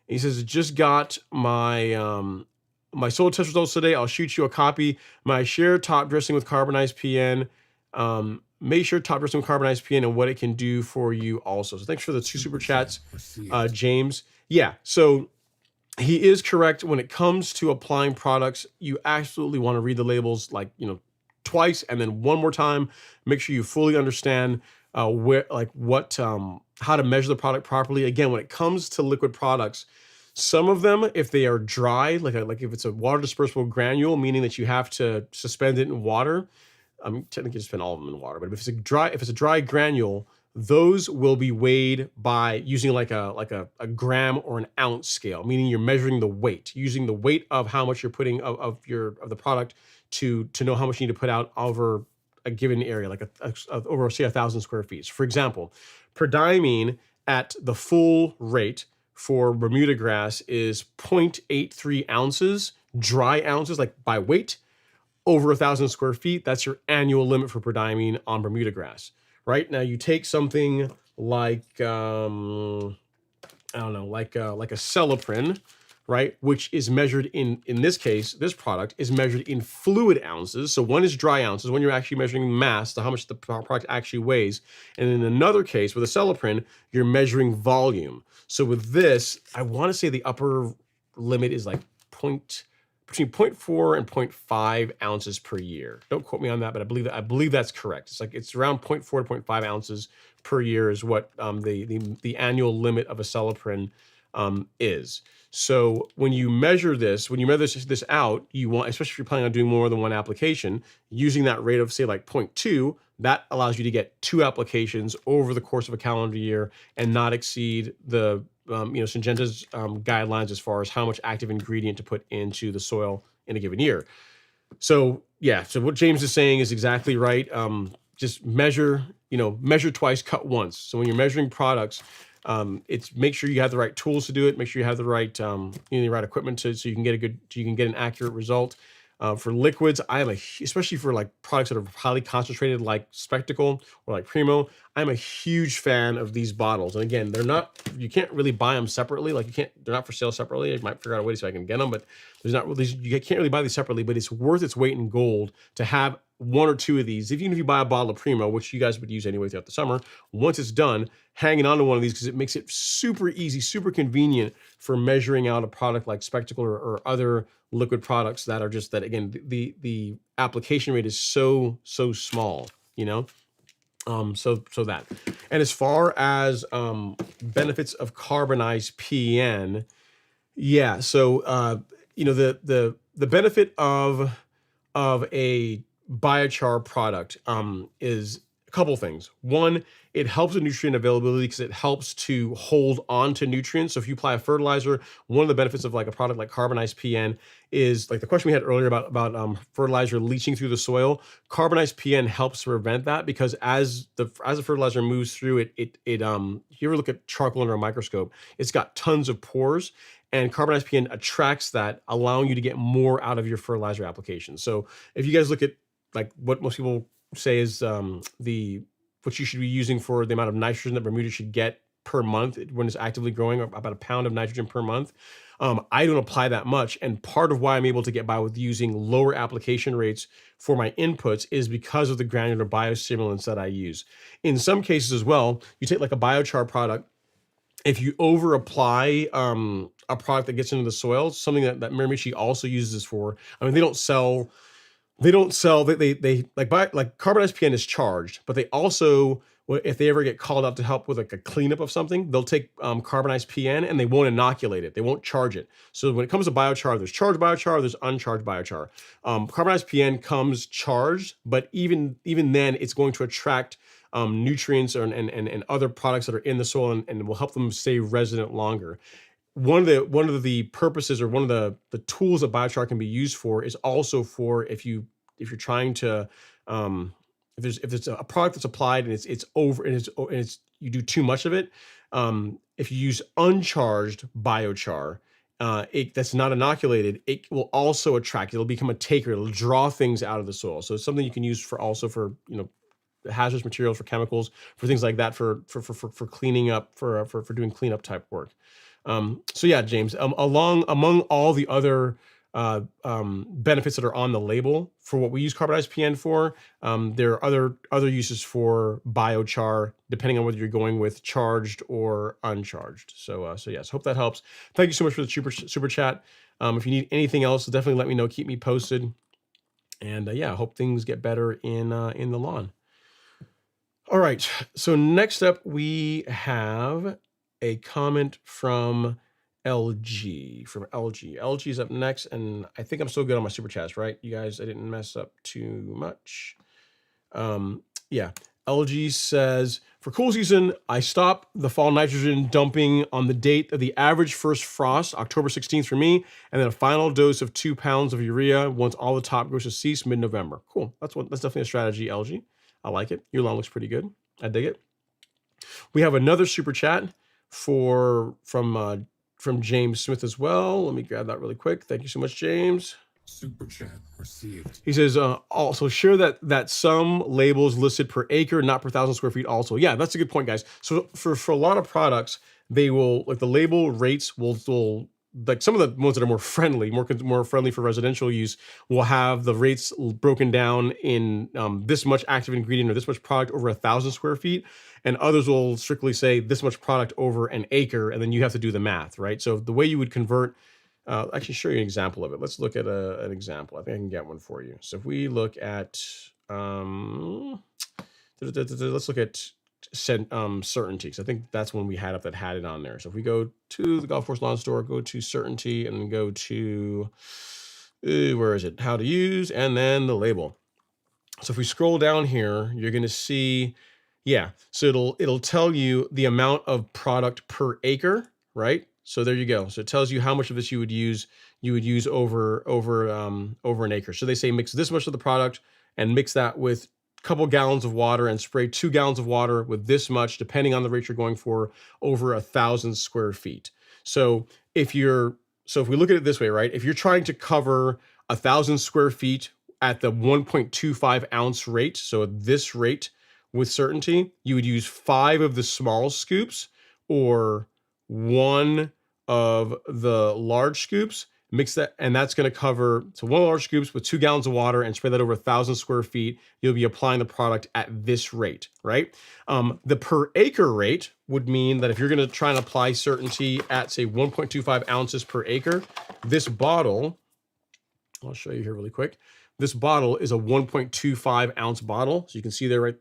He says, just got my my soil test results today. I'll shoot you a copy. My share top dressing with carbonized PN. Make sure top dressing with carbonized PN and what it can do for you also. So thanks for the 2 super chats, James. Yeah, so he is correct when it comes to applying products. You absolutely want to read the labels twice and then one more time. Make sure you fully understand how to measure the product properly. Again, when it comes to liquid products, some of them, if they are dry, like if it's a water dispersible granule, meaning that you have to suspend it in water. I mean, technically suspend all of them in water, but if it's a dry granule, those will be weighed by using like a gram or an ounce scale, meaning you're measuring the weight, using the weight of how much you're putting of the product to know how much you need to put out over a given area, like over say 1,000 square feet. For example, prodiamine at the full rate for Bermuda grass is 0.83 ounces, dry ounces, like by weight, over 1,000 square feet. That's your annual limit for prodiamine on Bermuda grass. Right now, you take something like like a Celiprin, right, which is measured in this case, this product is measured in fluid ounces. So one is dry ounces, when you're actually measuring mass, to how much the product actually weighs, and in another case with a Celiprin, you're measuring volume. So with this, I want to say the upper limit is like between 0.4 and 0.5 ounces per year. Don't quote me on that, but I believe that's correct. It's around 0.4 to 0.5 ounces per year is what the annual limit of a Celiprin is. So when you measure this, this out, you want, especially if you're planning on doing more than one application, using that rate of say like 0.2, that allows you to get 2 applications over the course of a calendar year and not exceed the Syngenta's guidelines as far as how much active ingredient to put into the soil in a given year. So yeah, so what James is saying is exactly right. Just measure twice, cut once. So when you're measuring products, it's make sure you have the right tools to do it. Make sure you have the right the right equipment so you can get an accurate result. For liquids, especially for like products that are highly concentrated, like Spectacle or like Primo, I'm a huge fan of these bottles. And again, you can't really buy them separately. They're not for sale separately. I might figure out a way so I can get them, but you can't really buy these separately, but it's worth its weight in gold to have 1 or 2 of these. Even if you buy a bottle of Primo, which you guys would use anyway throughout the summer, once it's done, hanging on to one of these, because it makes it super easy, super convenient for measuring out a product like Spectacle or other liquid products that are just that, again, the application rate is so small, so that. And as far as benefits of carbonized PN, yeah, so the benefit of a biochar product is a couple things. One, it helps with nutrient availability because it helps to hold on to nutrients. So if you apply a fertilizer, one of the benefits of like a product like carbonized PN is like the question we had earlier about fertilizer leaching through the soil. Carbonized PN helps prevent that because as the fertilizer moves through it, you ever look at charcoal under a microscope, it's got tons of pores. And carbonized PN attracts that, allowing you to get more out of your fertilizer application. So if you guys look at like what most people say is what you should be using for the amount of nitrogen that Bermuda should get per month when it's actively growing, about a pound of nitrogen per month. I don't apply that much. And part of why I'm able to get by with using lower application rates for my inputs is because of the granular biostimulants that I use. In some cases as well, you take like a biochar product. If you over apply a product that gets into the soil, something that Miramichi also uses this for. I mean, they don't sell they like carbonized PN is charged, but they also, if they ever get called out to help with like a cleanup of something, they'll take carbonized PN and they won't inoculate it. They won't charge it. So when it comes to biochar, there's charged biochar, there's uncharged biochar. Carbonized PN comes charged, but even then, it's going to attract nutrients and other products that are in the soil and will help them stay resident longer. One of the purposes, or one of the tools that biochar can be used for, is also for if you're trying to if it's a product that's applied and it's over and it's you do too much of it. If you use uncharged biochar, that's not inoculated, it will also attract. It'll become a taker. It'll draw things out of the soil. So it's something you can use for hazardous materials, for chemicals, for things like that, for cleaning up, for doing cleanup type work. So yeah, James, among all the other benefits that are on the label for what we use carbonized PN for, there are other uses for biochar, depending on whether you're going with charged or uncharged. So yes, hope that helps. Thank you so much for the super chat. If you need anything else, definitely let me know. Keep me posted. And yeah, hope things get better in the lawn. All right. So next up, we have a comment from LG. LG's up next, and I think I'm still good on my super chats, right? You guys, I didn't mess up too much. Yeah. LG says, for cool season, I stop the fall nitrogen dumping on the date of the average first frost, October 16th for me, and then a final dose of 2 pounds of urea once all the top growth cease mid-November. Cool. That's definitely a strategy, LG. I like it. Your lawn looks pretty good. I dig it. We have another super chat from James Smith as well. Let me grab that really quick. Thank you so much, James. Super chat received. He says, also share that some labels listed per acre, not per 1,000 square feet also. Yeah, that's a good point, guys. So for a lot of products, they will, like the label rates will like some of the ones that are more friendly for residential use will have the rates broken down in this much active ingredient or this much product over 1,000 square feet. And others will strictly say this much product over an acre. And then you have to do the math, right? So the way you would convert, I can show you an example of it. Let's look at an example. I think I can get one for you. So if we look at, let's look at certainty. So I think that's when we had up that had it on there. So if we go to the golf course lawn store, go to certainty, and then go to where is it? How to use, and then the label. So if we scroll down here, you're going to see, yeah. So it'll tell you the amount of product per acre, right? So there you go. So it tells you how much of this you would use over an acre. So they say mix this much of the product and mix that with a couple gallons of water and spray 2 gallons of water with this much, depending on the rate you're going for, over 1,000 square feet. So if we look at it this way, right? If you're trying to cover 1,000 square feet at the 1.25 ounce rate, so at this rate with certainty, you would use 5 of the small scoops or 1 of the large scoops, mix that, and that's going to cover, so 1 large scoops with 2 gallons of water and spray that over 1,000 square feet. You'll be applying the product at this rate, right? The per acre rate would mean that if you're going to try and apply certainty at, say, 1.25 ounces per acre, this bottle, I'll show you here really quick. This bottle is a 1.25 ounce bottle. So you can see there right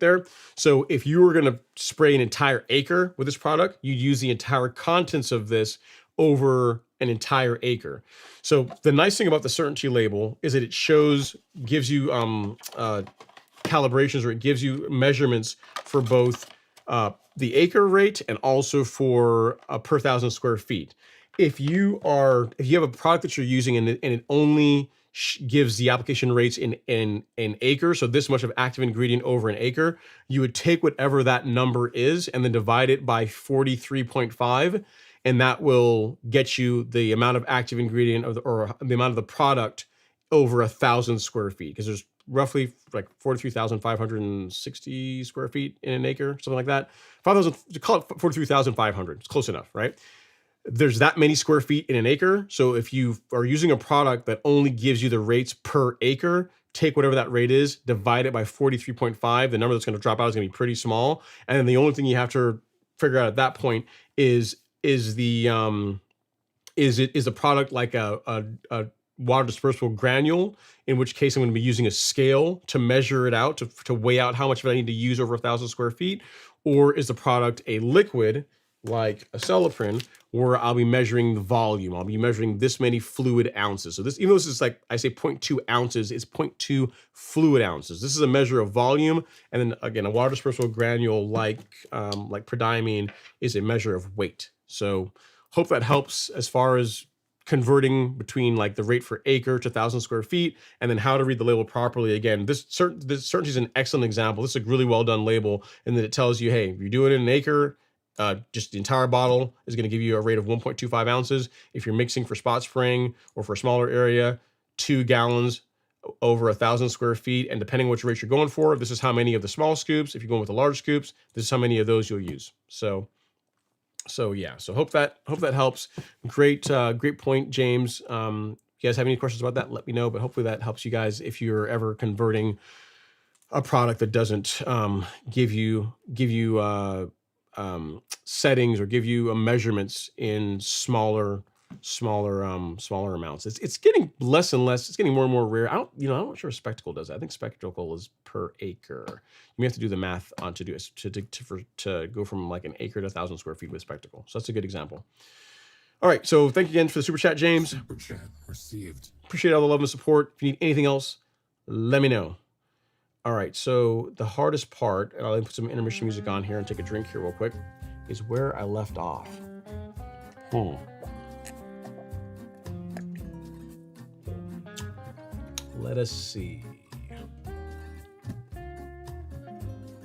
there. So if you were going to spray an entire acre with this product, you'd use the entire contents of this over an entire acre. So the nice thing about the certainty label is that it gives you calibrations, or it gives you measurements for both the acre rate and also for per 1,000 square feet. If you have a product that you're using and it only gives the application rates in acres, so this much of active ingredient over an acre, you would take whatever that number is and then divide it by 43.5, and that will get you the amount of active ingredient or the amount of the product over 1,000 square feet, because there's roughly like 43,560 square feet in an acre, something like that. 5,000, call it 43,500. It's close enough, right? There's that many square feet in an acre. So if you are using a product that only gives you the rates per acre, take whatever that rate is, divide it by 43.5. The number that's going to drop out is going to be pretty small. And then the only thing you have to figure out at that point is the product like a water dispersible granule, in which case I'm going to be using a scale to measure it out, to weigh out how much of it I need to use over 1,000 square feet, or is the product a liquid like a Celiprin, where I'll be measuring the volume. I'll be measuring this many fluid ounces. So this, even though this is like, I say 0.2 ounces, it's 0.2 fluid ounces. This is a measure of volume. And then again, a water dispersible granule like prodiamine is a measure of weight. So hope that helps as far as converting between like the rate for acre to 1,000 square feet, and then how to read the label properly. Again, this certainty is an excellent example. This is a really well done label, and that it tells you, hey, if you're doing it in an acre, just the entire bottle is going to give you a rate of 1.25 ounces. If you're mixing for spot spraying or for a smaller area, 2 gallons over 1,000 square feet. And depending on which rate you're going for, this is how many of the small scoops. If you're going with the large scoops, this is how many of those you'll use. So yeah. So hope that helps. Great point, James. If you guys have any questions about that, let me know. But hopefully that helps you guys if you're ever converting a product that doesn't give you settings or give you measurements in smaller amounts. It's getting less and less. It's getting more and more rare. I'm not sure if Spectacle does that. I think Spectacle is per acre. You may have to do the math on to do it to go from like an acre to 1,000 square feet with Spectacle. So that's a good example. All right. So thank you again for the super chat, James. Super chat received. Appreciate all the love and support. If you need anything else, let me know. All right, so the hardest part, and I'll put some intermission music on here and take a drink here real quick, is where I left off. Let us see.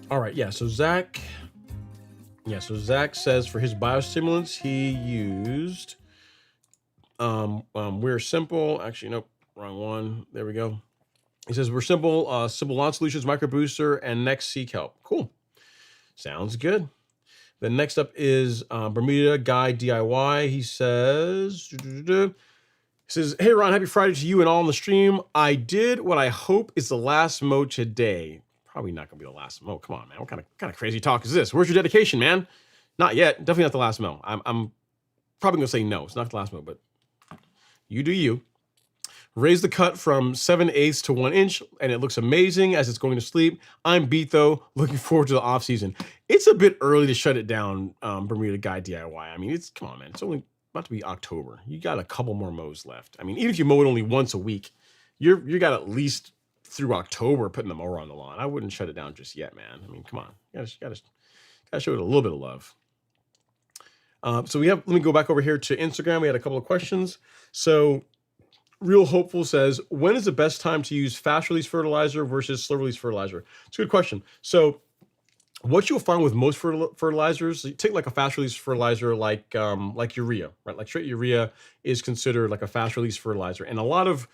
All right, yeah, so Zach says for his biostimulants, he used, We're Simple. Actually, nope, wrong one. There we go. He says, We're Simple, Simple Lawn Solutions, Micro Booster, and Next Sea Kelp. Cool. Sounds good. Then next up is Bermuda Guy DIY. He says, hey, Ron, happy Friday to you and all on the stream. I did what I hope is the last mow today. Probably not going to be the last mow. Come on, man. What kind of crazy talk is this? Where's your dedication, man? Not yet. Definitely not the last mow. I'm probably going to say no. It's not the last mow, but you do you. Raise the cut from 7/8 to 1 inch, and it looks amazing as it's going to sleep. I'm beat though. Looking forward to the off season. It's a bit early to shut it down, Bermuda Guy DIY. I mean, come on, man. It's only about to be October. You got a couple more mows left. I mean, even if you mow it only once a week, you got at least through October putting the mower on the lawn. I wouldn't shut it down just yet, man. I mean, come on. You gotta show it a little bit of love. So let me go back over here to Instagram. We had a couple of questions. So Real Hopeful says, when is the best time to use fast release fertilizer versus slow release fertilizer? It's a good question. So what you'll find with most fertilizers, you take like a fast release fertilizer like urea, right? Like straight urea is considered like a fast release fertilizer. And a lot of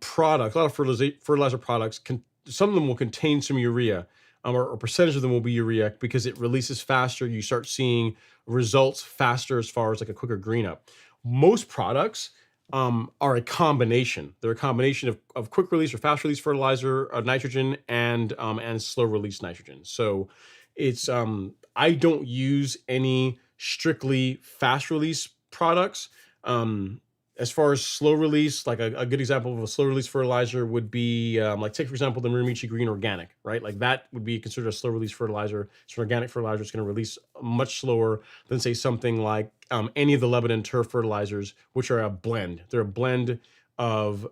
fertilizer products, some of them will contain some urea, or a percentage of them will be urea because it releases faster. You start seeing results faster as far as like a quicker green up. Most products are a combination. They're a combination of quick release or fast release fertilizer, nitrogen, and slow release nitrogen. So it's I don't use any strictly fast release products. As far as slow release, like a good example of a slow release fertilizer would be like take for example the Miramichi Green Organic, right? Like that would be considered a slow release fertilizer. It's an organic fertilizer. It's going to release much slower than say something like any of the Lebanon turf fertilizers, which are a blend. They're a blend of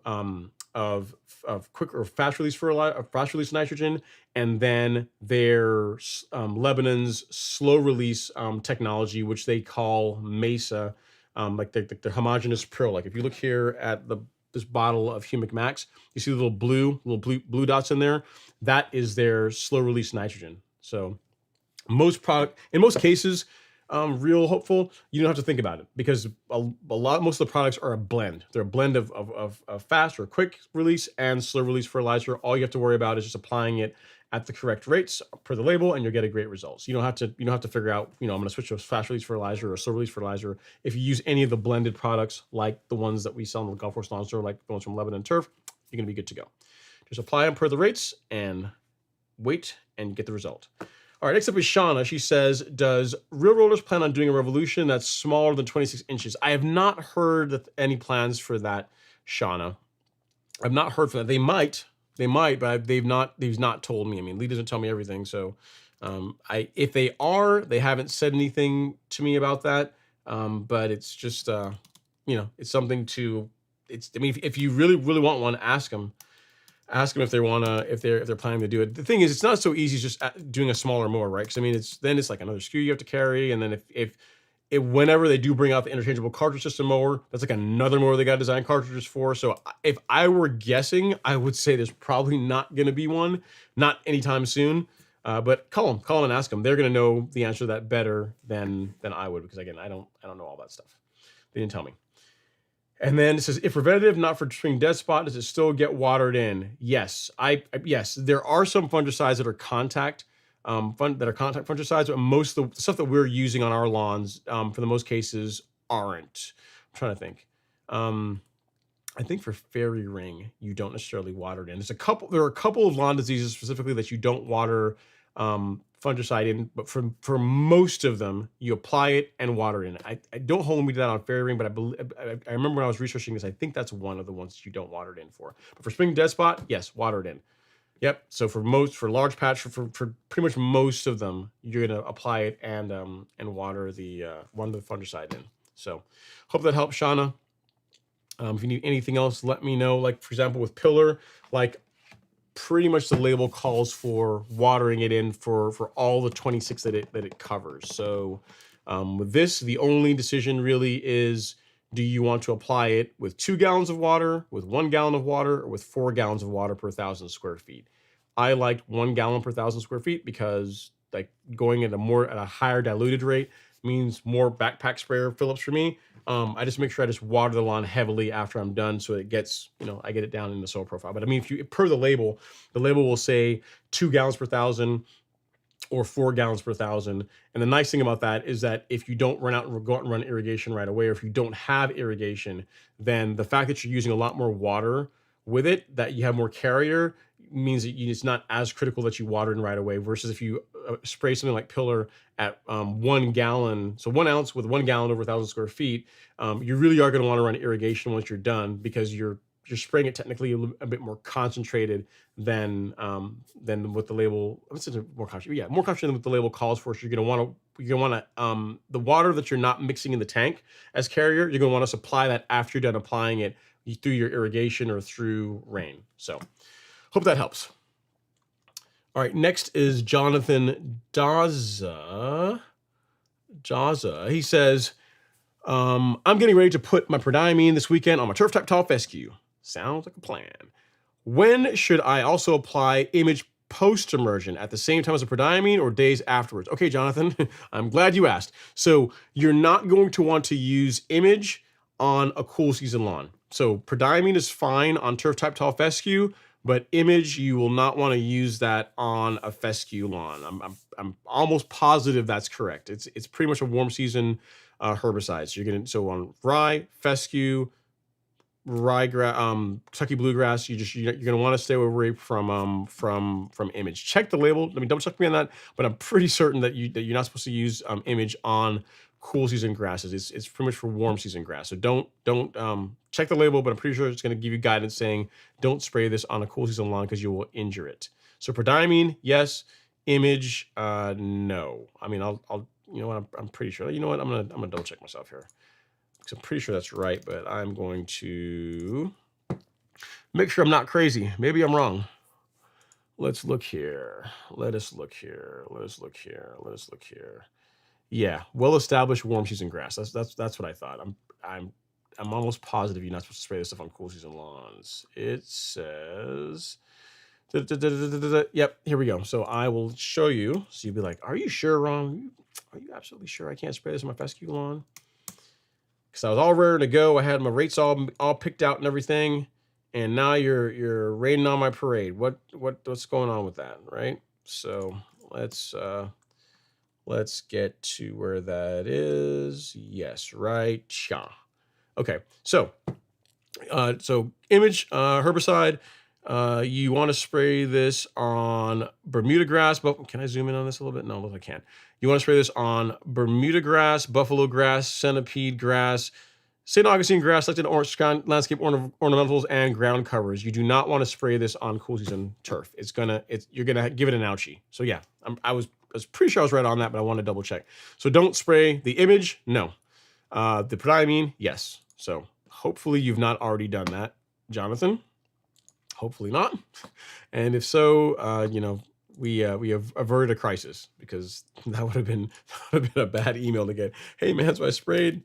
quick or fast release fast release nitrogen, and then their Lebanon's slow release technology, which they call Mesa. Like the homogeneous prill. Like if you look here at this bottle of Humic Max, you see the little blue dots in there. That is their slow release nitrogen. So in most cases, Real Hopeful, you don't have to think about it because most of the products are a blend. They're a blend of fast or quick release and slow release fertilizer. All you have to worry about is just applying it at the correct rates per the label, and you'll get a great results. You don't have to figure out, I'm going to switch to a fast release fertilizer or slow release fertilizer. If you use any of the blended products, like the ones that we sell in the Golf Course Lawn Store, like the ones from Lebanon Turf, you're going to be good to go. Just apply them per the rates and wait and get the result. All right, next up is Shauna. She says, does Real Rollers plan on doing a revolution that's smaller than 26 inches? I have not heard any plans for that, Shauna. I've not heard for that. They might, but they've not told me. I mean, Lee doesn't tell me everything. So if they are, they haven't said anything to me about that. But it's just, it's something to, if you really, really want one, ask them if they if they're planning to do it. The thing is, it's not so easy just doing a smaller mower, right? Because it's like another SKU you have to carry. And then if whenever they do bring out the interchangeable cartridge system mower, that's like another mower they got design cartridges for. So if I were guessing, I would say there's probably not going to be one, not anytime soon. But call them and ask them. They're going to know the answer to that better than I would, because again, I don't know all that stuff. They didn't tell me. And then it says, if preventative, not for spring dead spot, does it still get watered in? Yes, yes. There are some fungicides that are contact fungicides, but most of the stuff that we're using on our lawns, for the most cases, aren't. I'm trying to think. I think for fairy ring, you don't necessarily water it in. There are a couple of lawn diseases specifically that you don't water fungicide in, but for most of them, you apply it and water it in. I don't hold me to that on fairy ring, but I remember when I was researching this, I think that's one of the ones that you don't water it in for. But for spring dead spot, yes, water it in. Yep. So for large patch, for pretty much most of them, you're gonna apply it and water the fungicide in. So hope that helps, Shauna. If you need anything else, let me know. Like for example, with Pillar, like pretty much the label calls for watering it in for all the 26 that it covers. So with this, the only decision really is, do you want to apply it with 2 gallons of water, with 1 gallon of water, or with 4 gallons of water per 1,000 square feet? I liked 1 gallon per 1,000 square feet because like going at a higher diluted rate means more backpack sprayer fill-ups for me. I just make sure I just water the lawn heavily after I'm done, so it gets, I get it down in the soil profile. But I mean, per the label will say 2 gallons per 1,000 or 4 gallons per 1,000. And the nice thing about that is that if you don't go out and run irrigation right away, or if you don't have irrigation, then the fact that you're using a lot more water with it, that you have more carrier, means that it's not as critical that you water in right away, versus if you spray something like Pillar at 1 gallon, so 1 ounce with 1 gallon over 1,000 square feet, you really are going to want to run irrigation once you're done, because you're you're spraying it technically a bit more concentrated than what the label. What's it more concentrated? Yeah, more concentrated than what the label calls for. So you're gonna want to the water that you're not mixing in the tank as carrier. You're gonna want to supply that after you're done applying it through your irrigation or through rain. So hope that helps. All right, next is Jonathan Daza. He says, I'm getting ready to put my prodiamine this weekend on my turf type tall fescue. Sounds like a plan. When should I also apply image post-immersion at the same time as a prodiamine or days afterwards? Okay, Jonathan, I'm glad you asked. So you're not going to want to use image on a cool season lawn. So prodiamine is fine on turf type tall fescue, but image, you will not want to use that on a fescue lawn. I'm almost positive that's correct. It's pretty much a warm season herbicide. So on rye, fescue, Kentucky bluegrass, you're gonna want to stay away from image. Check the label. Let me double check me on that, but I'm pretty certain that you're not supposed to use image on cool season grasses. It's pretty much for warm season grass. So don't check the label, but I'm pretty sure it's going to give you guidance saying don't spray this on a cool season lawn because you will injure it. So prodiamine, yes. Image, no. I mean, I'll you know what, I'm pretty sure. You know what, I'm gonna double check myself here because I'm pretty sure that's right, but I'm going to make sure I'm not crazy. Maybe I'm wrong. Let's look here. Let us look here. Yeah, well-established warm season grass. That's what I thought. I'm almost positive you're not supposed to spray this stuff on cool season lawns. It says, yep, here we go. So I will show you. So you'll be like, "Are you sure, Ron? Are you absolutely sure I can't spray this on my fescue lawn?" Because I was all ready to go. I had my rates all picked out and everything, and now you're raining on my parade. What's going on with that, right? So let's get to where that is. Yes, right. Okay, so image herbicide. You want to spray this on Bermuda grass. But can I zoom in on this a little bit? No, I can't. You want to spray this on Bermuda grass, buffalo grass, centipede grass, St. Augustine grass, selected orange landscape ornamentals, and ground covers. You do not want to spray this on cool season turf. You're gonna give it an ouchie. So yeah, I was pretty sure I was right on that, but I want to double check. So don't spray the image. No. The prodiamine, yes. So hopefully you've not already done that, Jonathan. Hopefully not. And if so, we have averted a crisis, because that would have been a bad email to get. Hey man, so I sprayed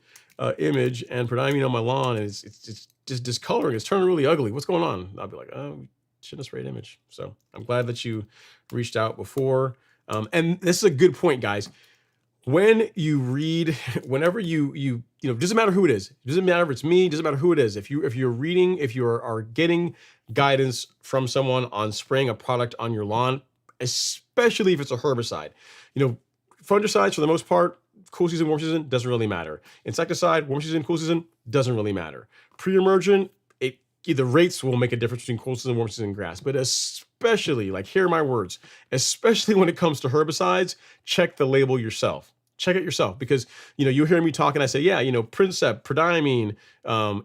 image and prodiamine on my lawn, and it's just discoloring. It's turning really ugly. What's going on? I'll be like, oh, we shouldn't have sprayed image. So I'm glad that you reached out before. And this is a good point, guys. When you read, whenever you doesn't matter who it is. It doesn't matter if it's me. It doesn't matter who it is. If you are getting guidance from someone on spraying a product on your lawn, especially if it's a herbicide, fungicides for the most part, cool season, warm season, doesn't really matter. Insecticide, warm season, cool season, doesn't really matter. Pre-emergent, the rates will make a difference between cool season and warm season grass, but especially, like, hear my words, especially when it comes to herbicides, check the label yourself. Check it yourself, because you hear me talk and I say, yeah, Princep, prodiamine,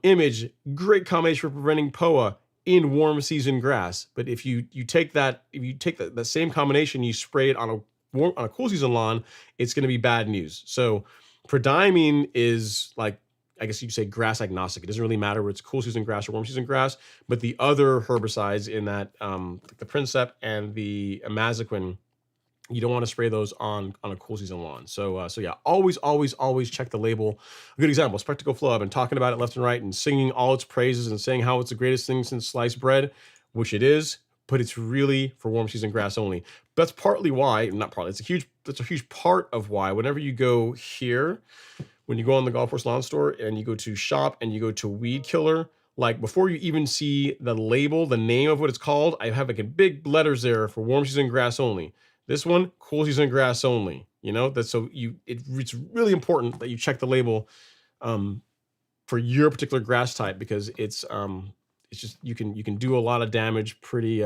image, great combination for preventing POA in warm season grass. But if you take that same combination, you spray it on a cool season lawn, it's going to be bad news. So prodiamine is, like, I guess you could say, grass agnostic. It doesn't really matter whether it's cool season grass or warm season grass. But the other herbicides in that, like the Princep and the Amaziquin, you don't want to spray those on a cool season lawn. So yeah, always check the label. A good example, Spectacle Flow. I've been talking about it left and right and singing all its praises and saying how it's the greatest thing since sliced bread, which it is, but it's really for warm season grass only. That's partly why, not partly, that's a huge part of why whenever you go here, when you go on the Golf Course Lawn Store and you go to shop and you go to weed killer, like, before you even see the label, the name of what it's called, I have like in big letters there for warm season grass only. This one, cool season grass only. It's really important that you check the label for your particular grass type, because it's just you can do a lot of damage pretty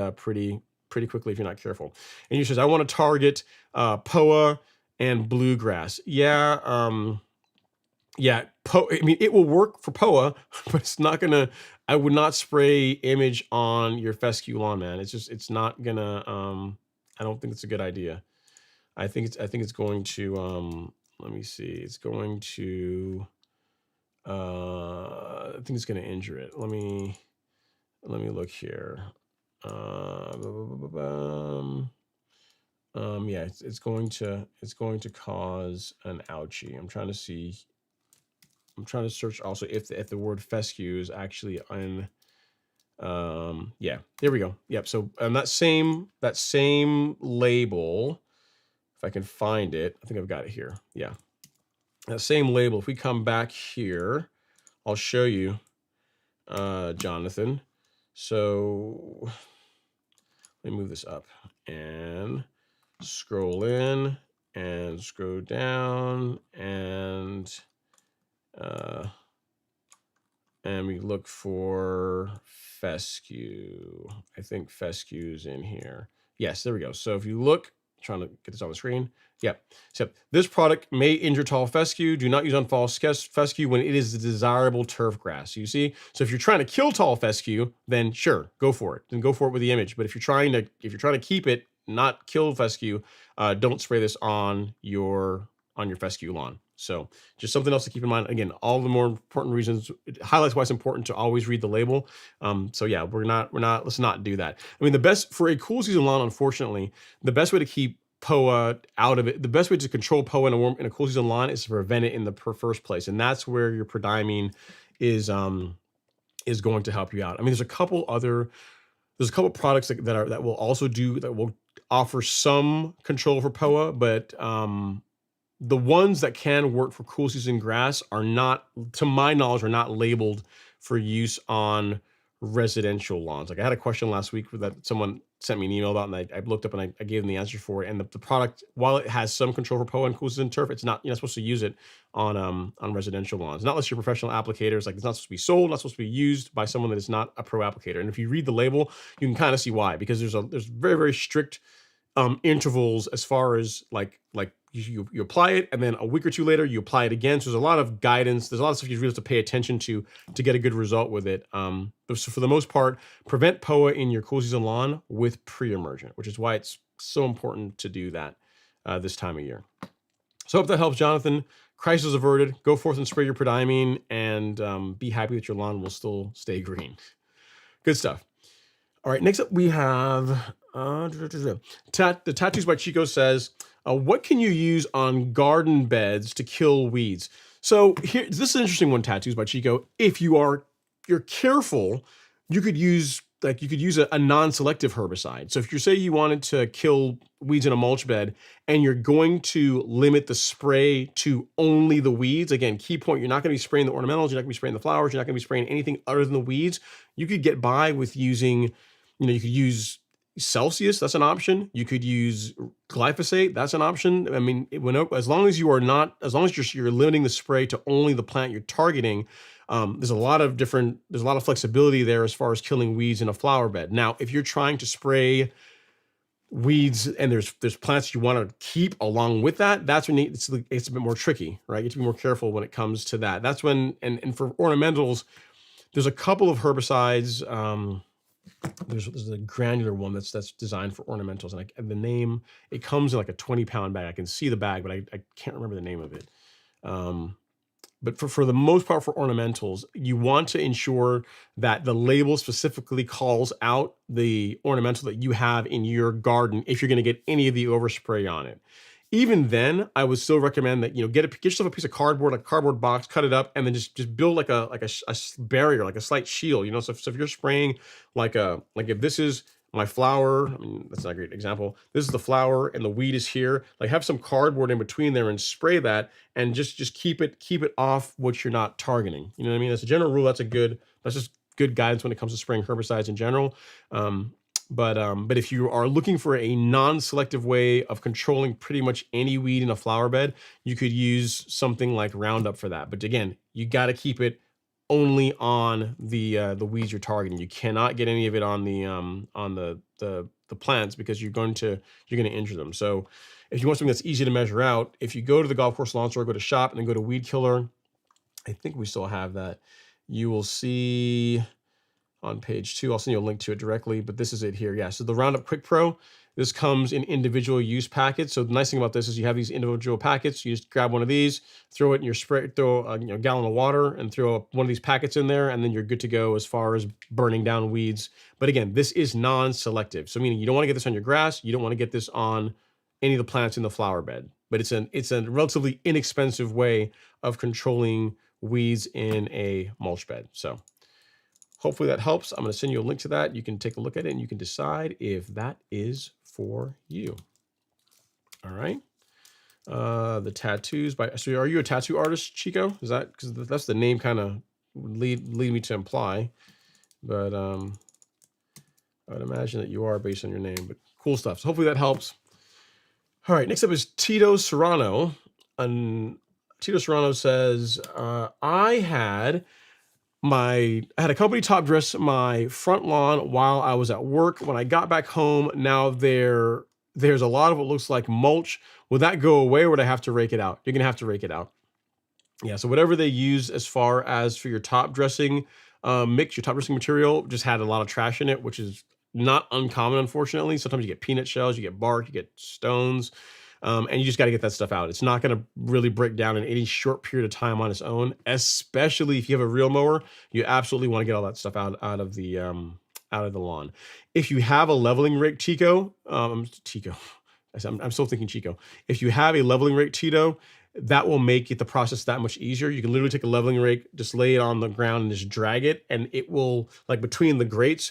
quickly if you're not careful. And you says, I want to target POA and bluegrass. Yeah, yeah, I mean, it will work for POA, but it's not gonna. I would not spray image on your fescue lawn, man. It's not gonna. I don't think it's a good idea. I think it's going to. Let me see. It's going to. I think it's going to injure it. Let me look here. Yeah, it's going to cause an ouchie. I'm trying to see. I'm trying to search also if the word fescue is actually in. Yeah, there we go. Yep. So that same label, if I can find it, I think I've got it here. Yeah, that same label. If we come back here, I'll show you, Jonathan. So let me move this up and scroll in and scroll down and we look for fescue. I think fescue's in here. Yes, there we go. So if you look, trying to get this on the screen. Yep. So this product may injure tall fescue. Do not use on fall fescue when it is a desirable turf grass. You see? So if you're trying to kill tall fescue, then sure, go for it. Then go for it with the image. But if you're trying to keep it, not kill fescue, don't spray this on your fescue lawn. So just something else to keep in mind. Again, all the more important reasons, it highlights why it's important to always read the label. So yeah, let's not do that. I mean, the best for a cool season lawn, unfortunately, the best way to keep POA out of it, the best way to control POA in a cool season lawn is to prevent it in the first place. And that's where your prodiamine is going to help you out. I mean, there's a couple products that will offer some control for POA, but the ones that can work for cool season grass are not, to my knowledge, are not labeled for use on residential lawns. Like I had a question last week that someone sent me an email about, and I looked up and I gave them the answer for it. And the product, while it has some control for POA and cool season turf, it's not, you're not supposed to use it on residential lawns. Not unless you're professional applicators. Like it's not supposed to be sold, not supposed to be used by someone that is not a pro applicator. And if you read the label, you can kind of see why, because there's very, very strict intervals as far as like you apply it, and then a week or two later you apply it again. So there's a lot of guidance. There's a lot of stuff you really have to pay attention to get a good result with it. So for the most part, prevent POA in your cool season lawn with pre-emergent, which is why it's so important to do that this time of year. So I hope that helps, Jonathan. Crisis averted. Go forth and spray your prodiamine, and be happy that your lawn will still stay green. Good stuff. All right, next up we have the Tattoos by Chico says, what can you use on garden beds to kill weeds? So here, this is an interesting one, Tattoos by Chico. If you're careful, you could use a non-selective herbicide. So if you say you wanted to kill weeds in a mulch bed and you're going to limit the spray to only the weeds, again, key point, you're not going to be spraying the ornamentals, you're not going to be spraying the flowers, you're not going to be spraying anything other than the weeds. You could get by with using, you could use Celsius, that's an option. You could use glyphosate, that's an option. I mean, as long as you're limiting the spray to only the plant you're targeting, there's a lot of flexibility there as far as killing weeds in a flower bed. Now, if you're trying to spray weeds and there's plants you want to keep along with that, that's when it's a bit more tricky, right? You have to be more careful when it comes to that. That's when, and for ornamentals, there's a couple of herbicides. There's a granular one that's designed for ornamentals, and the name, it comes in like a 20-pound bag. I can see the bag, but I can't remember the name of it. But for the most part, for ornamentals, you want to ensure that the label specifically calls out the ornamental that you have in your garden if you're going to get any of the overspray on it. Even then, I would still recommend that, get yourself a piece of cardboard, a cardboard box, cut it up, and then just build like a barrier, like a slight shield. So if you're spraying like if this is my flower, I mean, that's not a great example. This is the flower and the weed is here. Like have some cardboard in between there and spray that, and just keep it off what you're not targeting. You know what I mean? As a general rule, that's just good guidance when it comes to spraying herbicides in general. But if you are looking for a non-selective way of controlling pretty much any weed in a flower bed, you could use something like Roundup for that. But again, you got to keep it only on the weeds you're targeting. You cannot get any of it on the plants, because you're going to injure them. So if you want something that's easy to measure out, if you go to the golf course lawn store, go to shop and then go to weed killer, I think we still have that. You will see on page 2. I'll send you a link to it directly, but this is it here. Yeah, so the Roundup Quick Pro, this comes in individual use packets. So the nice thing about this is you have these individual packets. You just grab one of these, throw it in your spray, throw a gallon of water and throw one of these packets in there, and then you're good to go as far as burning down weeds. But again, this is non-selective. So meaning you don't want to get this on your grass. You don't want to get this on any of the plants in the flower bed. But it's a relatively inexpensive way of controlling weeds in a mulch bed. So hopefully that helps. I'm going to send you a link to that. You can take a look at it and you can decide if that is for you. All right. The tattoos by, so are you a tattoo artist, Chico? Is that, because that's the name kind of lead me to imply, but I would imagine that you are based on your name, but cool stuff. So hopefully that helps. All right. Next up is Tito Serrano. And Tito Serrano says, I had a company top dress my front lawn while I was at work. When I got back home, now there's a lot of what looks like mulch. Will that go away or would I have to rake it out? You're going to have to rake it out. Yeah, so whatever they use as far as for your top dressing mix, your top dressing material just had a lot of trash in it, which is not uncommon, unfortunately. Sometimes you get peanut shells, you get bark, you get stones. And you just got to get that stuff out. It's not going to really break down in any short period of time on its own, especially if you have a real mower. You absolutely want to get all that stuff out of the lawn. If you have a leveling rake, Tico, I'm still thinking Chico. If you have a leveling rake, Tito, that will make the process that much easier. You can literally take a leveling rake, just lay it on the ground and just drag it, and it will, like between the grates,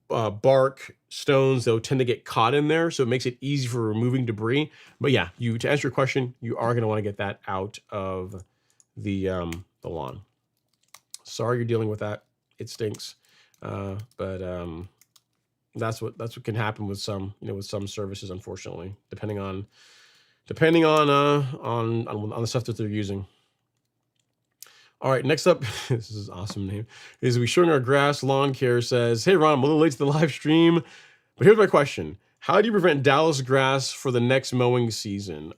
bark, stones, they'll tend to get caught in there, so it makes it easy for removing debris. But yeah, to answer your question, you are going to want to get that out of the lawn. Sorry you're dealing with that. It stinks, but that's what can happen with some services, unfortunately, depending on the stuff that they're using. All right, next up, this is an awesome name, is We Showing Our Grass Lawn Care says, hey, Ron, I'm a little late to the live stream, but here's my question. How do you prevent Dallas grass for the next mowing season?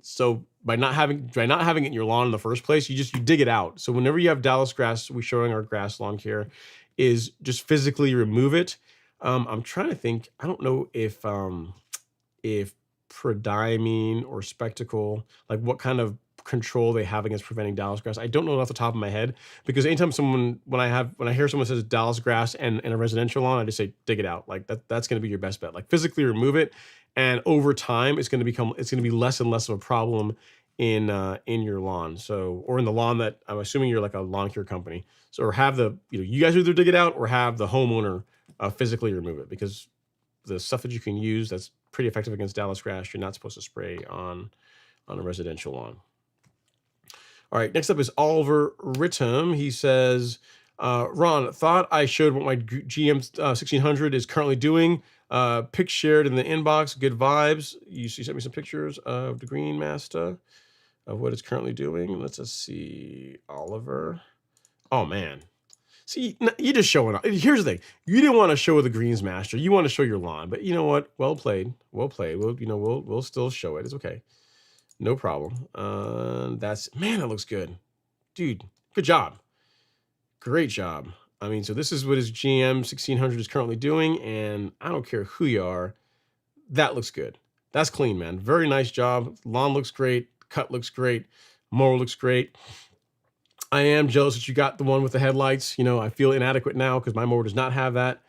So by not having it in your lawn in the first place, you dig it out. So whenever you have Dallas grass, We Showing Our Grass Lawn Care is just physically remove it. I'm trying to think. I don't know if prodiamine or spectacle, like what kind of control they have against preventing Dallas grass. I don't know off the top of my head, because anytime when I hear someone says Dallas grass and in a residential lawn, I just say dig it out. Like that's going to be your best bet. Like physically remove it, and over time it's going to be less and less of a problem in your lawn. So, or in the lawn that I'm assuming you're like a lawn care company. So, or have you guys either dig it out or have the homeowner physically remove it, because the stuff that you can use that's pretty effective against Dallas grass, you're not supposed to spray on a residential lawn. All right, next up is Oliver Rittam. He says, Ron, thought I showed what my GM 1600 is currently doing. Pic shared in the inbox, good vibes. You sent me some pictures of the Green Master, of what it's currently doing. Let's just see, Oliver. Oh, man. See, you just showing up. Here's the thing. You didn't want to show the Greens Master. You want to show your lawn. But you know what? Well played. Well played. We'll still show it. It's okay. No problem. That looks good. Dude, good job. Great job. I mean, so this is what his GM 1600 is currently doing, and I don't care who you are. That looks good. That's clean, man. Very nice job. Lawn looks great. Cut looks great. Mower looks great. I am jealous that you got the one with the headlights. I feel inadequate now because my mower does not have that.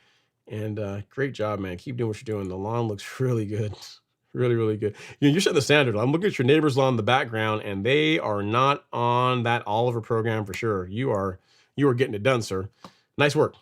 And great job, man. Keep doing what you're doing. The lawn looks really good. Really, really good. You're setting the standard. I'm looking at your neighbor's lawn in the background, and they are not on that Oliver program for sure. You are getting it done, sir. Nice work.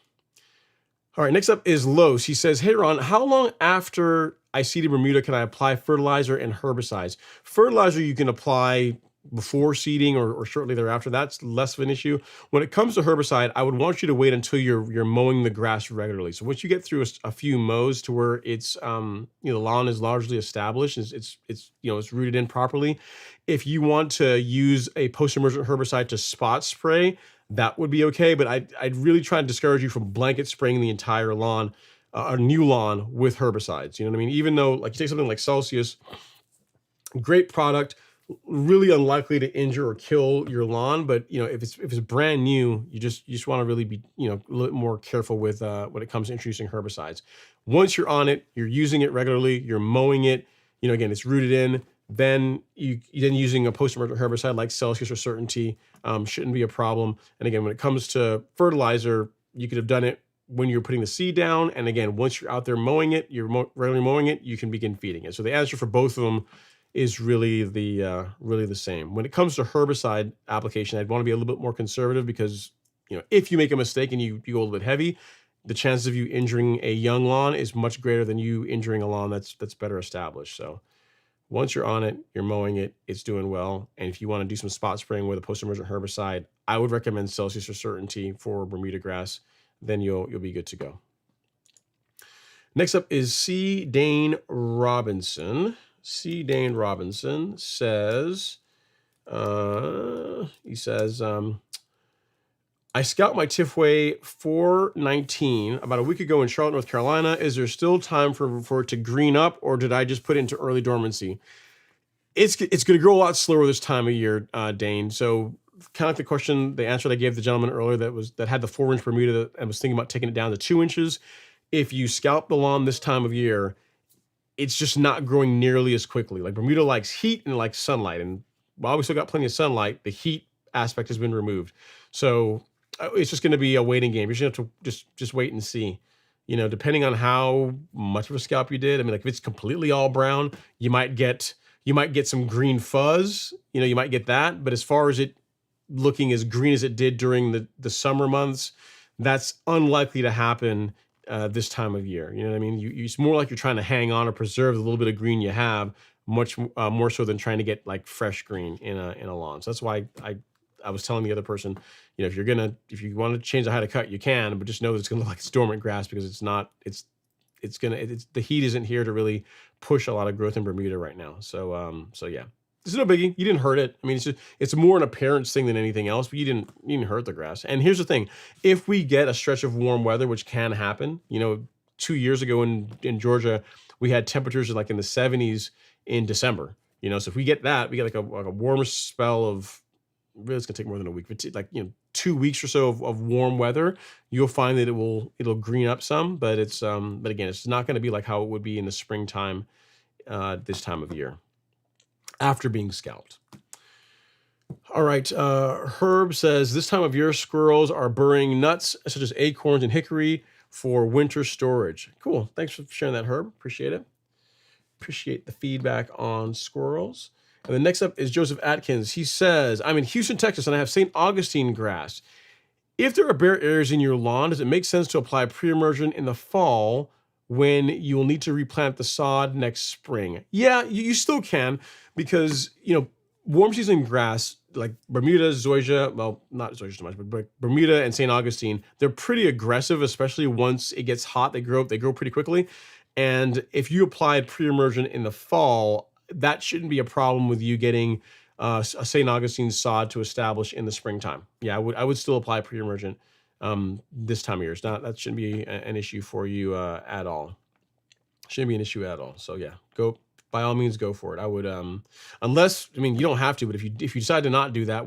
All right, next up is Los. He says, hey, Ron, how long after I seeded Bermuda can I apply fertilizer and herbicides? Fertilizer you can apply before seeding or shortly thereafter. That's less of an issue. When it comes to herbicide, I would want you to wait until you're mowing the grass regularly. So once you get through a few mows to where it's the lawn is largely established, it's rooted in properly. If you want to use a post-emergent herbicide to spot spray, that would be okay. But I'd really try to discourage you from blanket spraying the entire lawn, a new lawn, with herbicides. You know what I mean? Even though, like, you take something like Celsius, great product, really unlikely to injure or kill your lawn. But if it's brand new, you just want to really be a little bit more careful with when it comes to introducing herbicides. Once you're on it, you're using it regularly, you're mowing it. Again, it's rooted in. Then then using a post-emergent herbicide like Celsius or Certainty shouldn't be a problem. And again, when it comes to fertilizer, you could have done it when you're putting the seed down. And again, once you're out there mowing it, you're regularly mowing it, you can begin feeding it. So the answer for both of them is really the same. When it comes to herbicide application, I'd want to be a little bit more conservative because if you make a mistake and you go a little bit heavy, the chances of you injuring a young lawn is much greater than you injuring a lawn that's better established. So once you're on it, you're mowing it, it's doing well. And if you want to do some spot spraying with a post-emergent herbicide, I would recommend Celsius or Certainty for Bermuda grass. Then you'll be good to go. Next up is C. Dane Robinson. C. Dane Robinson says, he says, I scout my Tifway 419 about a week ago in Charlotte, North Carolina. Is there still time for it to green up, or did I just put it into early dormancy? It's going to grow a lot slower this time of year, Dane. So kind of like the question, the answer that I gave the gentleman earlier that had the 4-inch Bermuda and was thinking about taking it down to 2 inches. If you scalp the lawn this time of year, it's just not growing nearly as quickly. Like Bermuda likes heat and likes sunlight. And while we still got plenty of sunlight, the heat aspect has been removed. So it's just going to be a waiting game. You're just going to have to just wait and see. Depending on how much of a scalp you did. I mean, like if it's completely all brown, you might get some green fuzz. You might get that. But as far as it looking as green as it did during the summer months, that's unlikely to happen this time of year. You know what I mean? It's more like you're trying to hang on or preserve the little bit of green you have, much more so than trying to get like fresh green in a lawn. So that's why I was telling the other person, if you want to change the height of cut, you can, but just know that it's gonna look like it's dormant grass because it's not. The heat isn't here to really push a lot of growth in Bermuda right now. So yeah. It's no biggie. You didn't hurt it. I mean, it's more an appearance thing than anything else, but you didn't hurt the grass. And here's the thing. If we get a stretch of warm weather, which can happen, 2 years ago in Georgia, we had temperatures like in the 70s in December. So if we get that, we get like a warmer spell of, really it's gonna take more than a week, but 2 weeks or so of warm weather, you'll find that it'll green up some, but but again, it's not gonna be like how it would be in the springtime this time of year after being scalped. All right, Herb says, this time of year, squirrels are burying nuts such as acorns and hickory for winter storage. Cool. Thanks for sharing that, Herb. Appreciate it. Appreciate the feedback on squirrels. And then next up is Joseph Atkins. He says, I'm in Houston, Texas, and I have St. Augustine grass. If there are bare areas in your lawn, does it make sense to apply pre-emergent in the fall when you will need to replant the sod next spring? Yeah, you still can, because warm season grass like Bermuda, zoysia, well, not zoysia so much, but Bermuda and St. Augustine, they're pretty aggressive, especially once it gets hot. They grow pretty quickly. And if you applied pre-emergent in the fall, that shouldn't be a problem with you getting a St. Augustine sod to establish in the springtime. Yeah, I would still apply pre-emergent this time of year. That shouldn't be an issue for you at all. Shouldn't be an issue at all. So yeah, by all means, go for it. I would, unless, you don't have to, but if you decide to not do that,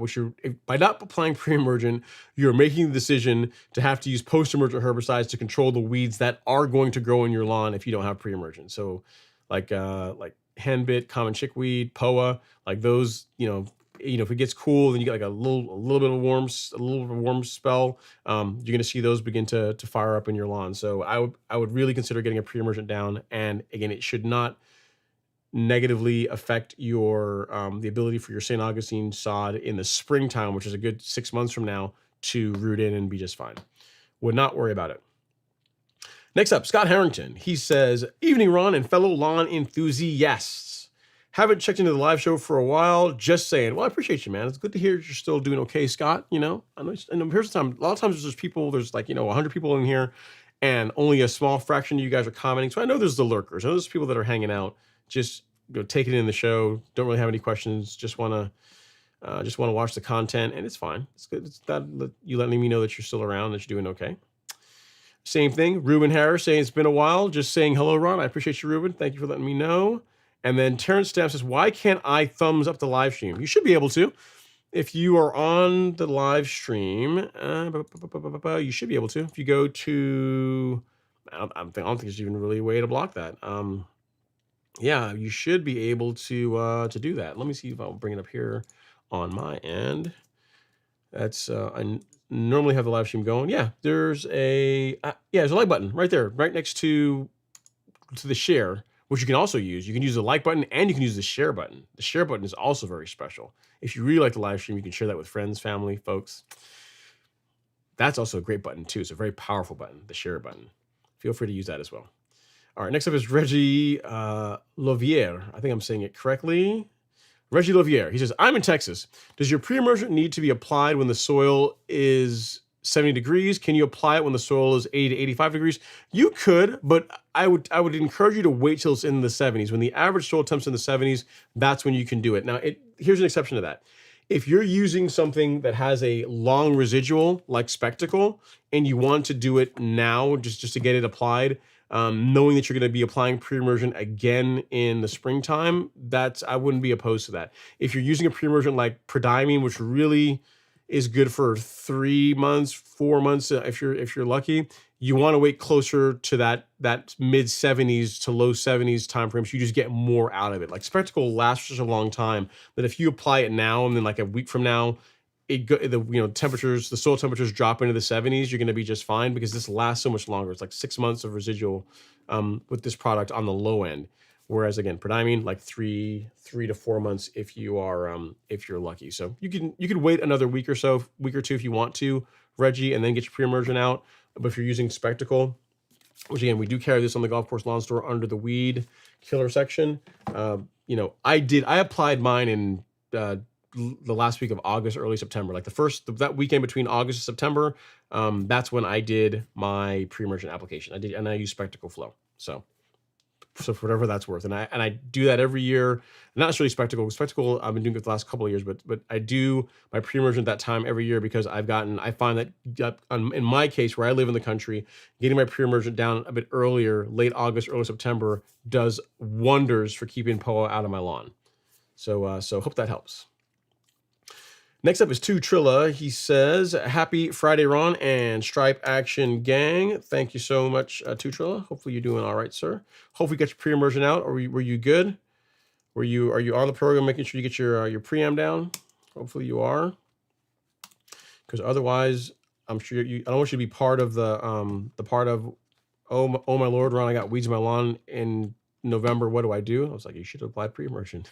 by not applying pre-emergent, you're making the decision to have to use post-emergent herbicides to control the weeds that are going to grow in your lawn if you don't have pre-emergent. So like henbit, common chickweed, poa, like those, if it gets cool, then you get like a little bit of warm spell. You're going to see those begin to fire up in your lawn. So I would really consider getting a pre-emergent down. And again, it should not negatively affect your the ability for your St. Augustine sod in the springtime, which is a good 6 months from now, to root in and be just fine. Would not worry about it. Next up, Scott Harrington. He says, evening, Ron and fellow lawn enthusiasts. Haven't checked into the live show for a while. Just saying. Well, I appreciate you, man. It's good to hear you're still doing okay, Scott. I know here's the time. A lot of times there's people, there's 100 people in here, and only a small fraction of you guys are commenting. So I know there's the lurkers. I know there's people that are hanging out, just taking in the show, don't really have any questions, just want to watch the content, and it's fine. It's good. It's that you letting me know that you're still around, that you're doing okay. Same thing, Ruben Harris saying it's been a while, just saying hello, Ron. I appreciate you, Ruben. Thank you for letting me know. And then Terrence Stamp says, why can't I thumbs up the live stream? You should be able to. If you are on the live stream, you should be able to. If you go to, I don't think there's even really a way to block that. Yeah, you should be able to do that. Let me see if I'll bring it up here on my end. That's I normally have the live stream going. Yeah, there's a there's a like button right there, right next to the share, which you can also use. You can use the like button and you can use the share button. The share button is also very special. If you really like the live stream, you can share that with friends, family, folks. That's also a great button too. It's a very powerful button, the share button. Feel free to use that as well. All right, next up is Reggie Lovier. I think I'm saying it correctly. Reggie Lovier. He says, I'm in Texas. Does your pre-emergent need to be applied when the soil is 70 degrees? Can you apply it when the soil is 80 to 85 degrees? You could, but I would encourage you to wait till it's in the 70s. When the average soil temp's in the 70s, that's when you can do it. Now, here's an exception to that. If you're using something that has a long residual, like Spectacle, and you want to do it now just to get it applied, knowing that you're going to be applying pre-emergent again in the springtime, I wouldn't be opposed to that. If you're using a pre-emergent like prodiamine, which really is good for 3 months, 4 months, if you're lucky, you want to wait closer to that mid 70s to low 70s time frame, so you just get more out of it. Like Spectacle lasts for such a long time that if you apply it now and then like a week from now, the soil temperatures drop into the 70s, you're going to be just fine because this lasts so much longer. It's like 6 months of residual with this product on the low end. Whereas again, prodiamine, like 3 to 4 months if you're lucky. So you could wait another week or two if you want to, Reggie, and then get your pre-emergent out. But if you're using Spectacle, which again, we do carry this on the Golf Course Lawn Store under the weed killer section. I applied mine in the last week of August, early September, like that weekend between August and September. That's when I did my pre-emergent application. I use Spectacle Flow. So for whatever that's worth, and I do that every year. Not necessarily Spectacle. I've been doing it the last couple of years, but I do my pre-emergent that time every year because I find that in my case where I live in the country, getting my pre-emergent down a bit earlier, late August, early September, does wonders for keeping POA out of my lawn. So hope that helps. Next up is 2 Trilla. He says, happy Friday, Ron and Stripe Action Gang. Thank you so much, 2 Trilla. Hopefully you're doing all right, sir. Hopefully you got your pre-emergent out. Were you good? Are you on the program making sure you get your pream down? Hopefully you are. Because otherwise, I'm sure I don't want you to be part of the part of, oh my Lord, Ron, I got weeds in my lawn in November. What do I do? I was like, you should have applied pre-emergent.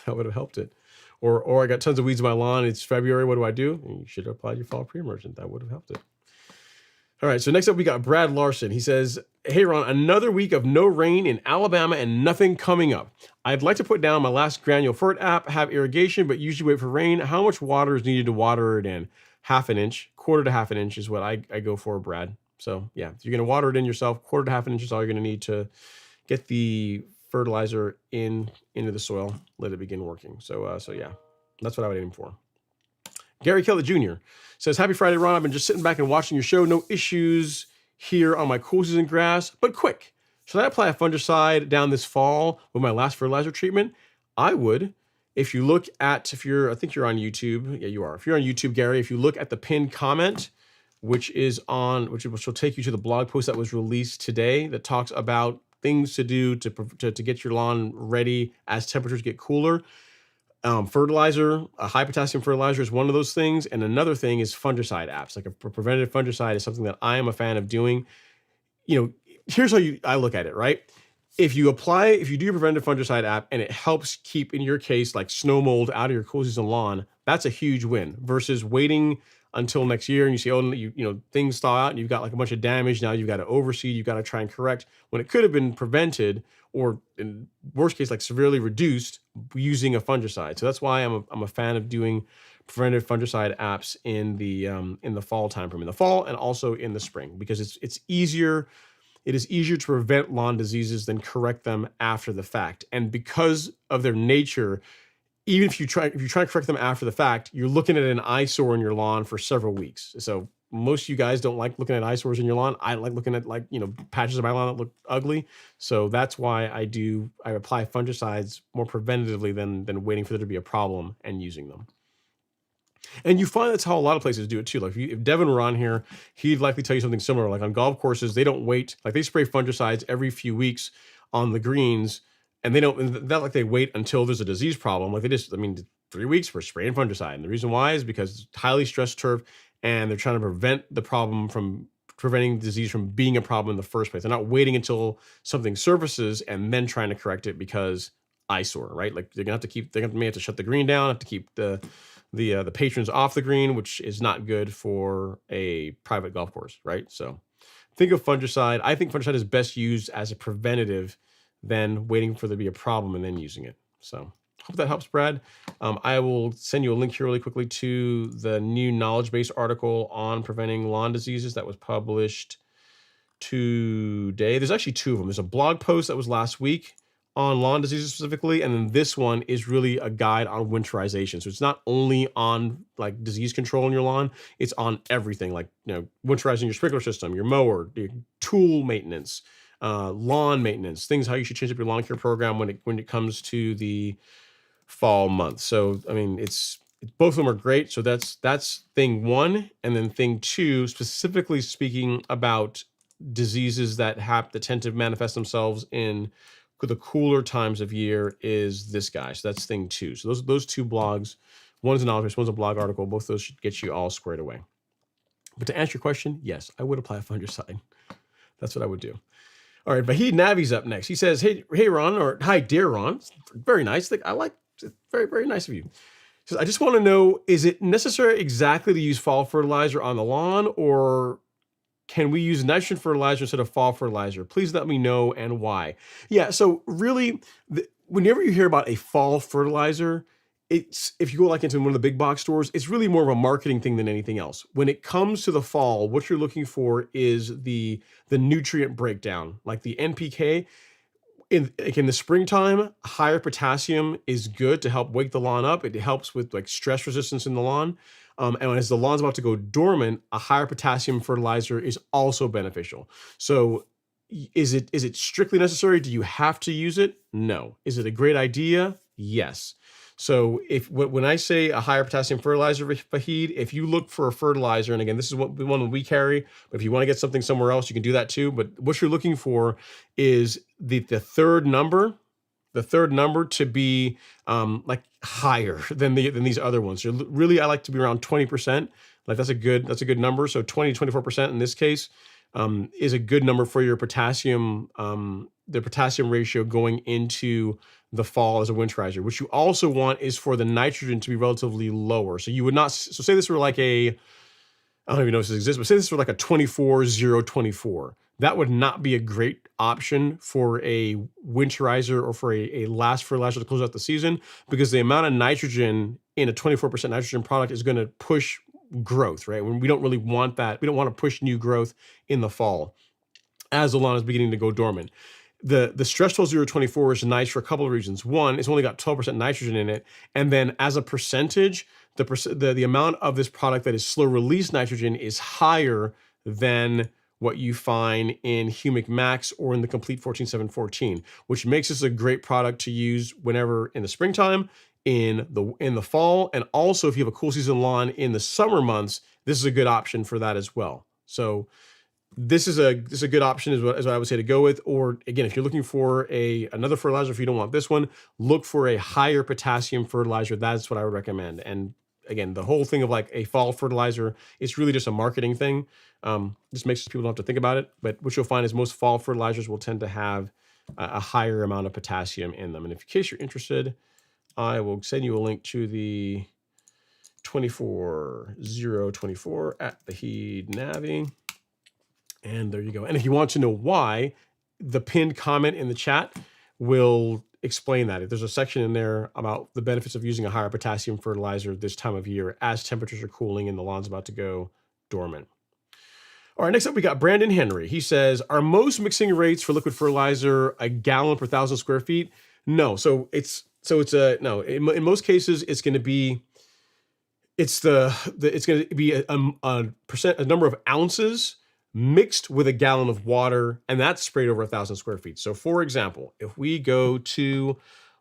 That would have helped it. Or I got tons of weeds in my lawn. It's February. What do I do? And you should have applied your fall pre-emergent. That would have helped it. All right. So next up, we got Brad Larson. He says, hey, Ron, another week of no rain in Alabama and nothing coming up. I'd like to put down my last granular fert app, have irrigation, but usually wait for rain. How much water is needed to water it in? Half an inch, quarter to half an inch is what I go for, Brad. So yeah, if you're going to water it in yourself, quarter to half an inch is all you're going to need to get the fertilizer into the soil, let it begin working. So yeah, that's what I would aim for. Gary Keller Jr. says, happy Friday, Ron. I've been just sitting back and watching your show. No issues here on my cool season grass, but quick. Should I apply a fungicide down this fall with my last fertilizer treatment? I would. I think you're on YouTube. Yeah, you are. If you're on YouTube, Gary, if you look at the pinned comment, which will take you to the blog post that was released today that talks about things to do to get your lawn ready as temperatures get cooler. Fertilizer, a high potassium fertilizer is one of those things. And another thing is fungicide apps. Like a preventative fungicide is something that I am a fan of doing. Here's how I look at it, right? If you do your preventative fungicide app and it helps keep, in your case, like snow mold out of your cool season lawn, that's a huge win versus waiting until next year and you see, things thaw out and you've got like a bunch of damage. Now you've got to overseed, you've got to try and correct when it could have been prevented or in worst case, like severely reduced using a fungicide. So that's why I'm a fan of doing preventative fungicide apps in the fall time frame, in the fall and also in the spring, because it's easier. It is easier to prevent lawn diseases than correct them after the fact. And because of their nature, even if you try to correct them after the fact, you're looking at an eyesore in your lawn for several weeks. So most of you guys don't like looking at eyesores in your lawn. I like looking at patches of my lawn that look ugly. So that's why I apply fungicides more preventatively than waiting for there to be a problem and using them. And you find that's how a lot of places do it too. Like if Devin were on here, he'd likely tell you something similar. Like on golf courses, they don't wait. Like they spray fungicides every few weeks on the greens, and they don't, not like they wait until there's a disease problem. Like 3 weeks for spraying fungicide. And the reason why is because it's highly stressed turf, and they're trying to prevent the problem from preventing disease from being a problem in the first place. They're not waiting until something surfaces and then trying to correct it because eyesore, right? Like they may have to shut the green down, have to keep the patrons off the green, which is not good for a private golf course, right? So think of fungicide. I think fungicide is best used as a preventative than waiting for there to be a problem and then using it. So hope that helps, Brad. I will send you a link here really quickly to the new knowledge base article on preventing lawn diseases that was published today. There's actually two of them. There's a blog post that was last week on lawn diseases specifically, and then this one is really a guide on winterization. So it's not only on like disease control in your lawn, it's on everything, like winterizing your sprinkler system, your mower, your tool maintenance, lawn maintenance, things, how you should change up your lawn care program when it comes to the fall months. So it's both of them are great. So that's thing one. And then thing two, specifically speaking about diseases that tend to manifest themselves in the cooler times of year, is this guy. So that's thing two. So those two blogs, one's a knowledge base, one's a blog article. Both of those should get you all squared away. But to answer your question, yes, I would apply a fungicide. That's what I would do. All right, Vahid Navi's up next. He says, hey Ron, or hi dear Ron. Very nice. I like it. Very, very nice of you. He says, I just want to know, is it necessary exactly to use fall fertilizer on the lawn, or can we use nitrogen fertilizer instead of fall fertilizer? Please let me know and why. Yeah, so really, whenever you hear about a fall fertilizer, if you go like into one of the big box stores, it's really more of a marketing thing than anything else. When it comes to the fall, what you're looking for is the nutrient breakdown, like the NPK. In the springtime, higher potassium is good to help wake the lawn up. It helps with like stress resistance in the lawn. And as the lawn's about to go dormant, a higher potassium fertilizer is also beneficial. So is it strictly necessary? Do you have to use it? No. Is it a great idea? Yes. So when I say a higher potassium fertilizer, Fahid, if you look for a fertilizer, and again, this is the one that we carry, but if you want to get something somewhere else, you can do that too. But what you're looking for is the third number to be like higher than these other ones. So really, I like to be around 20%. Like that's a good number. So 20 to 24% in this case is a good number for your potassium, the potassium ratio going into the fall as a winterizer. What you also want is for the nitrogen to be relatively lower. So you would not, so say this were like I don't even know if this exists, but say this were like a 24-0-24. That would not be a great option for a winterizer or for a last fertilizer to close out the season, because the amount of nitrogen in a 24% nitrogen product is going to push growth, right? When we don't really want that. We don't want to push new growth in the fall as the lawn is beginning to go dormant. The Stress 12-0-24 is nice for a couple of reasons. One, it's only got 12% nitrogen in it. And then as a percentage, the amount of this product that is slow release nitrogen is higher than what you find in Humic Max or in the Complete 14-7-14, which makes this a great product to use whenever in the springtime, in the fall, and also if you have a cool season lawn in the summer months, this is a good option for that as well. So this is a good option is what I would say to go with. Or again, if you're looking for another fertilizer, if you don't want this one, look for a higher potassium fertilizer. That's what I would recommend. And again, the whole thing of like a fall fertilizer, it's really just a marketing thing. Just makes people don't have to think about it. But what you'll find is most fall fertilizers will tend to have a higher amount of potassium in them. And in case you're interested, I will send you a link to the 24-0-24 at Vahid Navi. And there you go. And if you want to know why, the pinned comment in the chat will explain that. If there's a section in there about the benefits of using a higher potassium fertilizer this time of year as temperatures are cooling and the lawn's about to go dormant. All right, next up we got Brandon Henry. He says, are most mixing rates for liquid fertilizer a gallon per 1,000 square feet? No. So it's no. In most cases, it's going to be It's it's going to be a number of ounces mixed with a gallon of water, and that's sprayed over 1,000 square feet. So, for example, if we go to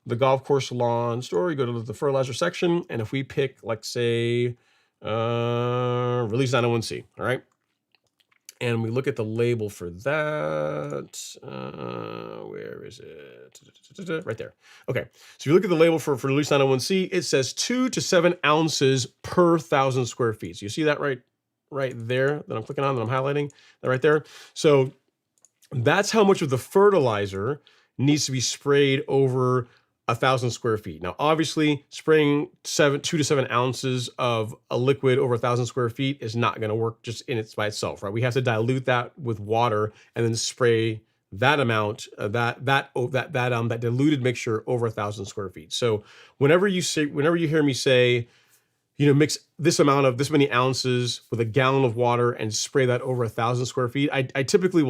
the golf course lawn store, you go to the fertilizer section, and if we pick, like, say, release 901C, all right, and we look at the label for that. Where is it? Right there. Okay. So if you look at the label for release 901C, it says 2 to 7 ounces per 1,000 square feet. So you see that right there that I'm clicking on, that I'm highlighting, that right there. So that's how much of the fertilizer needs to be sprayed over 1,000 square feet. Now, obviously, spraying 2 to 7 ounces of a liquid over 1,000 square feet is not going to work just in its by itself, right? We have to dilute that with water and then spray that amount, that diluted mixture over 1,000 square feet. So whenever you hear me say, mix this many ounces with a gallon of water and spray that over 1,000 square feet, I typically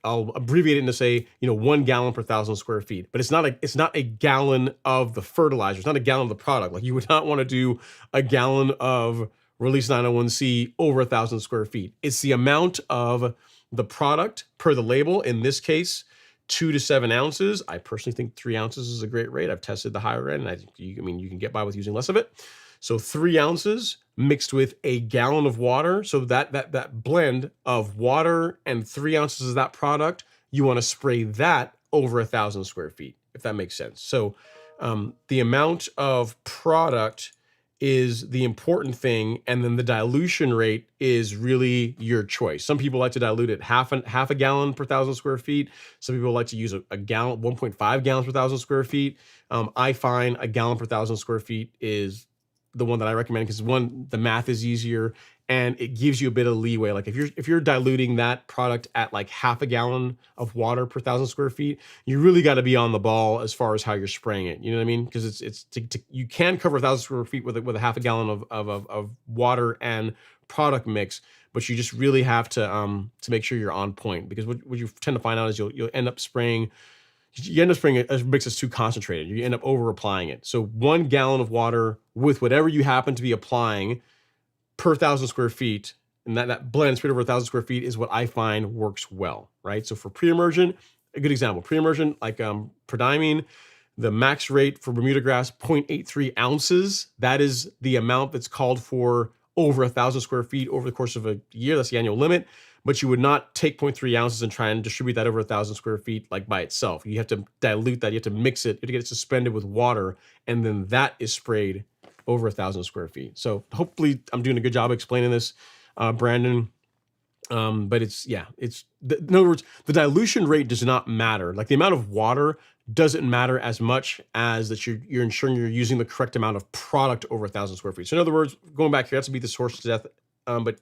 I'll abbreviate it into say, 1 gallon per 1,000 square feet. But it's not a gallon of the fertilizer. It's not a gallon of the product. Like, you would not want to do a gallon of release 901C over 1,000 square feet. It's the amount of the product per the label. In this case, 2 to 7 ounces. I personally think 3 ounces is a great rate. I've tested the higher end, and you can get by with using less of it. So 3 ounces mixed with a gallon of water. So that blend of water and 3 ounces of that product, you want to spray that over 1,000 square feet, if that makes sense. So the amount of product is the important thing, and then the dilution rate is really your choice. Some people like to dilute it half a gallon per 1,000 square feet. Some people like to use a gallon, 1.5 gallons per 1,000 square feet. I find a gallon per 1,000 square feet is the one that I recommend, because one, the math is easier and it gives you a bit of leeway. Like, if you're diluting that product at like half a gallon of water per 1,000 square feet, you really got to be on the ball as far as how you're spraying it. You know what I mean? Because you can cover 1,000 square feet with a half a gallon of water and product mix, but you just really have to make sure you're on point, because what you tend to find out is you'll end up spraying. You end up spraying a mix that's too concentrated. You end up over applying it. So 1 gallon of water with whatever you happen to be applying per 1,000 square feet, and that blend sprayed over 1,000 square feet is what I find works well, right? So for pre-emergent, a good example, pre-emergent, like prodiamine, the max rate for Bermuda grass, 0.83 ounces. That is the amount that's called for over 1,000 square feet over the course of a year. That's the annual limit. But you would not take 0.3 ounces and try and distribute that over 1,000 square feet like by itself. You have to dilute that. You have to mix it. You have to get it suspended with water, and then that is sprayed over 1,000 square feet. So hopefully I'm doing a good job explaining this, Brandon. But in other words, the dilution rate does not matter. Like, the amount of water doesn't matter as much as that you're ensuring you're using the correct amount of product over 1,000 square feet. So in other words, going back here, that's to beat this horse to death. But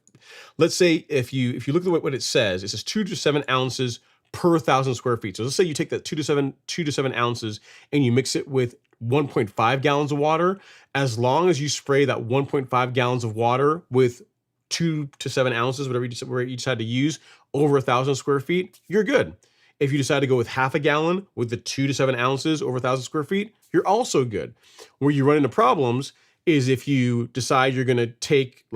let's say if you look at what it says 2 to 7 ounces per 1,000 square feet. So let's say you take that 2 to 7 ounces and you mix it with 1.5 gallons of water. As long as you spray that 1.5 gallons of water with 2 to 7 ounces, whatever you decide to use, over 1,000 square feet, you're good. If you decide to go with half a gallon with the 2 to 7 ounces over 1,000 square feet, you're also good. Where you run into problems is if you decide you're going to take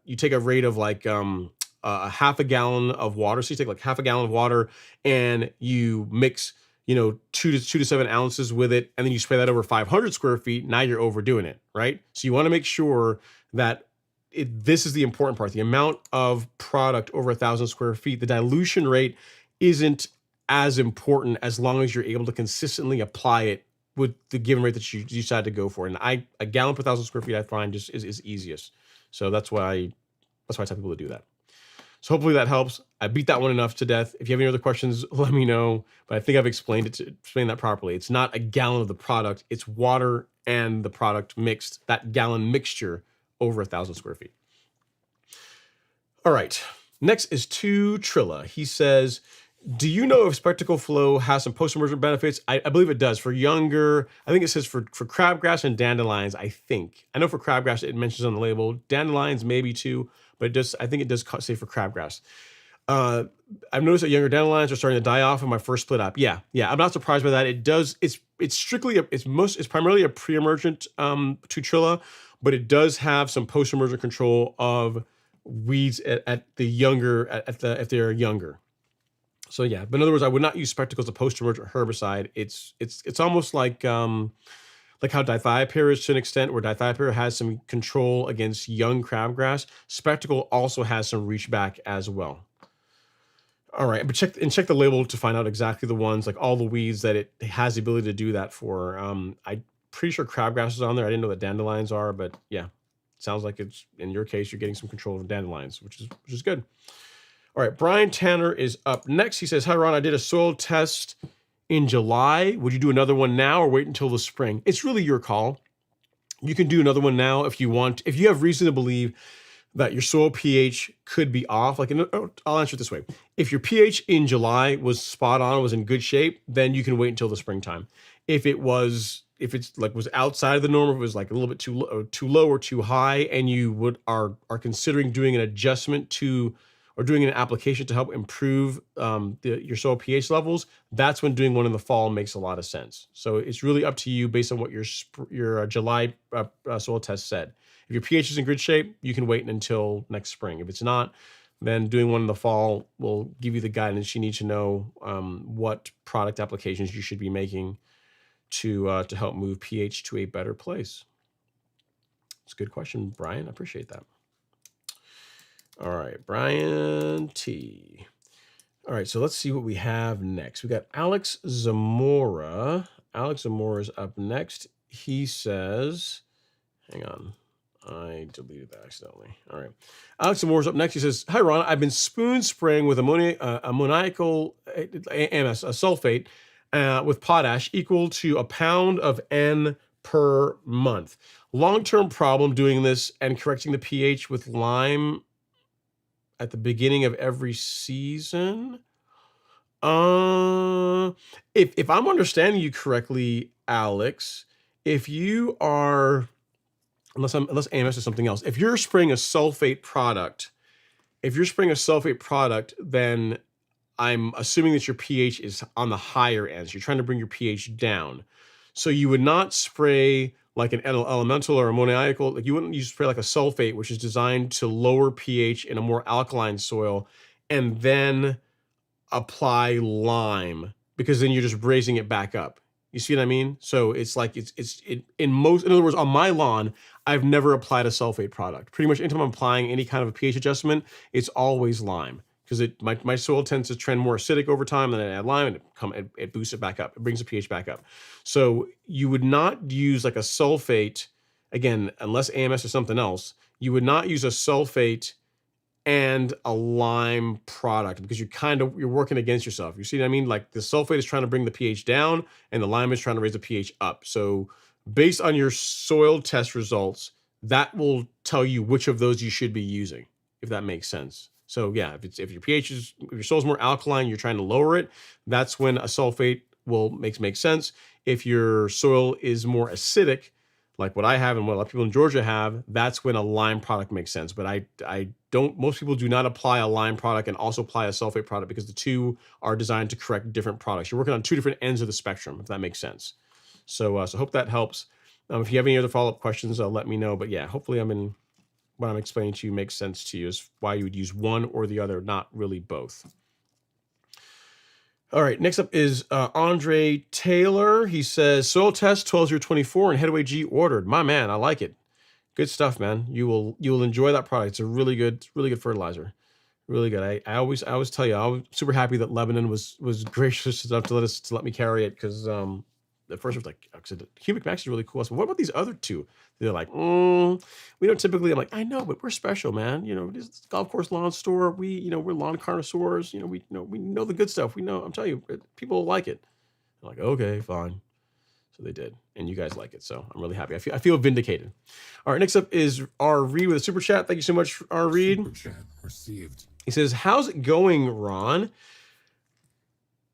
you take a rate of a half a gallon of water. So you take like half a gallon of water and you mix 2 to 7 ounces with it, and then you spray that over 500 square feet. Now you're overdoing it, right? So you want to make sure that this is the important part. The amount of product over 1,000 square feet, the dilution rate isn't as important as long as you're able to consistently apply it with the given rate that you decide to go for. And a gallon per 1,000 square feet, I find just is easiest. So that's why I tell people to do that. So hopefully that helps. I beat that one enough to death. If you have any other questions, let me know. But I think I've explained that properly. It's not a gallon of the product. It's water and the product mixed, that gallon mixture over 1,000 square feet. All right. Next is to Trilla. He says, do you know if Spectacle Flow has some post-emergent benefits? I believe it does. For younger, I think it says for crabgrass and dandelions, I think. I know for crabgrass, it mentions on the label. Dandelions, maybe too, but I think it does say for crabgrass. I've noticed that younger dandelions are starting to die off in my first split up. Yeah. I'm not surprised by that. It does. It's primarily a pre-emergent Trilla, but it does have some post-emergent control of weeds at the younger, if they're younger. So yeah, but in other words, I would not use Specticle as a post-emergent herbicide. It's almost like how dithiopyr is to an extent, where dithiopyr has some control against young crabgrass. Specticle also has some reach back as well. All right, but check the label to find out exactly the ones, like all the weeds that it has the ability to do that for. I'm pretty sure crabgrass is on there. I didn't know that dandelions are, but yeah, sounds like it's, in your case, you're getting some control of dandelions, which is good. All right, Brian Tanner is up next. He says, "Hi Ron, I did a soil test in July. Would you do another one now or wait until the spring?" It's really your call. You can do another one now if you want. If you have reason to believe that your soil pH could be off, like, I'll answer it this way. If your pH in July was spot on, was in good shape, then you can wait until the springtime. If it's like was outside of the norm, if it was like a little bit too low or too high, and you are considering doing an adjustment to, or doing an application to help improve your soil pH levels, that's when doing one in the fall makes a lot of sense. So it's really up to you based on what your July soil test said. If your pH is in good shape, you can wait until next spring. If it's not, then doing one in the fall will give you the guidance you need to know what product applications you should be making to help move pH to a better place. It's a good question, Brian. I appreciate that. All right, Brian T. All right, so let's see what we have next. We got Alex Zamora. Alex Zamora is up next. He says, hang on, I deleted that accidentally. All right, Alex Zamora is up next. He says, "Hi Ron, I've been spoon spraying with ammoniacal AMS, a sulfate, with potash equal to a pound of N per month. Long-term problem doing this and correcting the pH with lime at the beginning of every season." If I'm understanding you correctly, Alex, if you are, unless AMS is something else, if you're spraying a sulfate product, then I'm assuming that your pH is on the higher end. So you're trying to bring your pH down. So you would not spray like an elemental or ammoniacal. Like you wouldn't use spray like a sulfate, which is designed to lower pH in a more alkaline soil, and then apply lime, because then you're just raising it back up. You see what I mean? So it's like in other words, on my lawn, I've never applied a sulfate product. Pretty much anytime I'm applying any kind of a pH adjustment, it's always lime, because my soil tends to trend more acidic over time. Then I add lime, and it boosts it back up. It brings the pH back up. So you would not use like a sulfate, again, unless AMS or something else. You would not use a sulfate and a lime product, because you're working against yourself. You see what I mean? Like the sulfate is trying to bring the pH down, and the lime is trying to raise the pH up. So based on your soil test results, that will tell you which of those you should be using, if that makes sense. So yeah, if your soil is more alkaline, you're trying to lower it, that's when a sulfate will make sense. If your soil is more acidic, like what I have and what a lot of people in Georgia have, that's when a lime product makes sense. But most people do not apply a lime product and also apply a sulfate product, because the two are designed to correct different products. You're working on two different ends of the spectrum, if that makes sense. So hope that helps. If you have any other follow-up questions, let me know. But yeah, hopefully what I'm explaining to you makes sense to you, is why you would use one or the other, not really both. All right, next up is Andre Taylor. He says, "Soil test 12/0/24 and Headway G ordered." My man, I like it. Good stuff, man. You will enjoy that product. It's a really good fertilizer. Really good. I always tell you, I was super happy that Lebanon was gracious enough to let me carry it, because at first I was like, Humic Max is really cool. I said, what about these other two? They're like, we don't typically. I'm like, I know, but we're special, man. This is golf course lawn store. We're lawn connoisseurs. We know the good stuff. I'm telling you, people like it. I'm like, okay, fine. So they did, and you guys like it. So I'm really happy. I feel vindicated. All right, next up is R. Reed with a super chat. Thank you so much, R. Reed. Super chat received. He says, "How's it going, Ron?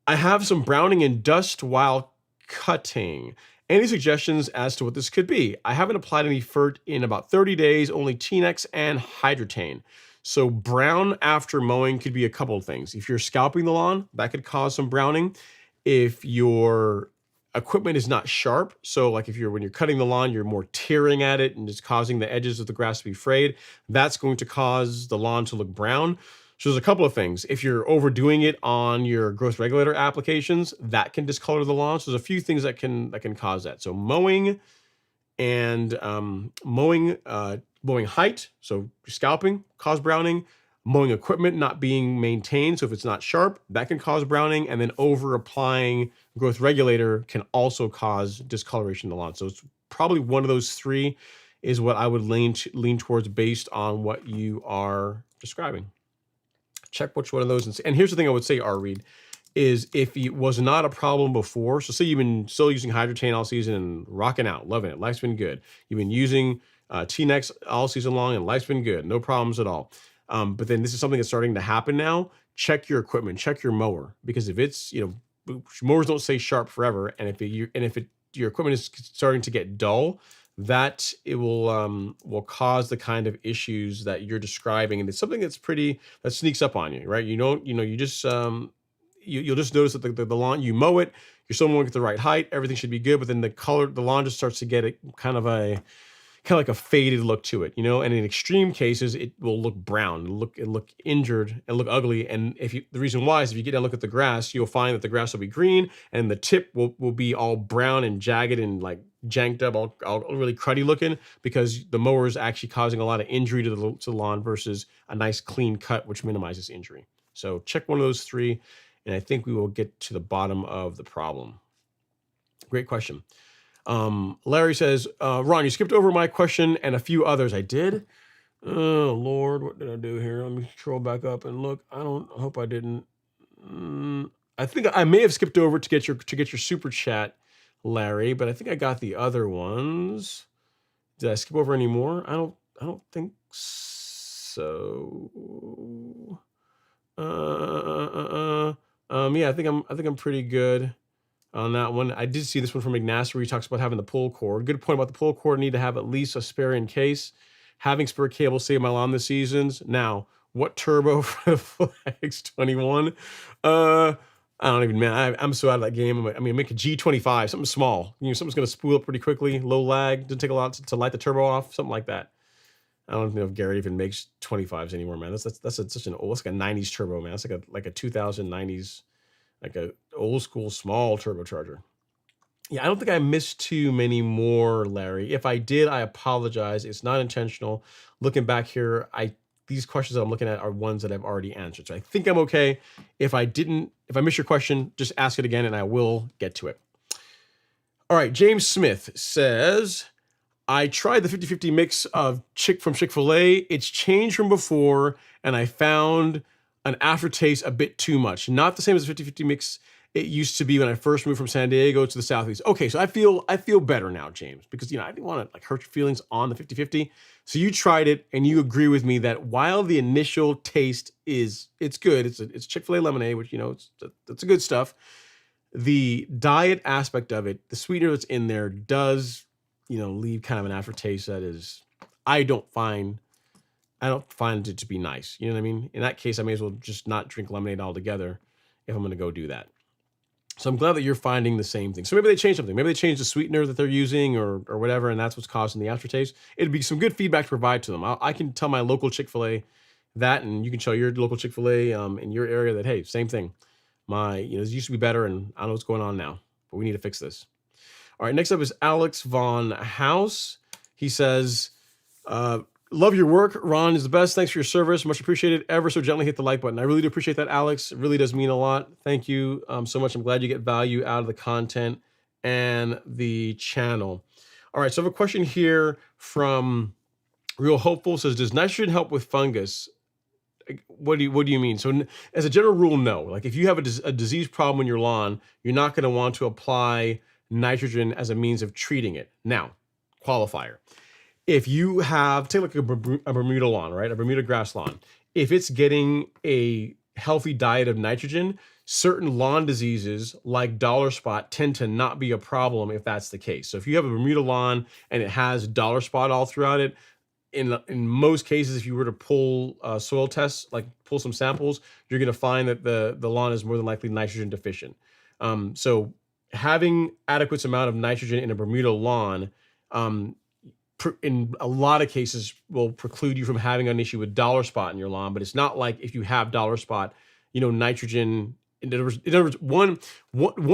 I have some browning and dust while cutting. Any suggestions as to what this could be? I haven't applied any fert in about 30 days, only Tenex and Hydrotane. So brown after mowing could be a couple of things. If you're scalping the lawn, that could cause some browning. If you're equipment is not sharp. So like when you're cutting the lawn, you're more tearing at it and it's causing the edges of the grass to be frayed. That's going to cause the lawn to look brown. So there's a couple of things. If you're overdoing it on your growth regulator applications, that can discolor the lawn. So there's a few things that can cause that. So mowing and mowing height, so scalping, cause browning. Mowing equipment not being maintained, so if it's not sharp, that can cause browning. And then over applying growth regulator can also cause discoloration in the lawn. So it's probably one of those three is what I would lean towards based on what you are describing. Check which one of those. And here's the thing I would say, R-Reed, is if it was not a problem before, so say you've been still using Hydrotain all season and rocking out, loving it, life's been good. You've been using T-Nex all season long and life's been good, no problems at all. But then this is something that's starting to happen now. Check your equipment, check your mower, because if it's, mowers don't stay sharp forever. And if your equipment is starting to get dull, that it will cause the kind of issues that you're describing. And it's something that sneaks up on you, right? You'll just notice that the lawn, you mow it, you're still mowing at the right height, everything should be good, but then the lawn just starts to get kind of like a faded look to it, and in extreme cases, it will look brown, look injured and look ugly. And the reason why is if you get down and look at the grass, you'll find that the grass will be green and the tip will be all brown and jagged and like janked up, all really cruddy looking, because the mower is actually causing a lot of injury to the lawn versus a nice clean cut, which minimizes injury. So check one of those three, and I think we will get to the bottom of the problem. Great question. Larry says, Ron, you skipped over my question and a few others. I did. Oh Lord, what did I do here? Let me scroll back up and look. I hope I didn't. I think I may have skipped over to get your super chat, Larry, but I think I got the other ones. Did I skip over any more? I don't think so. Yeah, I think I'm pretty good on that one. I did see this one from Ignace where he talks about having the pull cord. Good point about the pull cord. I need to have at least a spare in case. Having spare cable saved my lawn this seasons. Now, what turbo for the Flags 21? I don't even, man. I'm so out of that game. I mean, make a G25, something small. Something's going to spool up pretty quickly, low lag. Doesn't take a lot to light the turbo off, something like that. I don't know if Garrett even makes 25s anymore, man. That's such an old, it's like a 90s turbo, man. It's like a 2090s, like a old school small turbocharger. Yeah, I don't think I missed too many more, Larry. If I did, I apologize. It's not intentional. Looking back here, these questions that I'm looking at are ones that I've already answered. So I think I'm okay. If I missed your question, just ask it again and I will get to it. All right, James Smith says, I tried the 50-50 mix of from Chick-fil-A. It's changed from before, and I found an aftertaste a bit too much. Not the same as the 50-50 mix it used to be when I first moved from San Diego to the Southeast. Okay, so I feel better now, James, because I didn't want to hurt your feelings on the 50-50. So you tried it and you agree with me that while the initial taste it's good, it's Chick-fil-A lemonade, which it's a good stuff. The diet aspect of it, the sweetener that's in there does leave kind of an aftertaste that is I don't find it to be nice. You know what I mean? In that case, I may as well just not drink lemonade altogether if I'm going to go do that. So I'm glad that you're finding the same thing. So maybe they changed something. Maybe they changed the sweetener that they're using or whatever, and that's what's causing the aftertaste. It'd be some good feedback to provide to them. I can tell my local Chick-fil-A that, and you can tell your local Chick-fil-A in your area that, hey, same thing. This used to be better, and I don't know what's going on now, but we need to fix this. All right, next up is Alex Von House. He says, love your work. Ron is the best. Thanks for your service. Much appreciated. Ever so gently hit the like button. I really do appreciate that, Alex. It really does mean a lot. Thank you so much. I'm glad you get value out of the content and the channel. All right, so I have a question here from Real Hopeful. It says, does nitrogen help with fungus? What do you mean? So as a general rule, no. Like if you have a disease problem in your lawn, you're not going to want to apply nitrogen as a means of treating it. Now, qualifier. If you take like a Bermuda lawn, right? A Bermuda grass lawn. If it's getting a healthy diet of nitrogen, certain lawn diseases like dollar spot tend to not be a problem if that's the case. So if you have a Bermuda lawn and it has dollar spot all throughout it, in most cases, if you were to pull soil tests, like pull some samples, you're going to find that the lawn is more than likely nitrogen deficient. So having adequate amount of nitrogen in a Bermuda lawn, in a lot of cases will preclude you from having an issue with dollar spot in your lawn. But it's not like if you have dollar spot, nitrogen. In other words, one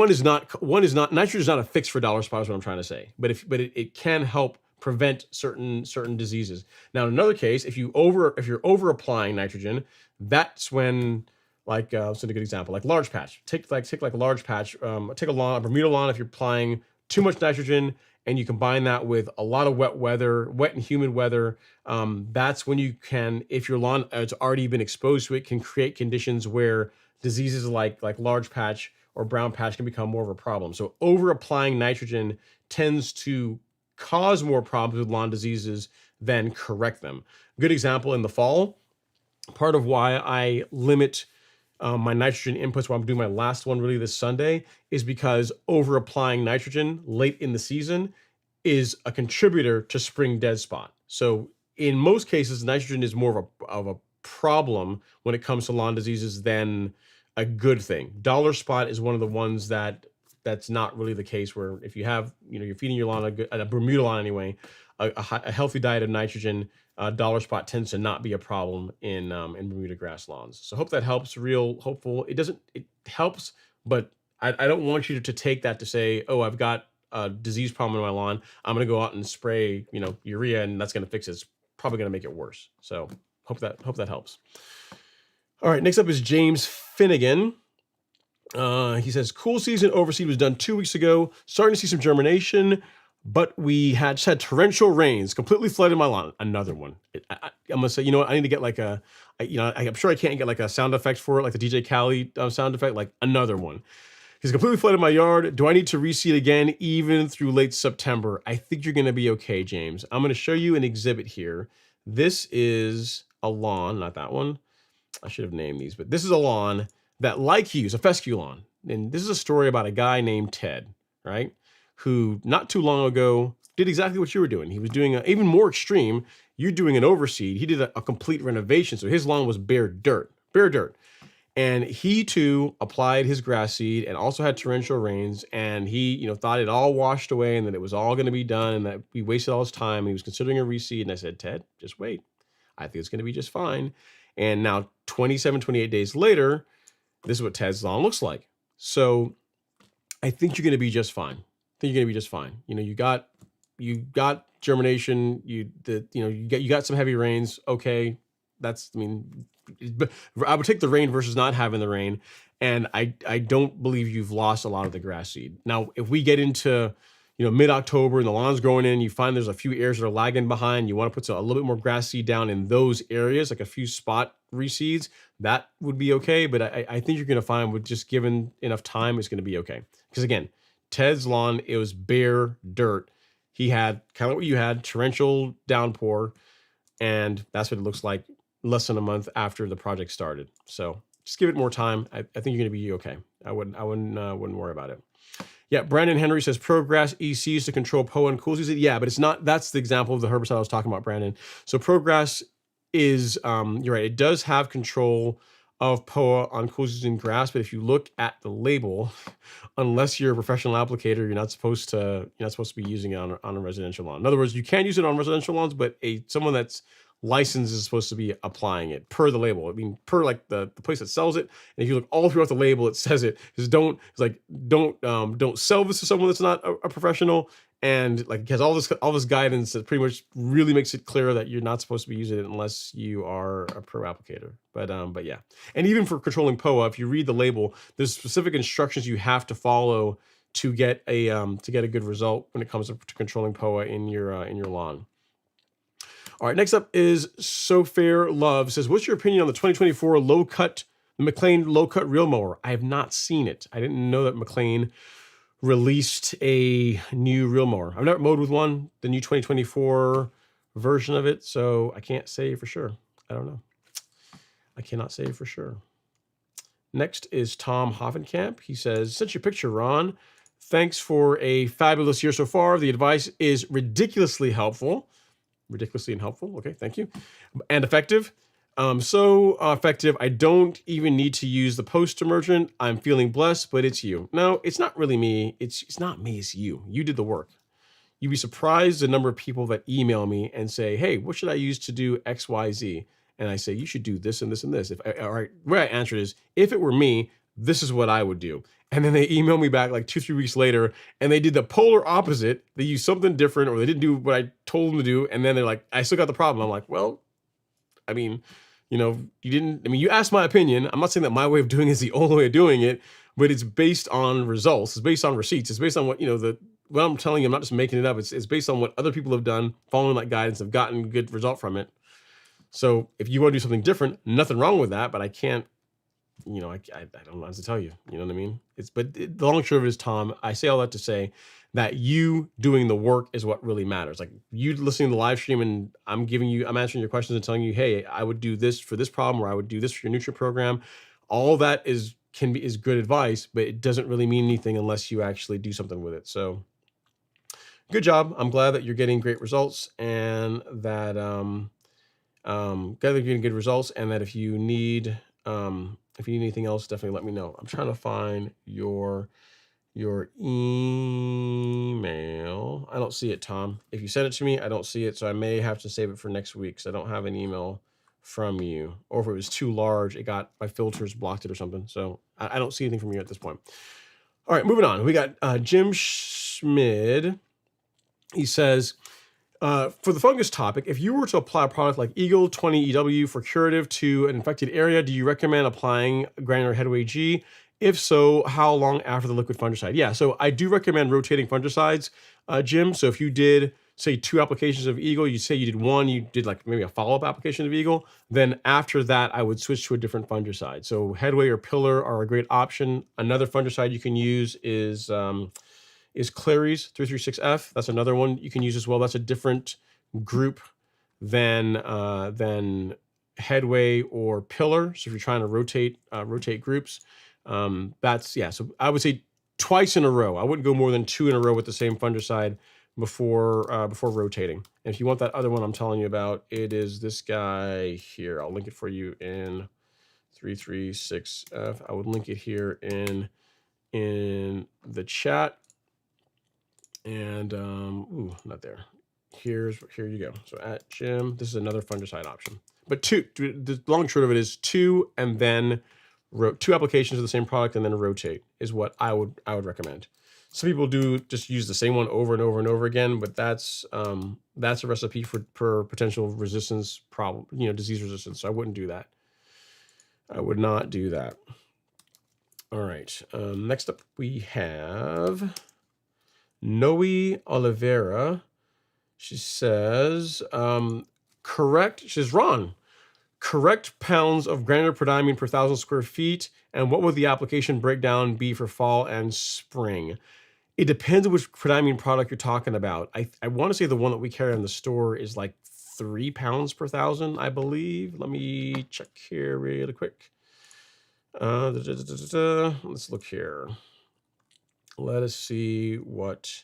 is not nitrogen is not a fix for dollar spot is what I'm trying to say. But it can help prevent certain diseases. Now, in another case, if you're over applying nitrogen, that's when, like, what's a good example? Like large patch. Take a large patch. Take a Bermuda lawn. If you're applying too much nitrogen and you combine that with a lot of wet and humid weather, that's when you can, if your lawn has already been exposed to it, can create conditions where diseases like large patch or brown patch can become more of a problem. So over applying nitrogen tends to cause more problems with lawn diseases than correct them. Good example in the fall. Part of why I limit my nitrogen inputs while I'm doing my last one really this Sunday is because over applying nitrogen late in the season is a contributor to spring dead spot. So in most cases, nitrogen is more of a problem when it comes to lawn diseases than a good thing. Dollar spot is one of the ones that's not really the case, where if you have, you're feeding your lawn a Bermuda lawn anyway, a healthy diet of nitrogen, dollar spot tends to not be a problem in Bermuda grass lawns. So hope that helps. Real hopeful. It helps, but I don't want you to take that to say, oh, I've got a disease problem in my lawn, I'm going to go out and spray, urea, and that's going to fix it. It's probably going to make it worse. So hope that helps. All right, next up is James Finnegan. He says, cool season overseed was done 2 weeks ago. Starting to see some germination, but we just had torrential rains, completely flooded my lawn. Another one. I'm going to say, I need to get I'm sure I can't get like a sound effect for it, like the DJ Khaled sound effect, like another one. He's completely flooded my yard. Do I need to reseed again, even through late September? I think you're going to be okay, James. I'm going to show you an exhibit here. This is a lawn, not that one. I should have named these, but this is a lawn that, like you, is a fescue lawn. And this is a story about a guy named Ted, right? Who not too long ago did exactly what you were doing. He was doing even more extreme. You're doing an overseed. He did a complete renovation. So his lawn was bare dirt. And he too applied his grass seed and also had torrential rains. And he, thought it all washed away and that it was all going to be done and that we wasted all his time. And he was considering a reseed. And I said, Ted, just wait. I think it's going to be just fine. And now 28 days later, this is what Ted's lawn looks like. So I think you're going to be just fine. You got germination. You got some heavy rains. Okay. I would take the rain versus not having the rain. And I don't believe you've lost a lot of the grass seed. Now, if we get into, mid-October and the lawn's growing in, you find there's a few areas that are lagging behind, you want to put a little bit more grass seed down in those areas, like a few spot reseeds, that would be okay. But I think you're going to find with just given enough time, it's going to be okay. Because again, Ted's lawn, it was bare dirt. He had kind of what you had, torrential downpour, and that's what it looks like less than a month after the project started. So just give it more time. I think you're going to be okay. I wouldn't worry about it. Yeah, Brandon Henry says ProGrass ECs to control POA and cool season. Yeah, but it's not. That's the example of the herbicide I was talking about, Brandon. So ProGrass is, you're right. It does have control of POA on cool season grass, but if you look at the label, unless you're a professional applicator, you're not supposed to be using it on a residential lawn. In other words, you can use it on residential lawns, but someone that's licensed is supposed to be applying it per the label. I mean, per like the place that sells it. And if you look all throughout the label, it says it. Don't sell this to someone that's not a professional. And like it has all this guidance that pretty much really makes it clear that you're not supposed to be using it unless you are a pro applicator. But yeah. And even for controlling POA, if you read the label, there's specific instructions you have to follow to get a good result when it comes to controlling POA in your lawn. All right, next up is So Fair Love. Says, what's your opinion on the 2024 McLean low-cut reel mower? I have not seen it. I didn't know that McLean released a new reel mower. I've never mowed with one, the new 2024 version of it, so I can't say for sure. I don't know. I cannot say for sure. Next is Tom Hoffenkamp. He says, sent your picture, Ron. Thanks for a fabulous year so far. The advice is ridiculously helpful. Ridiculously and helpful. Okay, thank you. And effective. So effective. I don't even need to use the post-emergent. I'm feeling blessed, but it's you. No, it's not really me. It's not me. It's you. You did the work. You'd be surprised the number of people that email me and say, "Hey, what should I use to do X, Y, Z?" And I say, "You should do this and this and this." All right, the way I answer it is, if it were me, this is what I would do. And then they email me back like 2, 3 weeks later, and they did the polar opposite. They used something different, or they didn't do what I told them to do. And then they're like, "I still got the problem." I'm like, "Well, I mean, you didn't, I mean, you asked my opinion. I'm not saying that my way of doing it is the only way of doing it, but it's based on results. It's based on receipts. It's based on what, what I'm telling you. I'm not just making it up. It's based on what other people have done, following that guidance, have gotten good result from it. So if you want to do something different, nothing wrong with that, but I can't, I don't know how to tell you, you know what I mean? The long and short of it is, Tom, I say all that to say that you doing the work is what really matters. Like you listening to the live stream and I'm answering your questions and telling you, hey, I would do this for this problem, or I would do this for your nutrient program. All that is good advice, but it doesn't really mean anything unless you actually do something with it. So good job. I'm glad that you're getting great results, and that glad that you're getting good results, and that if you need anything else, definitely let me know. I'm trying to find your email. I don't see it, Tom. If you send it to me, I don't see it, so I may have to save it for next week, because I don't have an email from you. Or if it was too large, my filters blocked it or something. So I don't see anything from you at this point. All right, moving on. We got Jim Schmid. He says, for the fungus topic, if you were to apply a product like Eagle 20 EW for curative to an infected area, do you recommend applying granular headway G? If so, how long after the liquid fungicide? Yeah, so I do recommend rotating fungicides, Jim. So if you did, say, 2 applications of Eagle, you say you did 1, you did like maybe a follow-up application of Eagle, then after that, I would switch to a different fungicide. So headway or pillar are a great option. Another fungicide you can use is Clary's 336F. That's another one you can use as well. That's a different group than headway or pillar. So if you're trying to rotate groups, so I would say twice in a row. I wouldn't go more than 2 in a row with the same fungicide before rotating. And if you want that other one I'm telling you about, it is this guy here. I'll link it for you in 336F. I would link it here in the chat. And not there. Here you go. So at Jim, this is another fungicide option. But 2, the long and short of it is 2, and then 2 applications of the same product, and then rotate is what I would recommend. Some people do just use the same one over and over and over again, but that's a recipe for potential resistance problem, disease resistance. So I wouldn't do that. I would not do that. All right. Next up we have Noe Oliveira. She says, correct. She says, Ron, correct pounds of granular prodiamine per 1,000 square feet. And what would the application breakdown be for fall and spring? It depends on which prodiamine product you're talking about. I want to say the one that we carry in the store is like 3 pounds per 1,000, I believe. Let me check here really quick. Let's look here. Let us see what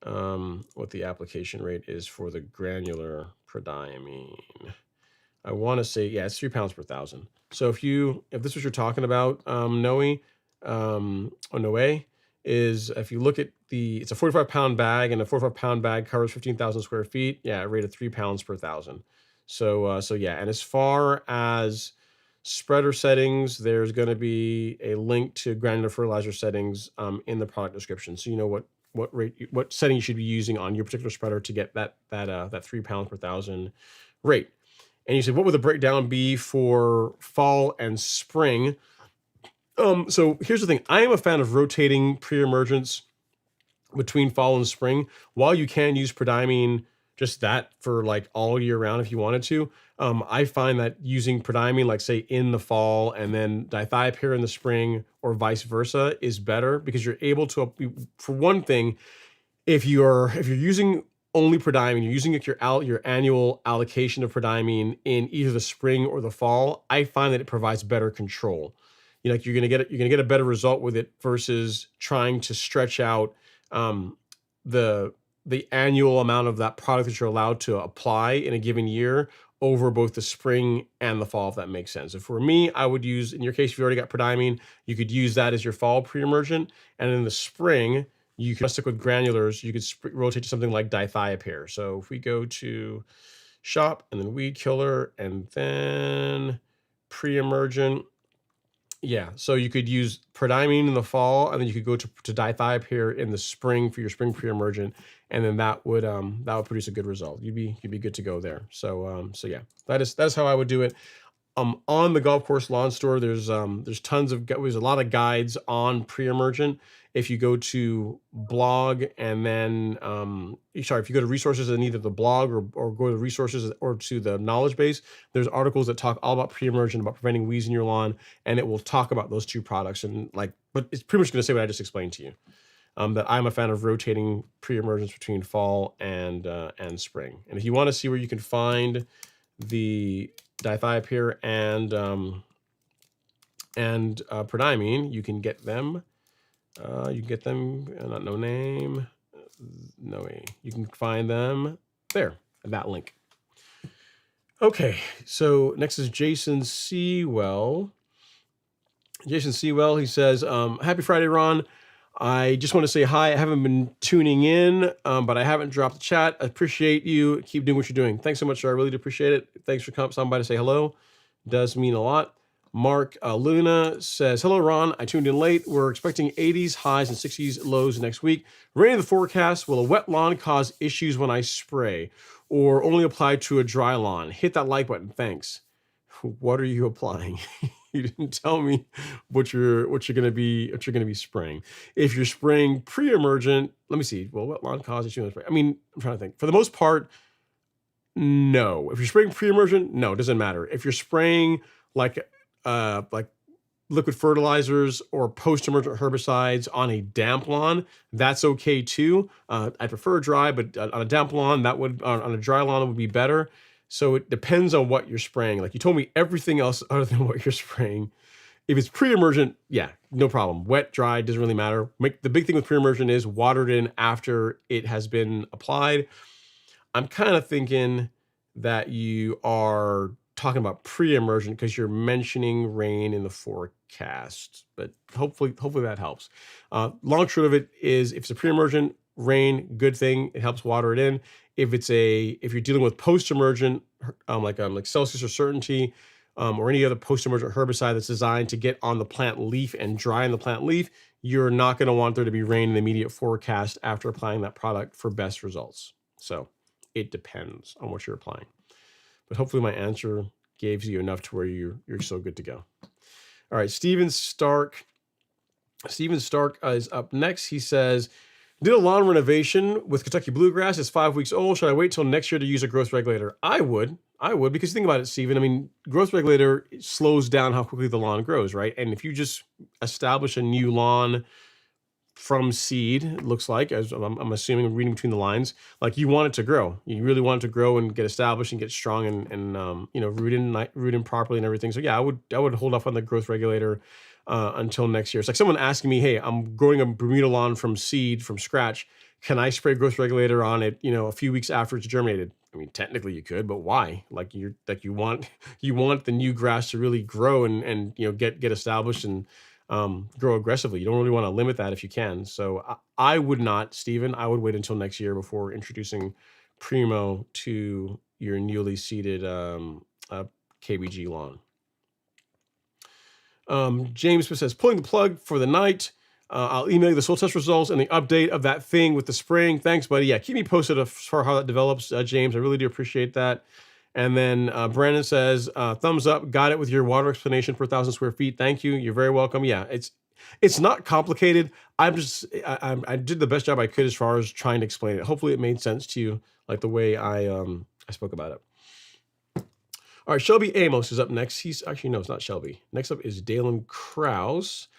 the application rate is for the granular prodiamine. I want to say, yeah, it's 3 pounds per 1,000. So if this is what you're talking about, Noe, is if you look at it's a 45-pound bag, and a 45-pound bag covers 15,000 square feet. Yeah, a rate of 3 pounds per 1,000. So yeah, and as far as spreader settings, there's going to be a link to granular fertilizer settings in the product description, so you know what setting you should be using on your particular spreader to get that 3 pounds per 1,000 rate. And you said, what would the breakdown be for fall and spring? So here's the thing. I am a fan of rotating pre-emergence between fall and spring. While you can use prodiamine just that for like all year round if you wanted to, I find that using prodiamine, like say in the fall, and then dithiopyr in the spring, or vice versa, is better, because you're able to, for one thing, if you're using only prodiamine, you're using your annual allocation of prodiamine in either the spring or the fall, I find that it provides better control. You're gonna get a better result with it versus trying to stretch out the the annual amount of that product that you're allowed to apply in a given year over both the spring and the fall, if that makes sense. So for me, I would use, in your case, if you already got prodiamine, you could use that as your fall pre-emergent. And in the spring, you could stick with granulars. You could rotate to something like dithiopyr. So if we go to shop and then weed killer and then pre-emergent, yeah, so you could use prodiamine in the fall, and then you could go to dithiopyr in the spring for your spring pre-emergent, and then that would produce a good result. You'd be good to go there. So yeah, that's how I would do it. On the Golf Course Lawn Store, there's tons of, there's a lot of guides on pre-emergent. If you go to blog and then, if you go to resources in either the blog or go to resources or to the knowledge base, there's articles that talk all about pre-emergent, about preventing weeds in your lawn, and it will talk about those two products. And but it's pretty much going to say what I just explained to you. That I'm a fan of rotating pre-emergence between fall and spring. And if you want to see where you can find the dithiopyr and prodiamine, you can get them. Not no name. No way. You can find them there at that link. Okay, so next is Jason Sewell. Jason Sewell, he says, happy Friday, Ron. I just want to say hi. I haven't been tuning in, but I haven't dropped the chat. I appreciate you. Keep doing what you're doing. Thanks so much, sir. I really do appreciate it. Thanks for stopping by to say hello. Does mean a lot. Mark Luna says, hello, Ron. I tuned in late. We're expecting 80s highs and 60s lows next week. Rain in the forecast. Will a wet lawn cause issues when I spray or only apply to a dry lawn? Hit that like button. Thanks. What are you applying? You didn't tell me what you're going to be spraying. If you're spraying pre-emergent, let me see. Well, wet lawn causes issues. I mean, I'm trying to think. For the most part, no. If you're spraying pre-emergent, no, it doesn't matter. If you're spraying like liquid fertilizers or post-emergent herbicides on a damp lawn, that's okay too. I prefer dry, but on a damp lawn, on a dry lawn, it would be better. So it depends on what you're spraying. Like you told me everything else other than what you're spraying. If it's pre-emergent, yeah, no problem. Wet, dry, doesn't really matter. The big thing with pre-emergent is water it in after it has been applied. I'm kind of thinking that you are talking about pre-emergent because you're mentioning rain in the forecast, but hopefully that helps. Long short of it is, if it's a pre-emergent, rain, good thing. It helps water it in. If you're dealing with post-emergent, like Celsius or Certainty, or any other post-emergent herbicide that's designed to get on the plant leaf and dry in the plant leaf, you're not going to want there to be rain in the immediate forecast after applying that product for best results. So it depends on what you're applying. But hopefully my answer gives you enough to where you're so good to go. All right, Steven Stark is up next. He says, did a lawn renovation with Kentucky bluegrass. It's 5 weeks old. Should I wait till next year to use a growth regulator? I would, because think about it, Steven. I mean, growth regulator slows down how quickly the lawn grows, right? And if you just establish a new lawn from seed, it looks like, as I'm assuming, reading between the lines, like you want it to grow. You really want it to grow and get established and get strong and root in properly and everything. So yeah, I would hold off on the growth regulator until next year. It's like someone asking me, hey, I'm growing a Bermuda lawn from seed, from scratch. Can I spray growth regulator on it, a few weeks after it's germinated? I mean, technically you could, but why? Like you want the new grass to really grow and get established and grow aggressively. You don't really want to limit that if you can. So I would not, Stephen. I would wait until next year before introducing Primo to your newly seeded KBG lawn. James says, pulling the plug for the night. I'll email you the soil test results and the update of that thing with the spraying. Thanks, buddy. Yeah, keep me posted as far how that develops, James. I really do appreciate that. And then Brandon says, thumbs up. Got it with your water explanation per 1,000 square feet. Thank you. You're very welcome. Yeah, it's not complicated. I did the best job I could as far as trying to explain it. Hopefully it made sense to you, like the way I spoke about it. All right, Shelby Amos is up next. No, it's not Shelby. Next up is Dalen Krause.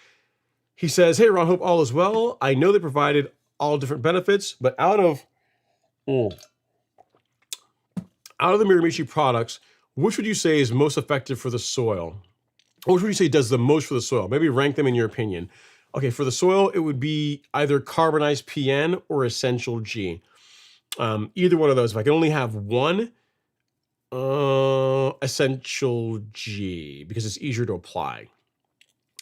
He says, hey, Ron, hope all is well. I know they provided all different benefits, but out of the Miramichi products, which would you say is most effective for the soil? Or which would you say does the most for the soil? Maybe rank them in your opinion. Okay, for the soil, it would be either carbonized PN or Essential G. Either one of those. If I can only have one, Essential G, because it's easier to apply.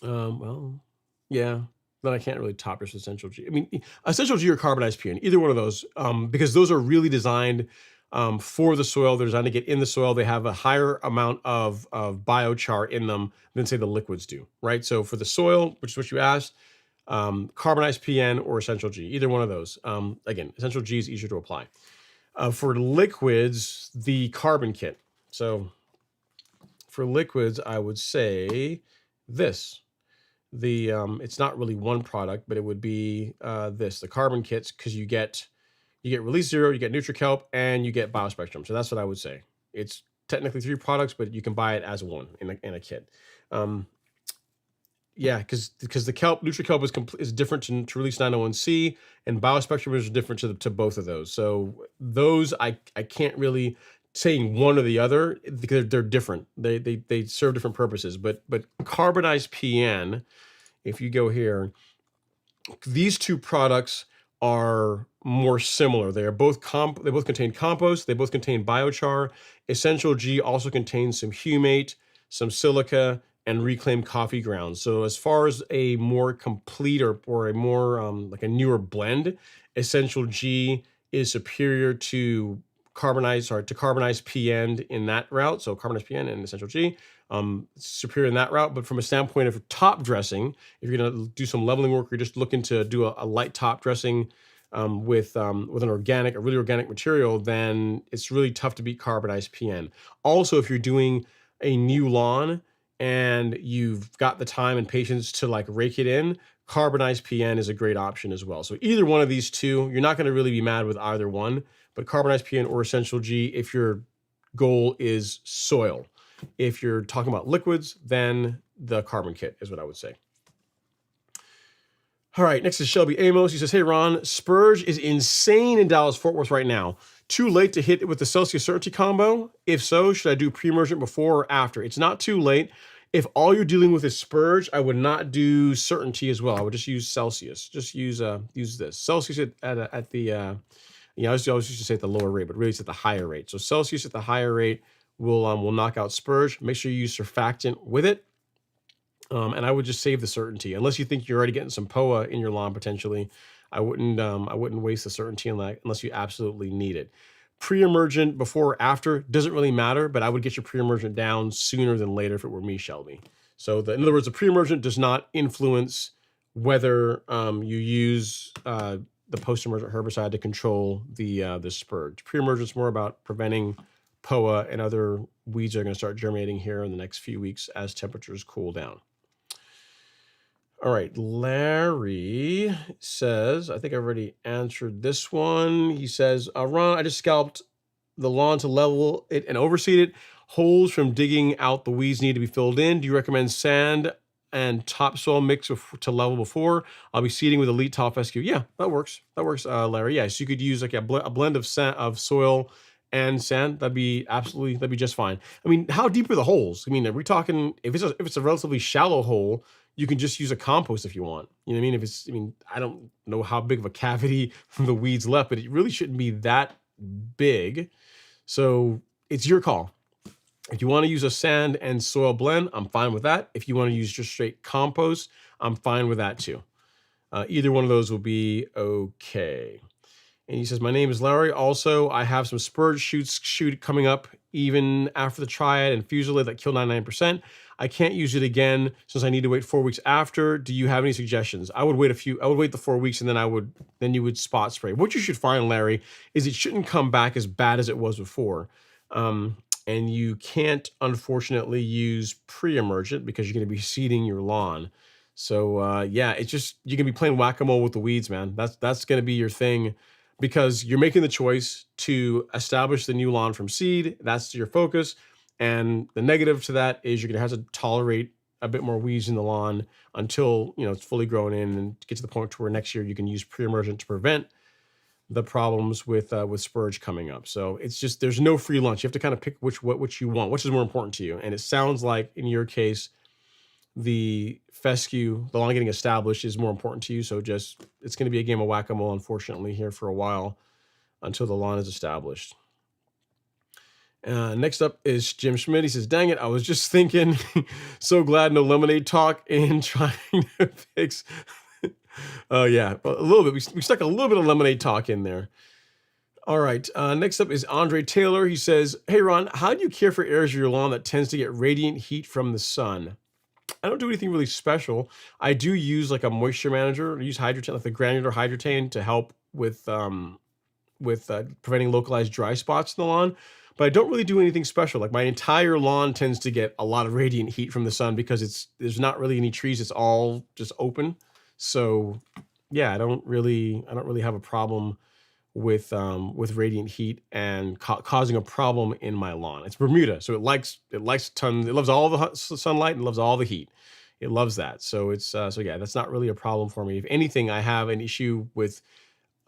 Well, yeah. Then I can't really top just Essential G. I mean, Essential G or carbonized PN, either one of those, because those are really designed for the soil. They're designed to get in the soil. They have a higher amount of biochar in them than, say, the liquids do, right? So for the soil, which is what you asked, carbonized PN or Essential G, either one of those. Again, Essential G is easier to apply. For liquids, the carbon kit. So for liquids, I would say this. It's not really one product, but it would be the carbon kits, because you get Release Zero, you get NutriKelp, and you get BioSpectrum. So that's what I would say. It's technically 3 products, but you can buy it as one in a kit. Yeah, because the NutriKelp is different to Release 901C, and BioSpectrum is different to both of those. So those I can't really saying one or the other, because they're different. They serve different purposes. But carbonized PN, if you go here, these two products are more similar. They both contain compost. They both contain biochar. Essential G also contains some humate, some silica, and reclaimed coffee grounds. So as far as a more complete or a more like a newer blend, Essential G is superior to carbonized PN in that route. So carbonized PN and Essential G, superior in that route. But from a standpoint of top dressing, if you're going to do some leveling work, or you're just looking to do a light top dressing with a really organic material, then it's really tough to beat carbonized PN. Also, if you're doing a new lawn and you've got the time and patience to like rake it in, carbonized PN is a great option as well. So either one of these two, you're not going to really be mad with either one, but carbonized PN or Essential G if your goal is soil. If you're talking about liquids, then the carbon kit is what I would say. All right, next is Shelby Amos. He says, hey, Ron, Spurge is insane in Dallas-Fort Worth right now. Too late to hit it with the Celsius Certainty combo? If so, should I do pre-emergent before or after? It's not too late. If all you're dealing with is Spurge, I would not do Certainty as well. I would just use Celsius. Just use this. Celsius at the, I always used to say at the lower rate, but really it's at the higher rate. So Celsius at the higher rate will knock out Spurge. Make sure you use surfactant with it. And I would just save the Certainty. Unless you think you're already getting some POA in your lawn potentially, I wouldn't waste the Certainty on that unless you absolutely need it. Pre-emergent before or after doesn't really matter, but I would get your pre-emergent down sooner than later if it were me, Shelby. So in other words, the pre-emergent does not influence whether you use the post-emergent herbicide to control the Spurge. Pre-emergent is more about preventing POA and other weeds that are going to start germinating here in the next few weeks as temperatures cool down. All right, Larry says, I think I've already answered this one. He says, Ron, I just scalped the lawn to level it and overseed it. Holes from digging out the weeds need to be filled in. Do you recommend sand and topsoil mix to level before? I'll be seeding with Elite Top SQ. Yeah, that works. That works, Larry. Yeah, so you could use like a blend of soil and sand. That'd be just fine. I mean, how deep are the holes? I mean, are we talking, if it's a relatively shallow hole, you can just use a compost if you want. You know what I mean? I don't know how big of a cavity the weeds left, but it really shouldn't be that big. So it's your call. If you want to use a sand and soil blend, I'm fine with that. If you want to use just straight compost, I'm fine with that too. Either one of those will be okay. And he says, my name is Larry. Also, I have some Spurge shoot coming up even after the Triad and Fusilade that kill 99%. I can't use it again since I need to wait 4 weeks after. Do you have any suggestions? I would wait the 4 weeks, and then you would spot spray. What you should find, Larry, is it shouldn't come back as bad as it was before. And you can't, unfortunately, use pre-emergent because you're going to be seeding your lawn. So yeah, it's just, you can be playing whack-a-mole with the weeds, man. That's going to be your thing, because you're making the choice to establish the new lawn from seed. That's your focus. And the negative to that is you're going to have to tolerate a bit more weeds in the lawn until it's fully grown in and get to the point to where next year you can use pre-emergent to prevent the problems with Spurge coming up. So it's just, there's no free lunch. You have to kind of pick which you want, which is more important to you. And it sounds like in your case, the fescue, the lawn getting established, is more important to you. So just, it's going to be a game of whack-a-mole, unfortunately, here for a while. until the lawn is established. Next up is Jim Schmidt. He says, dang it, I was just thinking, so glad no lemonade talk and trying to fix. Oh, yeah, a little bit. We stuck a little bit of lemonade talk in there. All right. Next up is Andre Taylor. He says, hey, Ron, how do you care for areas of your lawn that tends to get radiant heat from the sun? I don't do anything really special. I do use like a moisture manager. I use Hydrotan, like the granular Hydrotan, to help with preventing localized dry spots in the lawn. But I don't really do anything special. Like my entire lawn tends to get a lot of radiant heat from the sun because there's not really any trees. It's all just open. So yeah, I don't really have a problem with radiant heat and causing a problem in my lawn. It's Bermuda, so it likes tons. It loves all the sunlight and loves all the heat. It loves that. So it's so yeah, that's not really a problem for me. If anything, I have an issue with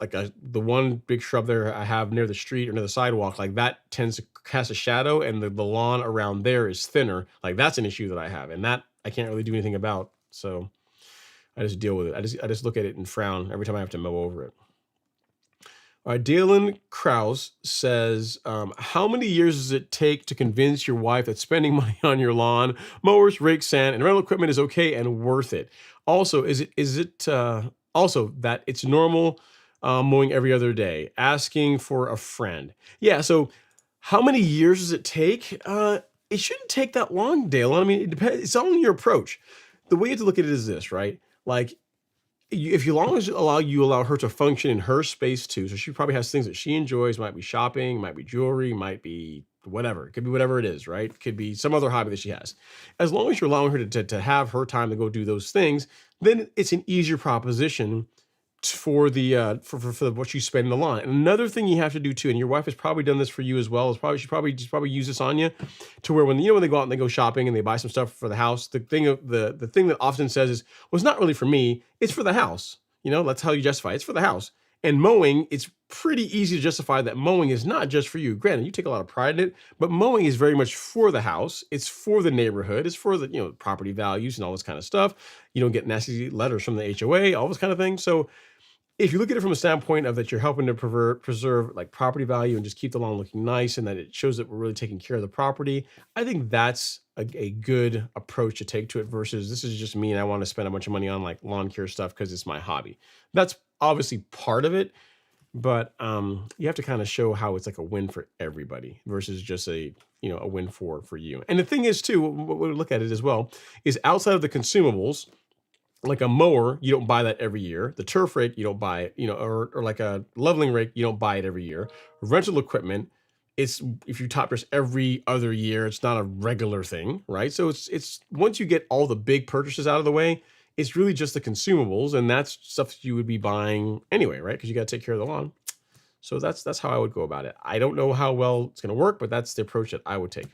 like the one big shrub there I have near the street or near the sidewalk, like that tends to cast a shadow, and the lawn around there is thinner. Like that's an issue that I have, and that I can't really do anything about. So I just deal with it. I just look at it and frown every time I have to mow over it. All right, Dalen Krause says, how many years does it take to convince your wife that spending money on your lawn, mowers, rakes, sand, and rental equipment is okay and worth it? Also, is it also that it's normal mowing every other day? Asking for a friend. Yeah, so how many years does it take? It shouldn't take that long, Dalen. I mean, it depends. It's all on your approach. The way you have to look at it is this, right? Like, if you long as you allow her to function in her space too, so she probably has things that she enjoys, might be shopping, might be jewelry, might be whatever. It could be whatever it is, right? It could be some other hobby that she has. As long as you're allowing her to have her time to go do those things, then it's an easier proposition for the for what you spend in the lawn. And another thing you have to do too, and your wife has probably done this for you as well, is she's probably used this on you, to where when they go out and they go shopping and they buy some stuff for the house, the thing that often says is, well, it's not really for me, it's for the house. That's how you justify it. It's for the house. And mowing, it's pretty easy to justify that mowing is not just for you. Granted, you take a lot of pride in it, but mowing is very much for the house. It's for the neighborhood. It's for the property values and all this kind of stuff. You don't get nasty letters from the HOA, all this kind of thing. So if you look at it from a standpoint of that you're helping to preserve like property value and just keep the lawn looking nice, and that it shows that we're really taking care of the property, I think that's a good approach to take to it, versus this is just me and I want to spend a bunch of money on like lawn care stuff because it's my hobby. That's obviously part of it, but you have to kind of show how it's like a win for everybody versus just a win for you. And the thing is too, what we look at it as well is outside of the consumables. Like a mower, you don't buy that every year. The turf rake, you don't buy it, or like a leveling rake, you don't buy it every year. Rental equipment, it's if you top dress every other year, it's not a regular thing, right? So it's once you get all the big purchases out of the way, it's really just the consumables, and that's stuff you would be buying anyway, right? Because you got to take care of the lawn. So that's how I would go about it. I don't know how well it's going to work, but that's the approach that I would take.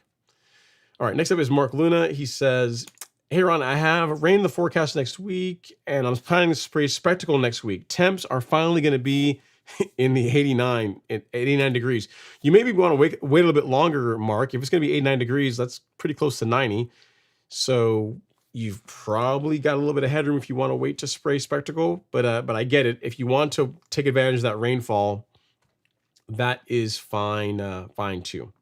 All right, next up is Mark Luna. He says, hey, Ron, I have rain in the forecast next week, and I'm planning to spray Spectacle next week. Temps are finally going to be in the 89 degrees. You maybe want to wait a little bit longer, Mark. If it's going to be 89 degrees, that's pretty close to 90. So you've probably got a little bit of headroom if you want to wait to spray Spectacle. But I get it. If you want to take advantage of that rainfall, that is fine too.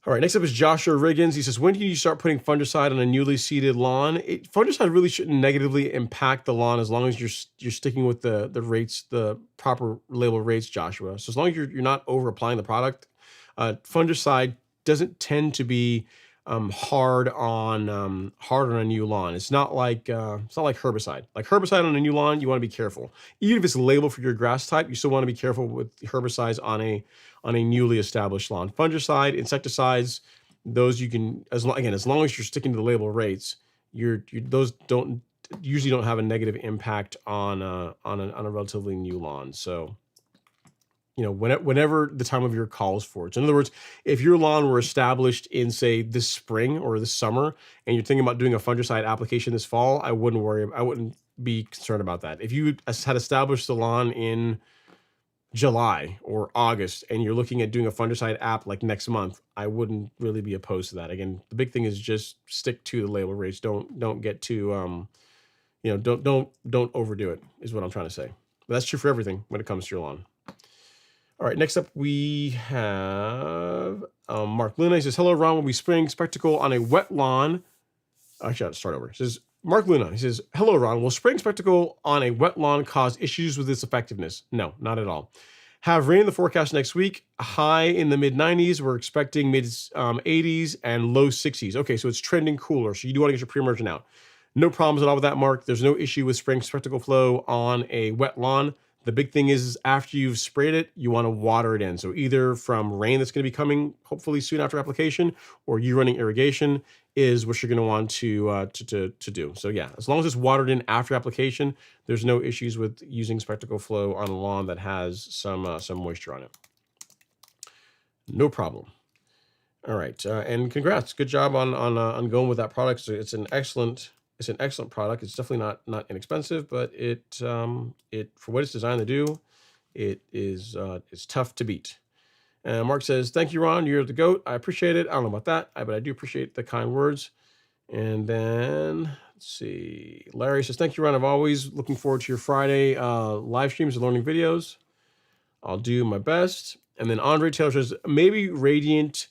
All right, next up is Joshua Riggins. He says, when do you start putting fungicide on a newly seeded lawn? Fungicide really shouldn't negatively impact the lawn as long as you're sticking with the rates, the proper label rates, Joshua. So as long as you're not over applying the product, fungicide doesn't tend to be hard on a new lawn. It's not like herbicide. Like herbicide on a new lawn, you want to be careful. Even if it's labeled for your grass type, you still want to be careful with herbicides on a newly established lawn. Fungicide, insecticides, those you can, as long as you're sticking to the label rates, those usually don't have a negative impact on a relatively new lawn. So whenever the time of year calls for it. So in other words, if your lawn were established in, say, this spring or this summer, and you're thinking about doing a fungicide application this fall, I wouldn't be concerned about that. If you had established the lawn in July or August, and you're looking at doing a fungicide app like next month, I wouldn't really be opposed to that. Again, the big thing is just stick to the label rates. Don't get too, don't overdo it, is what I'm trying to say. But that's true for everything when it comes to your lawn. All right, next up we have Mark Luna. He says, hello, Ron. Will be spraying Spectacle on a wet lawn? Actually, I'll start over. He says, Mark Luna. He says, hello, Ron. Will spraying Spectacle on a wet lawn cause issues with its effectiveness? No, not at all. Have rain in the forecast next week. High in the mid 90s. We're expecting mid 80s and low 60s. Okay, so it's trending cooler. So you do want to get your pre-emergent out. No problems at all with that, Mark. There's no issue with spraying Spectacle Flow on a wet lawn. The big thing is after you've sprayed it, you want to water it in. So either from rain that's going to be coming hopefully soon after application, or you running irrigation is what you're going to want to do. So yeah, as long as it's watered in after application, there's no issues with using Spectacle Flow on a lawn that has some moisture on it. No problem. All right, and congrats, good job on going with that product. So it's an excellent product. It's definitely not inexpensive, but it for what it's designed to do, it's tough to beat. And Mark says, thank you, Ron. You're the GOAT. I appreciate it. I don't know about that, but I do appreciate the kind words. And then let's see. Larry says, thank you, Ron. I'm always looking forward to your Friday live streams and learning videos. I'll do my best. And then Andre Taylor says, maybe radiant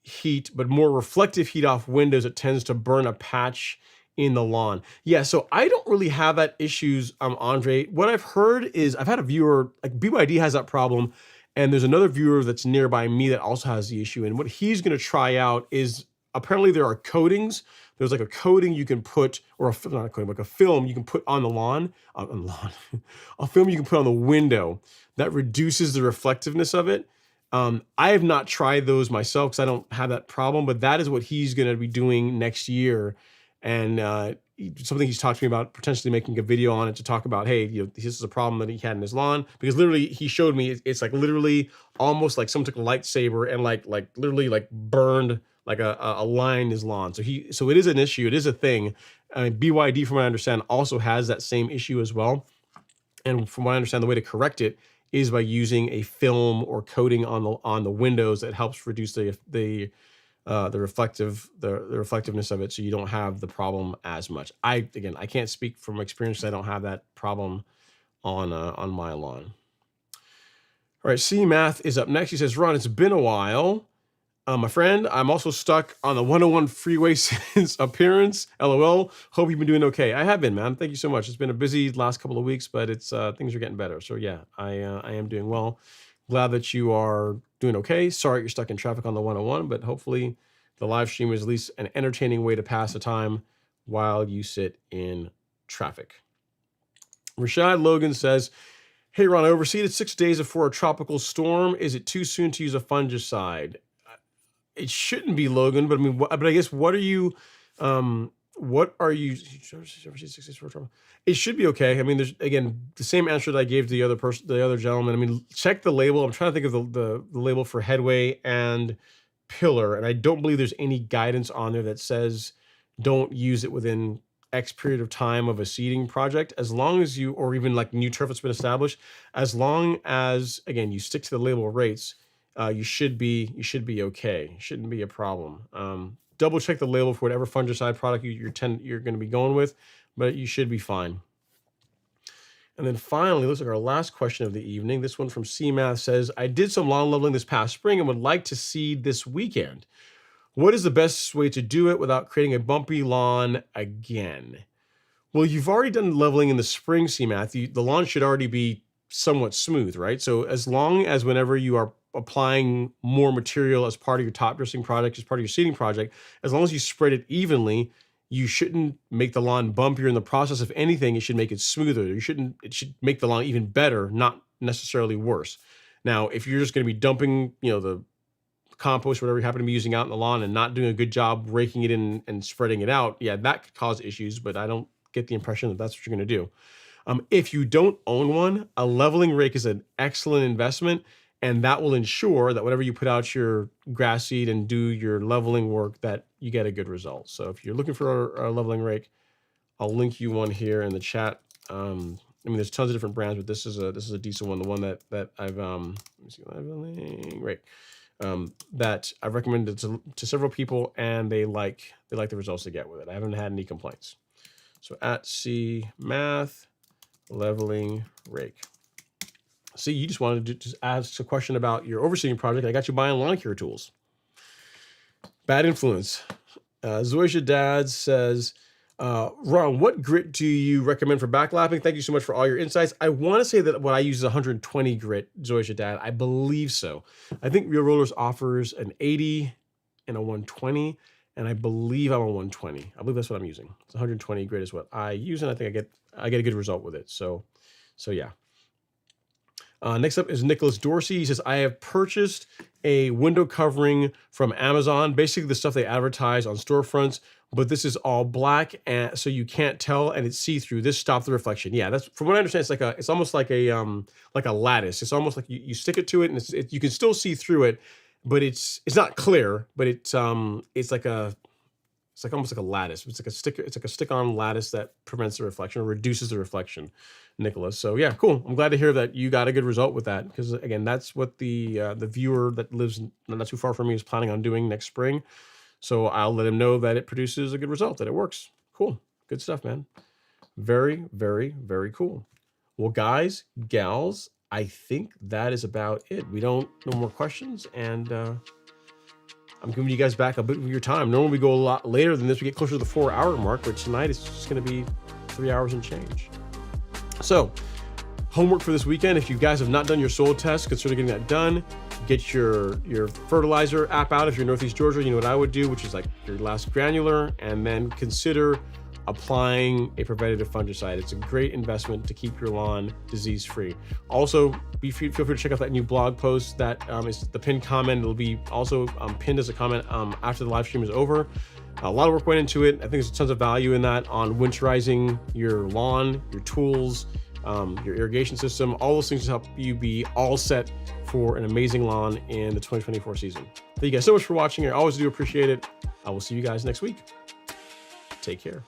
heat, but more reflective heat off windows. It tends to burn a patch in the lawn. Yeah, so I don't really have that issues, Andre. What I've heard is I've had a viewer, like BYD has that problem, and there's another viewer that's nearby me that also has the issue. And what he's going to try out is apparently there are coatings. There's like a coating you can put, or not a coating, like a film you can put on the lawn, a film you can put on the window that reduces the reflectiveness of it. I have not tried those myself because I don't have that problem, but that is what he's going to be doing next year. And something he's talked to me about potentially making a video on it to talk about, hey, this is a problem that he had in his lawn, because literally he showed me it's like literally almost like someone took a lightsaber and like literally like burned like a line in his lawn. So it is an issue. It is a thing. I mean, BYD, from what I understand, also has that same issue as well. And from what I understand, the way to correct it is by using a film or coating on the windows that helps reduce the reflectiveness of it, so you don't have the problem as much. I can't speak from experience. I don't have that problem on my lawn. All right, C Math is up next. He says, Ron, it's been a while. My friend, I'm also stuck on the 101 freeway since appearance. LOL. Hope you've been doing okay. I have been, man. Thank you so much. It's been a busy last couple of weeks, but it's things are getting better. So yeah, I am doing well. Glad that you are doing okay. Sorry you're stuck in traffic on the 101, but hopefully the live stream is at least an entertaining way to pass the time while you sit in traffic. Rashad Logan says, hey, Ron, I overseeded 6 days before a tropical storm. Is it too soon to use a fungicide? It shouldn't be, Logan, but I mean, but I guess what are you? It should be okay. I mean, there's again the same answer that I gave to the other gentleman. I mean, check the label. I'm trying to think of the label for headway and pillar, and I don't believe there's any guidance on there that says don't use it within X period of time of a seeding project, as long as you, or even like new turf that's been established, as long as again you stick to the label rates. You should be okay. Shouldn't be a problem. Double check the label for whatever fungicide product you're going to be going with, but you should be fine. And then finally, looks like our last question of the evening. This one from CMath says, I did some lawn leveling this past spring and would like to seed this weekend. What is the best way to do it without creating a bumpy lawn again? Well, you've already done leveling in the spring, CMath. The lawn should already be somewhat smooth, right? So as long as whenever you are applying more material as part of your top dressing project, as part of your seeding project, as long as you spread it evenly, you shouldn't make the lawn bumpier in the process. If anything, it should make it smoother. It should make the lawn even better, not necessarily worse. Now, if you're just going to be dumping, the compost, whatever you happen to be using out in the lawn and not doing a good job raking it in and spreading it out, yeah, that could cause issues, but I don't get the impression that that's what you're going to do. If you don't own one, a leveling rake is an excellent investment. And that will ensure that whenever you put out your grass seed and do your leveling work, that you get a good result. So if you're looking for a leveling rake, I'll link you one here in the chat. I mean, there's tons of different brands, but this is a decent one. The one that I've let me see, leveling rake that I've recommended to several people, and they like the results they get with it. I haven't had any complaints. So at C Math leveling rake. See, you just wanted to just ask a question about your overseeding project. I got you buying lawn care tools. Bad influence. Zoysia Dad says, Ron, what grit do you recommend for backlapping? Thank you so much for all your insights. I want to say that what I use is 120 grit, Zoysia Dad. I believe so. I think Real Rollers offers an 80 and a 120, and I believe I'm a 120. I believe that's what I'm using. It's 120 grit is what I use, and I think I get a good result with it. So yeah. Next up is Nicholas Dorsey. He says, I have purchased a window covering from Amazon, basically the stuff they advertise on storefronts, but this is all black, and so you can't tell, and it's see-through. This stops the reflection. Yeah, that's from what I understand. It's almost like a lattice. It's almost like you stick it to it, and you can still see through it, but it's not clear, but it's like almost like a lattice. It's like a stick-on lattice that prevents the reflection or reduces the reflection, Nicholas. So yeah, cool. I'm glad to hear that you got a good result with that, because again, that's what the viewer that lives not too far from me is planning on doing next spring. So I'll let him know that it produces a good result, that it works. Cool. Good stuff, man. Very, very, very cool. Well, guys, gals, I think that is about it. No more questions, and I'm giving you guys back a bit of your time. Normally we go a lot later than this. We get closer to the 4-hour mark, but tonight it's just going to be 3 hours and change. So, homework for this weekend. If you guys have not done your soil test, consider getting that done. Get your fertilizer app out. If you're Northeast Georgia, you know what I would do, which is like your last granular, and then consider applying a preventative fungicide. It's a great investment to keep your lawn disease-free. Also, feel free to check out that new blog post that is the pinned comment. It'll be also pinned as a comment after the live stream is over. A lot of work went into it. I think there's tons of value in that on winterizing your lawn, your tools, your irrigation system, all those things to help you be all set for an amazing lawn in the 2024 season. Thank you guys so much for watching. I always do appreciate it. I will see you guys next week. Take care.